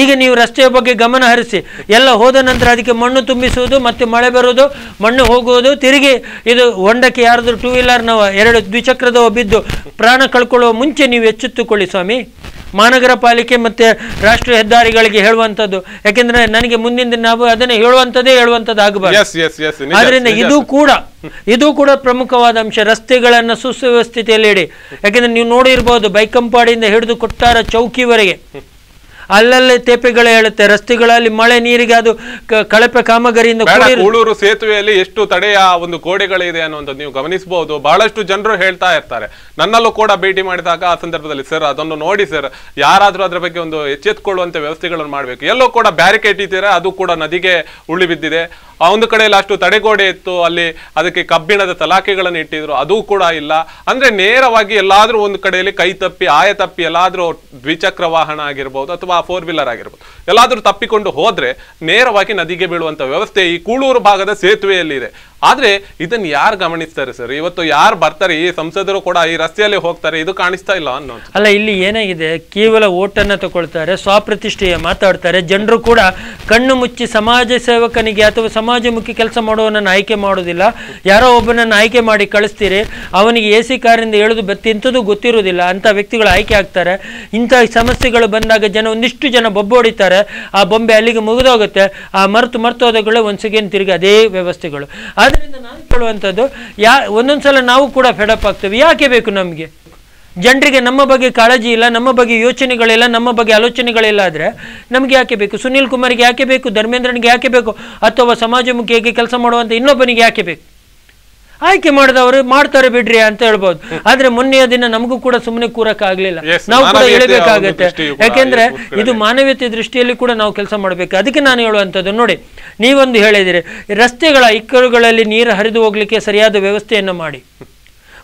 [SPEAKER 2] ಈಗ ನೀವು ರಸ್ತೆಯ ಬಗ್ಗೆ ಗಮನ ಹರಿಸಿ, ಎಲ್ಲ ಹೋದ ನಂತರ ಅದಕ್ಕೆ ಮಣ್ಣು ತುಂಬಿಸುವುದು, ಮತ್ತೆ ಮಳೆ ಬರುವುದು, ಮಣ್ಣು ಹೋಗುವುದು, ತಿರುಗಿ ಇದು ಹೊಂಡಕ್ಕೆ ಯಾರಾದರೂ ಟೂ ವೀಲರ್ನವ 2 ದ್ವಿಚಕ್ರದವ ಬಿದ್ದು ಪ್ರಾಣ ಕಳ್ಕೊಳ್ಳುವ ಮುಂಚೆ ನೀವು ಎಚ್ಚೆತ್ತುಕೊಳ್ಳಿ ಸ್ವಾಮಿ. ಮಹಾನಗರ ಪಾಲಿಕೆ ಮತ್ತು ರಾಷ್ಟ್ರೀಯ ಹೆದ್ದಾರಿಗಳಿಗೆ ಹೇಳುವಂಥದ್ದು, ಯಾಕೆಂದರೆ ನನಗೆ ಮುಂದಿನ ದಿನ ನಾವು ಅದನ್ನು ಹೇಳುವಂಥದ್ದು ಆಗಬಾರ್ದು. ಆದ್ದರಿಂದ ಇದು ಕೂಡ ಪ್ರಮುಖವಾದ ಅಂಶ. ರಸ್ತೆಗಳನ್ನು ಸುವ್ಯವಸ್ಥಿತಿಯಲ್ಲಿ ಇಡಿ. ಯಾಕೆಂದರೆ ನೀವು ನೋಡಿರ್ಬೋದು, ಬೈಕಂಪಾಡಿಯಿಂದ ಹಿಡಿದು ಕೊಟ್ಟಾರ ಚೌಕಿವರೆಗೆ ಅಲ್ಲಲ್ಲೇ ತೇಪೆಗಳೇ ಹೇಳುತ್ತೆ. ರಸ್ತೆಗಳಲ್ಲಿ ಮಳೆ ನೀರಿಗೆ ಅದು ಕಳಪೆ ಕಾಮಗಾರಿಯಿಂದ
[SPEAKER 1] ಕೂಳೂರು ಸೇತುವೆಯಲ್ಲಿ ಎಷ್ಟು ತಡೆಯ ಒಂದು ಗೋಡೆಗಳಿದೆ ಅನ್ನುವಂಥದ್ದು ನೀವು ಗಮನಿಸಬಹುದು. ಬಹಳಷ್ಟು ಜನರು ಹೇಳ್ತಾ ಇರ್ತಾರೆ. ನನ್ನಲ್ಲೂ ಕೂಡ ಭೇಟಿ ಮಾಡಿದಾಗ ಆ ಸಂದರ್ಭದಲ್ಲಿ, ಸರ್ ಅದನ್ನು ನೋಡಿ ಸರ್, ಯಾರಾದ್ರೂ ಅದ್ರ ಬಗ್ಗೆ ಒಂದು ಎಚ್ಚೆತ್ತುಕೊಳ್ಳುವಂತ ವ್ಯವಸ್ಥೆಗಳನ್ನು ಮಾಡಬೇಕು. ಎಲ್ಲೋ ಕೂಡ ಬ್ಯಾರಿಕೇಡ್ ಇಟ್ಟಿದ್ದಾರೆ, ಅದು ಕೂಡ ನದಿಗೆ ಉಳಿ ಬಿದ್ದಿದೆ. ಆ ಒಂದು ಕಡೆಯಲ್ಲಿ ಅಷ್ಟು ತಡೆಗೋಡೆ ಇತ್ತು, ಅಲ್ಲಿ ಅದಕ್ಕೆ ಕಬ್ಬಿಣದ ತಲಾಖೆಗಳನ್ನು ಇಟ್ಟಿದ್ರು, ಅದು ಕೂಡ ಇಲ್ಲ. ಅಂದ್ರೆ ನೇರವಾಗಿ ಎಲ್ಲಾದ್ರೂ ಒಂದು ಕಡೆಯಲ್ಲಿ ಕೈ ತಪ್ಪಿ ಆಯ ತಪ್ಪಿ ಎಲ್ಲಾದ್ರೂ ದ್ವಿಚಕ್ರ ವಾಹನ ಆಗಿರ್ಬೋದು ಅಥವಾ 4 ವೀಲರ್ ಆಗಿರ್ಬೋದು, ಎಲ್ಲಾದ್ರೂ ತಪ್ಪಿಕೊಂಡು ಹೋದ್ರೆ ನೇರವಾಗಿ ನದಿಗೆ ಬೀಳುವಂತ ವ್ಯವಸ್ಥೆ ಈ ಕೂಳೂರು ಭಾಗದ ಸೇತುವೆಯಲ್ಲಿ ಇದೆ. ಆದ್ರೆ ಇದನ್ನ ಯಾರು ಗಮನಿಸ್ತಾರೆ ಸರ್? ಇವತ್ತು ಯಾರು ಬರ್ತಾರೆ? ಈ ಸಂಸದರು ಕೂಡ ಈ ರಸ್ತೆಯಲ್ಲಿ ಹೋಗ್ತಾರೆ, ಇದು ಕಾಣಿಸ್ತಾ ಇಲ್ಲ ಅನ್ನೋ.
[SPEAKER 2] ಅಲ್ಲ, ಇಲ್ಲಿ ಏನಾಗಿದೆ, ಕೇವಲ ಓಟನ್ನು ತಗೊಳ್ತಾರೆ, ಸ್ವಪ್ರತಿಷ್ಠೆಯ ಮಾತಾಡ್ತಾರೆ. ಜನರು ಕೂಡ ಕಣ್ಣು ಮುಚ್ಚಿ ಸಮಾಜ ಸೇವಕನಿಗೆ ಅಥವಾ ಸಮಾಜಮುಖಿ ಕೆಲಸ ಮಾಡುವವನನ್ನು ಆಯ್ಕೆ ಮಾಡೋದಿಲ್ಲ. ಯಾರೋ ಒಬ್ಬನನ್ನು ಆಯ್ಕೆ ಮಾಡಿ ಕಳಿಸ್ತೀರಿ, ಅವನಿಗೆ AC ಕಾರಿಂದ ಹೇಳೋದು ಇಂಥದ್ದು ಗೊತ್ತಿರೋದಿಲ್ಲ, ಅಂಥ ವ್ಯಕ್ತಿಗಳು ಆಯ್ಕೆ ಆಗ್ತಾರೆ. ಇಂಥ ಸಮಸ್ಯೆಗಳು ಬಂದಾಗ ಒಂದಿಷ್ಟು ಜನ ಬೊಬ್ಬೆ ಹೊಡಿತಾರೆ, ಆ ಬೊಂಬೆ ಅಲ್ಲಿಗೆ ಮುಗಿದೋಗುತ್ತೆ. ಆ ಮರ್ತು ಹೋದಾಗಲೇ ಒಂದು ಸೆಕೆಂಡ್ ತಿರುಗಿ ಅದೇ ವ್ಯವಸ್ಥೆಗಳು. ಆದ್ದರಿಂದ ನಾನು ಕೇಳುವಂಥದ್ದು, ಒಂದೊಂದ್ಸಲ ನಾವು ಕೂಡ ಫೆಡಪ್ ಆಗ್ತೇವೆ. ಯಾಕೆ ಬೇಕು ನಮಗೆ? ಜನರಿಗೆ ನಮ್ಮ ಬಗ್ಗೆ ಕಾಳಜಿ ಇಲ್ಲ, ನಮ್ಮ ಬಗ್ಗೆ ಯೋಚನೆಗಳಿಲ್ಲ, ನಮ್ಮ ಬಗ್ಗೆ ಆಲೋಚನೆಗಳಿಲ್ಲ. ಆದರೆ ನಮಗೆ ಯಾಕೆ ಬೇಕು? ಸುನೀಲ್ ಕುಮಾರ್ಗೆ ಯಾಕೆ ಬೇಕು? ಧರ್ಮೇಂದ್ರನಿಗೆ ಯಾಕೆ ಬೇಕು? ಅಥವಾ ಸಮಾಜಮುಖಿಯಾಗಿ ಕೆಲಸ ಮಾಡುವಂಥ ಇನ್ನೊಬ್ಬನಿಗೆ ಯಾಕೆ ಬೇಕು? ಆಯ್ಕೆ ಮಾಡಿದವರು ಮಾಡ್ತಾರೆ ಬಿಡ್ರಿ ಅಂತ ಹೇಳ್ಬೋದು. ಆದ್ರೆ ಮೊನ್ನೆಯ ದಿನ ನಮಗೂ ಕೂಡ ಸುಮ್ಮನೆ ಕೂರಕ್ಕಾಗ್ಲಿಲ್ಲ, ನಾವು ಕೂಡ ಹೇಳಬೇಕಾಗತ್ತೆ. ಯಾಕೆಂದ್ರೆ ಇದು ಮಾನವೀಯತೆ ದೃಷ್ಟಿಯಲ್ಲಿ ಕೂಡ ನಾವು ಕೆಲಸ ಮಾಡಬೇಕು. ಅದಕ್ಕೆ ನಾನು ಹೇಳುವಂಥದ್ದು, ನೋಡಿ, ನೀವೊಂದು ಹೇಳಿದಿರಿ, ರಸ್ತೆಗಳ ಇಕ್ಕರುಗಳಲ್ಲಿ ನೀರು ಹರಿದು ಹೋಗ್ಲಿಕ್ಕೆ ಸರಿಯಾದ ವ್ಯವಸ್ಥೆಯನ್ನು ಮಾಡಿ.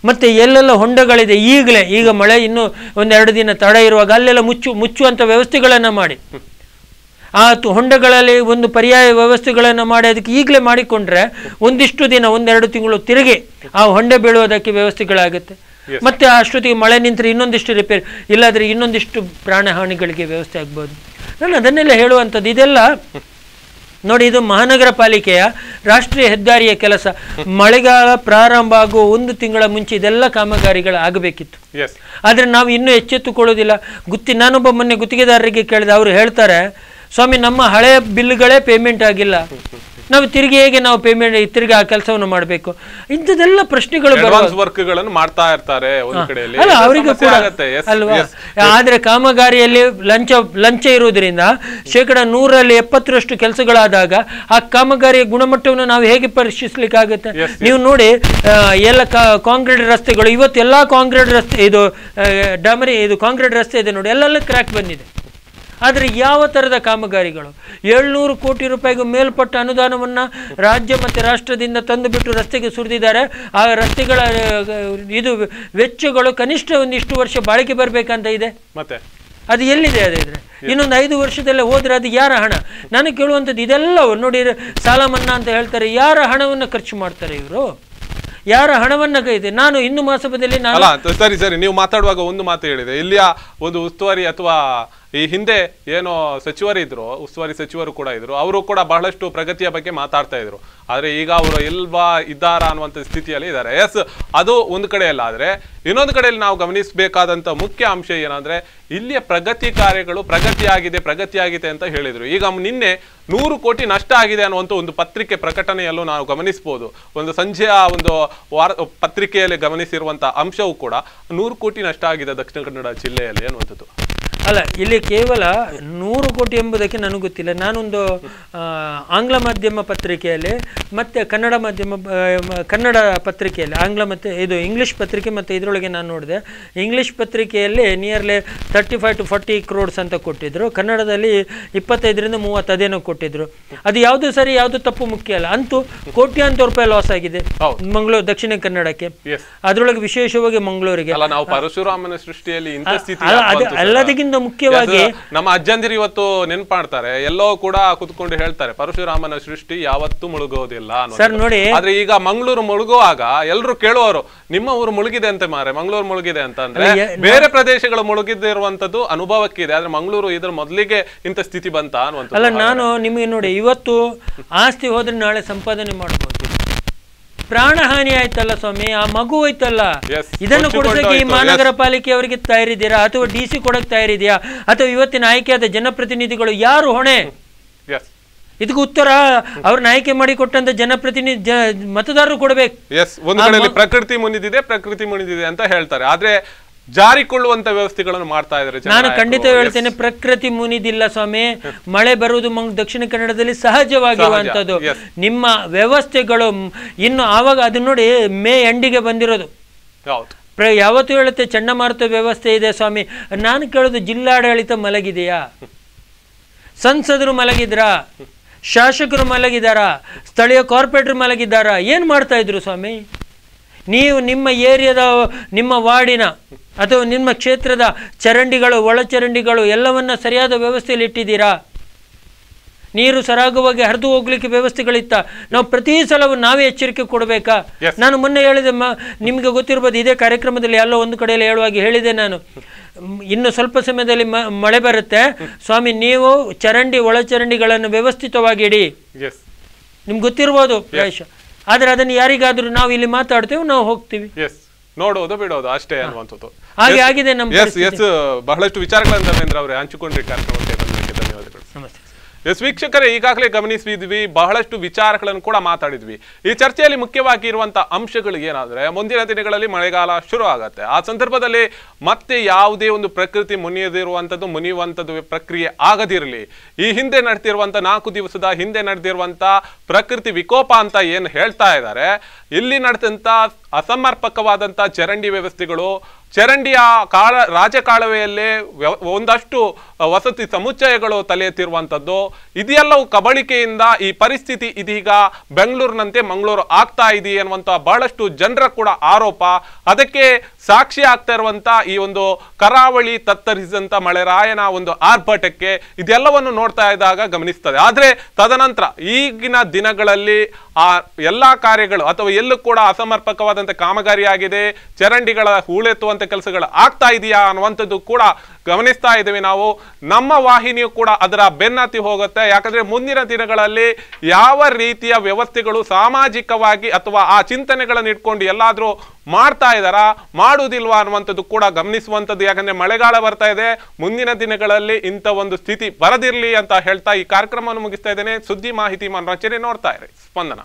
[SPEAKER 2] ಮತ್ತೆ ಎಲ್ಲೆಲ್ಲ ಹೊಂಡಗಳಿದೆ, ಈಗ ಮಳೆ ಇನ್ನೂ 1-2 ದಿನ ತಡ ಇರುವಾಗ ಅಲ್ಲೆಲ್ಲ ಮುಚ್ಚುವಂಥ ವ್ಯವಸ್ಥೆಗಳನ್ನು ಮಾಡಿ. ಆ ಹೊಂಡಗಳಲ್ಲಿ ಒಂದು ಪರ್ಯಾಯ ವ್ಯವಸ್ಥೆಗಳನ್ನು ಮಾಡಿ ಅದಕ್ಕೆ ಈಗಲೇ ಮಾಡಿಕೊಂಡ್ರೆ ಒಂದಿಷ್ಟು ದಿನ 1-2 ತಿಂಗಳು ತಿರುಗಿ ಆ ಹೊಂಡ ಬೀಳುವುದಕ್ಕೆ ವ್ಯವಸ್ಥೆಗಳಾಗುತ್ತೆ. ಮತ್ತೆ ಅಷ್ಟೊತ್ತಿಗೆ ಮಳೆ ನಿಂತರೆ ಇನ್ನೊಂದಿಷ್ಟು ರಿಪೇರಿ, ಇಲ್ಲಾದರೆ ಇನ್ನೊಂದಿಷ್ಟು ಪ್ರಾಣ ಹಾನಿಗಳಿಗೆ ವ್ಯವಸ್ಥೆ ಆಗ್ಬೋದು. ನಾನು ಅದನ್ನೆಲ್ಲ ಹೇಳುವಂಥದ್ದು. ಇದೆಲ್ಲ ನೋಡಿ, ಇದು ಮಹಾನಗರ ಪಾಲಿಕೆಯ ರಾಷ್ಟ್ರೀಯ ಹೆದ್ದಾರಿಯ ಕೆಲಸ. ಮಳೆಗಾಲ ಪ್ರಾರಂಭ ಆಗುವ 1 ತಿಂಗಳ ಮುಂಚೆ ಇದೆಲ್ಲ ಕಾಮಗಾರಿಗಳು ಆಗಬೇಕಿತ್ತು. ಆದರೆ ನಾವು ಇನ್ನೂ ಎಚ್ಚೆತ್ತುಕೊಳ್ಳೋದಿಲ್ಲ. ನಾನೊಬ್ಬ ಮೊನ್ನೆ ಗುತ್ತಿಗೆದಾರರಿಗೆ ಕೇಳಿದೆ, ಅವರು ಹೇಳ್ತಾರೆ, ಸ್ವಾಮಿ ನಮ್ಮ ಹಳೆಯ ಬಿಲ್ಗಳೇ ಪೇಮೆಂಟ್ ಆಗಿಲ್ಲ, ನಾವು ತಿರುಗಿ ಹೇಗೆ ನಾವು ಪೇಮೆಂಟ್ ತಿರುಗಿ ಆ ಕೆಲಸವನ್ನು ಮಾಡಬೇಕು? ಇಂಥದ್ದೆಲ್ಲ ಪ್ರಶ್ನೆಗಳು
[SPEAKER 1] ವರ್ಕ್ಗಳನ್ನು ಮಾಡ್ತಾ ಇರ್ತಾರೆ
[SPEAKER 2] ಅಲ್ಲ, ಅವರಿಗೂ ಕೂಡ ಅಲ್ವಾ? ಆದ್ರೆ ಕಾಮಗಾರಿಯಲ್ಲಿ ಲಂಚ ಇರುವುದರಿಂದ 100ರಲ್ಲಿ 70ರಷ್ಟು ಕೆಲಸಗಳಾದಾಗ ಆ ಕಾಮಗಾರಿಯ ಗುಣಮಟ್ಟವನ್ನು ನಾವು ಹೇಗೆ ಪರಿಶೀಲಿಸಲಿಕ್ಕಾಗುತ್ತೆ? ನೀವು ನೋಡಿ, ಎಲ್ಲ ಕಾಂಕ್ರೀಟ್ ರಸ್ತೆಗಳು ಇವತ್ತು ಎಲ್ಲ ಕಾಂಕ್ರೀಟ್ ರಸ್ತೆ, ಇದು ಡಾಮರಿ, ಇದು ಕಾಂಕ್ರೀಟ್ ರಸ್ತೆ ಇದೆ ನೋಡಿ, ಎಲ್ಲೆಲ್ಲ ಕ್ರ್ಯಾಕ್ ಬಂದಿದೆ. ಆದರೆ ಯಾವ ಥರದ ಕಾಮಗಾರಿಗಳು? 700 ಕೋಟಿ ರೂಪಾಯಿಗೂ ಮೇಲ್ಪಟ್ಟ ಅನುದಾನವನ್ನು ರಾಜ್ಯ ಮತ್ತು ರಾಷ್ಟ್ರದಿಂದ ತಂದುಬಿಟ್ಟು ರಸ್ತೆಗೆ ಸುರಿದಿದ್ದಾರೆ. ಆ ರಸ್ತೆಗಳ ಇದು ವೆಚ್ಚಗಳು ಕನಿಷ್ಠ ಒಂದಿಷ್ಟು ವರ್ಷ ಬಾಳಿಕೆ ಬರಬೇಕಂತ ಇದೆ. ಮತ್ತೆ ಅದು ಎಲ್ಲಿದೆ? ಅದಿದ್ರೆ ಇನ್ನೊಂದು 5 ವರ್ಷದಲ್ಲೇ ಹೋದರೆ ಅದು ಯಾರ ಹಣ? ನಾನು ಕೇಳುವಂಥದ್ದು ಇದೆಲ್ಲ ನೋಡಿ, ಸಾಲ ಮನ್ನಾ ಅಂತ ಹೇಳ್ತಾರೆ, ಯಾರ ಹಣವನ್ನು ಖರ್ಚು ಮಾಡ್ತಾರೆ ಇವರು? ಯಾರ ಹಣವನ್ನ ಇದೆ? ನಾನು ಹಿಂದೂ ಮಹಾಸಭಾದಲ್ಲಿ
[SPEAKER 1] ಸರಿ ನೀವು ಮಾತಾಡುವಾಗ ಒಂದು ಮಾತು ಹೇಳಿದೆ, ಇಲ್ಲಿಯ ಒಂದು ಉಸ್ತುವಾರಿ ಅಥವಾ ಈ ಹಿಂದೆ ಏನೋ ಸಚಿವರಿದ್ರು, ಉಸ್ತುವಾರಿ ಸಚಿವರು ಕೂಡ ಇದ್ರು, ಅವರು ಕೂಡ ಬಹಳಷ್ಟು ಪ್ರಗತಿಯ ಬಗ್ಗೆ ಮಾತಾಡ್ತಾ ಇದ್ರು. ಆದ್ರೆ ಈಗ ಅವರು ಎಲ್ವಾ ಇದ್ದಾರಾ ಅನ್ನುವಂಥ ಸ್ಥಿತಿಯಲ್ಲಿ ಇದ್ದಾರೆ. ಎಸ್, ಅದು ಒಂದು ಕಡೆಯಲ್ಲ. ಆದ್ರೆ ಇನ್ನೊಂದು ಕಡೆಯಲ್ಲಿ ನಾವು ಗಮನಿಸಬೇಕಾದಂತ ಮುಖ್ಯ ಅಂಶ ಏನಂದ್ರೆ, ಇಲ್ಲಿಯ ಪ್ರಗತಿ ಕಾರ್ಯಗಳು ಪ್ರಗತಿಯಾಗಿದೆ ಅಂತ ಹೇಳಿದ್ರು. ಈಗ ನಿನ್ನೆ 100 ಕೋಟಿ ನಷ್ಟ ಆಗಿದೆ ಅನ್ನುವಂಥ ಒಂದು ಪತ್ರಿಕೆ ಪ್ರಕಟಣೆಯಲ್ಲೂ ನಾವು ಗಮನಿಸಬಹುದು. ಒಂದು ಸಂಜೆಯ ಒಂದು ಪತ್ರಿಕೆಯಲ್ಲಿ ಗಮನಿಸಿರುವಂತಹ ಅಂಶವೂ ಕೂಡ 100 ಕೋಟಿ ನಷ್ಟ ಆಗಿದೆ ದಕ್ಷಿಣ ಕನ್ನಡ ಜಿಲ್ಲೆಯಲ್ಲಿ ಅನ್ನುವಂಥದ್ದು.
[SPEAKER 2] ಅಲ್ಲ, ಇಲ್ಲಿ ಕೇವಲ 100 ಕೋಟಿ ಎಂಬುದಕ್ಕೆ ನನಗೆ ಗೊತ್ತಿಲ್ಲ. ನಾನೊಂದು ಆಂಗ್ಲ ಮಾಧ್ಯಮ ಪತ್ರಿಕೆಯಲ್ಲಿ ಮತ್ತು ಕನ್ನಡ ಪತ್ರಿಕೆಯಲ್ಲಿ, ಆಂಗ್ಲ ಮತ್ತು ಇದು ಇಂಗ್ಲೀಷ್ ಪತ್ರಿಕೆ ಮತ್ತು ಇದರೊಳಗೆ ನಾನು ನೋಡಿದೆ. ಇಂಗ್ಲೀಷ್ ಪತ್ರಿಕೆಯಲ್ಲಿ ನಿಯರ್ಲಿ 35 to 40 crores ಅಂತ ಕೊಟ್ಟಿದ್ರು, ಕನ್ನಡದಲ್ಲಿ 25ರಿಂದ 30 ಅದೇನೋ ಕೊಟ್ಟಿದ್ರು. ಅದು ಯಾವುದು ಸರಿ ಯಾವುದು ತಪ್ಪು ಮುಖ್ಯ ಅಲ್ಲ, ಅಂತೂ ಕೋಟ್ಯಾಂತರ ರೂಪಾಯಿ ಲಾಸ್ ಆಗಿದೆ ಮಂಗಳೂರು ದಕ್ಷಿಣ ಕನ್ನಡಕ್ಕೆ, ಅದರೊಳಗೆ ವಿಶೇಷವಾಗಿ ಮಂಗಳೂರಿಗೆ.
[SPEAKER 1] ಪರಶುರಾಮನ ಸೃಷ್ಟಿಯಲ್ಲಿ
[SPEAKER 2] ಎಲ್ಲದಕ್ಕಿಂತ ಇನ್ನೊಂದು ಮುಖ್ಯವಾಗಿ
[SPEAKER 1] ನಮ್ಮ ಅಜ್ಜಂದಿರು ಇವತ್ತು ನೆನ್ಪು ಮಾಡ್ತಾರೆ, ಎಲ್ಲೋ ಕೂಡ ಕುತ್ಕೊಂಡು ಹೇಳ್ತಾರೆ ಪರಶುರಾಮನ ಸೃಷ್ಟಿ ಯಾವತ್ತೂ ಮುಳುಗೋದಿಲ್ಲ
[SPEAKER 2] ಸರ್ ನೋಡಿ.
[SPEAKER 1] ಆದ್ರೆ ಈಗ ಮಂಗಳೂರು ಮುಳುಗುವಾಗ ಎಲ್ರು ಕೇಳುವವರು ನಿಮ್ಮ ಊರು ಮುಳುಗಿದೆ ಅಂತೆ ಮಾರೆ, ಮಂಗಳೂರು ಮುಳುಗಿದೆ ಅಂತ ಅಂದ್ರೆ ಬೇರೆ ಪ್ರದೇಶಗಳು ಮುಳುಗಿದಿರುವಂತದ್ದು ಅನುಭವಕ್ಕಿದೆ, ಆದ್ರೆ ಮಂಗಳೂರು ಇದ್ರ ಮೊದಲಿಗೆ ಇಂಥ ಸ್ಥಿತಿ ಬಂತ ಅನ್ನುವಂಥದ್ದು.
[SPEAKER 2] ಅಲ್ಲ, ನಾನು ನಿಮಗೆ ನೋಡಿ, ಇವತ್ತು ಆಸ್ತಿ ಹೋದ್ರೆ ನಾಳೆ ಸಂಪಾದನೆ ಮಾಡಬಹುದು, ಪ್ರಾಣಹಾನಿ ಆಯ್ತಲ್ಲ ಸ್ವಾಮಿ, ಆ ಮಗು ಹೋಯ್ತಲ್ಲ, ಇದನ್ನು ಕೊಡೋದಕ್ಕೆ ಈ ಮಹಾನಗರ ಪಾಲಿಕೆ ಅವರಿಗೆ ತಯಾರಿದ್ದೀರಾ ಅಥವಾ DC ಕೊಡಕ್ ತಯಾರಿದೆಯಾ, ಅಥವಾ ಇವತ್ತಿನ ಆಯ್ಕೆಯಾದ ಜನಪ್ರತಿನಿಧಿಗಳು ಯಾರು ಹೊಣೆ? ಇದಕ್ಕೆ ಉತ್ತರ ಅವ್ರನ್ನ ಆಯ್ಕೆ ಮಾಡಿ ಕೊಟ್ಟಂತ ಜನಪ್ರತಿನಿಧಿ ಮತದಾರರು ಕೊಡಬೇಕು.
[SPEAKER 1] ಒಂದು ಕಡೆಯಲ್ಲಿ ಪ್ರಕೃತಿ ಮುನಿದಿದೆ ಅಂತ ಹೇಳ್ತಾರೆ, ಆದ್ರೆ ಜಾರಿಕೊಳ್ಳುವಂತ ವ್ಯವಸ್ಥೆಗಳನ್ನು ಮಾಡ್ತಾ ಇದ್ದಾರೆ.
[SPEAKER 2] ನಾನು ಖಂಡಿತ ಹೇಳ್ತೇನೆ, ಪ್ರಕೃತಿ ಮುನಿದಿಲ್ಲ ಸ್ವಾಮಿ. ಮಳೆ ಬರುವುದು ದಕ್ಷಿಣ ಕನ್ನಡದಲ್ಲಿ ಸಹಜವಾಗಿರುವಂತದ್ದು. ನಿಮ್ಮ ವ್ಯವಸ್ಥೆಗಳು ಇನ್ನು ಆವಾಗ ಅದು ನೋಡಿ, ಮೇ ಎಂಡಿಗೆ ಬಂದಿರೋದು. ಯಾವತ್ತೂ ಹೇಳುತ್ತೆ ಚಂಡಮಾರುತ ವ್ಯವಸ್ಥೆ ಇದೆ ಸ್ವಾಮಿ. ನಾನು ಕೇಳೋದು, ಜಿಲ್ಲಾಡಳಿತ ಮಲಗಿದೆಯಾ? ಸಂಸದರು ಮಲಗಿದ್ರಾ? ಶಾಸಕರು ಮಲಗಿದಾರಾ? ಸ್ಥಳೀಯ ಕಾರ್ಪೊರೇಟರ್ ಮಲಗಿದ್ದಾರಾ? ಏನ್ ಮಾಡ್ತಾ ಇದ್ರು ಸ್ವಾಮಿ? ನೀವು ನಿಮ್ಮ ಏರಿಯಾದ, ನಿಮ್ಮ ವಾರ್ಡಿನ ಅಥವಾ ನಿಮ್ಮ ಕ್ಷೇತ್ರದ ಚರಂಡಿಗಳು, ಒಳಚರಂಡಿಗಳು ಎಲ್ಲವನ್ನ ಸರಿಯಾದ ವ್ಯವಸ್ಥೆಯಲ್ಲಿ ಇಟ್ಟಿದ್ದೀರಾ? ನೀರು ಸರಾಗವಾಗಿ ಹರಿದು ಹೋಗ್ಲಿಕ್ಕೆ ವ್ಯವಸ್ಥೆಗಳಿತ್ತ? ನಾವು ಪ್ರತಿ ಸಲವೂ ನಾವೇ ಎಚ್ಚರಿಕೆ ಕೊಡಬೇಕಾ? ನಾನು ಮೊನ್ನೆ ಹೇಳಿದೆ, ನಿಮ್ಗೆ ಗೊತ್ತಿರ್ಬೋದು, ಇದೇ ಕಾರ್ಯಕ್ರಮದಲ್ಲಿ ಎಲ್ಲೋ ಒಂದು ಕಡೆಯಲ್ಲಿ ಹೇಳುವಾಗ ಹೇಳಿದೆ ನಾನು, ಇನ್ನು ಸ್ವಲ್ಪ ಸಮಯದಲ್ಲಿ ಮಳೆ ಬರುತ್ತೆ ಸ್ವಾಮಿ, ನೀವು ಚರಂಡಿ ಒಳಚರಂಡಿಗಳನ್ನು ವ್ಯವಸ್ಥಿತವಾಗಿ ಇಡಿ. ನಿಮ್ಗೆ ಗೊತ್ತಿರ್ಬೋದು ಪ್ರಾಯಶಃ. ಆದ್ರೆ ಅದನ್ನು ಯಾರಿಗಾದ್ರೂ ನಾವು ಇಲ್ಲಿ ಮಾತಾಡ್ತೇವೆ, ನಾವು ಹೋಗ್ತೀವಿ,
[SPEAKER 1] ನೋಡೋದು ಬಿಡೋದು ಅಷ್ಟೇ ಅನ್ನುವಂಥದ್ದು.
[SPEAKER 2] ಹಾಗೆ ಆಗಿದೆ ನಮ್ಮ.
[SPEAKER 1] ಬಹಳಷ್ಟು ವಿಚಾರಗಳನ್ನು ಧರ್ಮೇಂದ್ರ ಅವರೇ ಹಂಚಿಕೊಂಡ್ರಿ ಕಾರ್ಯಕ್ರಮಕ್ಕೆ ಬಂದಕ್ಕೆ ಧನ್ಯವಾದಗಳು.
[SPEAKER 2] ನಮಸ್ತೆ.
[SPEAKER 1] ವೀಕ್ಷಕರೇ, ಈಗಾಗಲೇ ಗಮನಿಸಿದ್ವಿ, ಬಹಳಷ್ಟು ವಿಚಾರಗಳನ್ನು ಕೂಡ ಮಾತಾಡಿದ್ವಿ. ಈ ಚರ್ಚೆಯಲ್ಲಿ ಮುಖ್ಯವಾಗಿ ಇರುವಂತಹ ಅಂಶಗಳು ಏನಾದ್ರೆ, ಮುಂದಿನ ದಿನಗಳಲ್ಲಿ ಮಳೆಗಾಲ ಶುರು ಆಗತ್ತೆ. ಆ ಸಂದರ್ಭದಲ್ಲಿ ಮತ್ತೆ ಯಾವುದೇ ಒಂದು ಪ್ರಕೃತಿ ಮುನಿಯುವಂಥದ್ದು ಪ್ರಕ್ರಿಯೆ ಆಗದಿರಲಿ. ಈ ಹಿಂದೆ ನಡೆದಿರುವಂತ 4 ದಿವಸದ ಹಿಂದೆ ನಡೆದಿರುವಂತ ಪ್ರಕೃತಿ ವಿಕೋಪ ಅಂತ ಏನು ಹೇಳ್ತಾ ಇದ್ದಾರೆ, ಇಲ್ಲಿ ನಡೆದಂತ ಅಸಮರ್ಪಕವಾದಂತ ಚರಂಡಿ ವ್ಯವಸ್ಥೆಗಳು, ಚರಂಡಿಯ ರಾಜಕಾಲುವೆಯಲ್ಲೇ ಒಂದಷ್ಟು ವಸತಿ ಸಮುಚ್ಚಯಗಳು ತಲೆ ಎತ್ತಿರುವಂಥದ್ದು, ಇದೆಲ್ಲವೂ ಕಬಳಿಕೆಯಿಂದ ಈ ಪರಿಸ್ಥಿತಿ ಇದೀಗ ಬೆಂಗಳೂರಿನಂತೆ ಮಂಗಳೂರು ಆಗ್ತಾ ಇದೆ ಅನ್ನುವಂಥ ಬಹಳಷ್ಟು ಜನರ ಕೂಡ ಆರೋಪ. ಅದಕ್ಕೆ ಸಾಕ್ಷಿ ಆಗ್ತಾ ಇರುವಂತ ಈ ಒಂದು ಕರಾವಳಿ ತತ್ತರಿಸಿದಂತ ಮಳೆರಾಯನ ಒಂದು ಆರ್ಭಟಕ್ಕೆ ಇದೆಲ್ಲವನ್ನು ನೋಡ್ತಾ ಇದ್ದಾಗ ಗಮನಿಸ್ತದೆ. ಆದ್ರೆ ತದನಂತರ ಈಗಿನ ದಿನಗಳಲ್ಲಿ ಆ ಎಲ್ಲಾ ಕಾರ್ಯಗಳು ಅಥವಾ ಎಲ್ಲೂ ಕೂಡ ಅಸಮರ್ಪಕವಾದಂತ ಕಾಮಗಾರಿ ಆಗಿದೆ, ಚರಂಡಿಗಳ ಹೂಳೆತ್ತುವಂತ ಕೆಲಸಗಳು ಆಗ್ತಾ ಇದೆಯಾ ಅನ್ನುವಂಥದ್ದು ಕೂಡ ಗಮನಿಸ್ತಾ ಇದ್ದೀವಿ ನಾವು. ನಮ್ಮ ವಾಹಿನಿಯು ಕೂಡ ಅದರ ಬೆನ್ನತ್ತಿ ಹೋಗುತ್ತೆ. ಯಾಕಂದ್ರೆ ಮುಂದಿನ ದಿನಗಳಲ್ಲಿ ಯಾವ ರೀತಿಯ ವ್ಯವಸ್ಥೆಗಳು ಸಾಮಾಜಿಕವಾಗಿ ಅಥವಾ ಆ ಚಿಂತನೆಗಳನ್ನು ಇಟ್ಕೊಂಡು ಎಲ್ಲಾದ್ರೂ ಮಾಡ್ತಾ ಇದ್ದಾರಾ, ಮಾಡುವುದಿಲ್ವಾ ಅನ್ನುವಂಥದ್ದು ಕೂಡ ಗಮನಿಸುವಂಥದ್ದು. ಯಾಕಂದ್ರೆ ಮಳೆಗಾಲ ಬರ್ತಾ ಇದೆ, ಮುಂದಿನ ದಿನಗಳಲ್ಲಿ ಇಂಥ ಒಂದು ಸ್ಥಿತಿ ಬರದಿರಲಿ ಅಂತ ಹೇಳ್ತಾ ಈ ಕಾರ್ಯಕ್ರಮವನ್ನು ಮುಗಿಸ್ತಾ ಇದ್ದೇನೆ. ಸುದ್ದಿ ಮಾಹಿತಿ ಮನರಂಜನೆ ನೋಡ್ತಾ ಇರಿ ಸ್ಪಂದನ.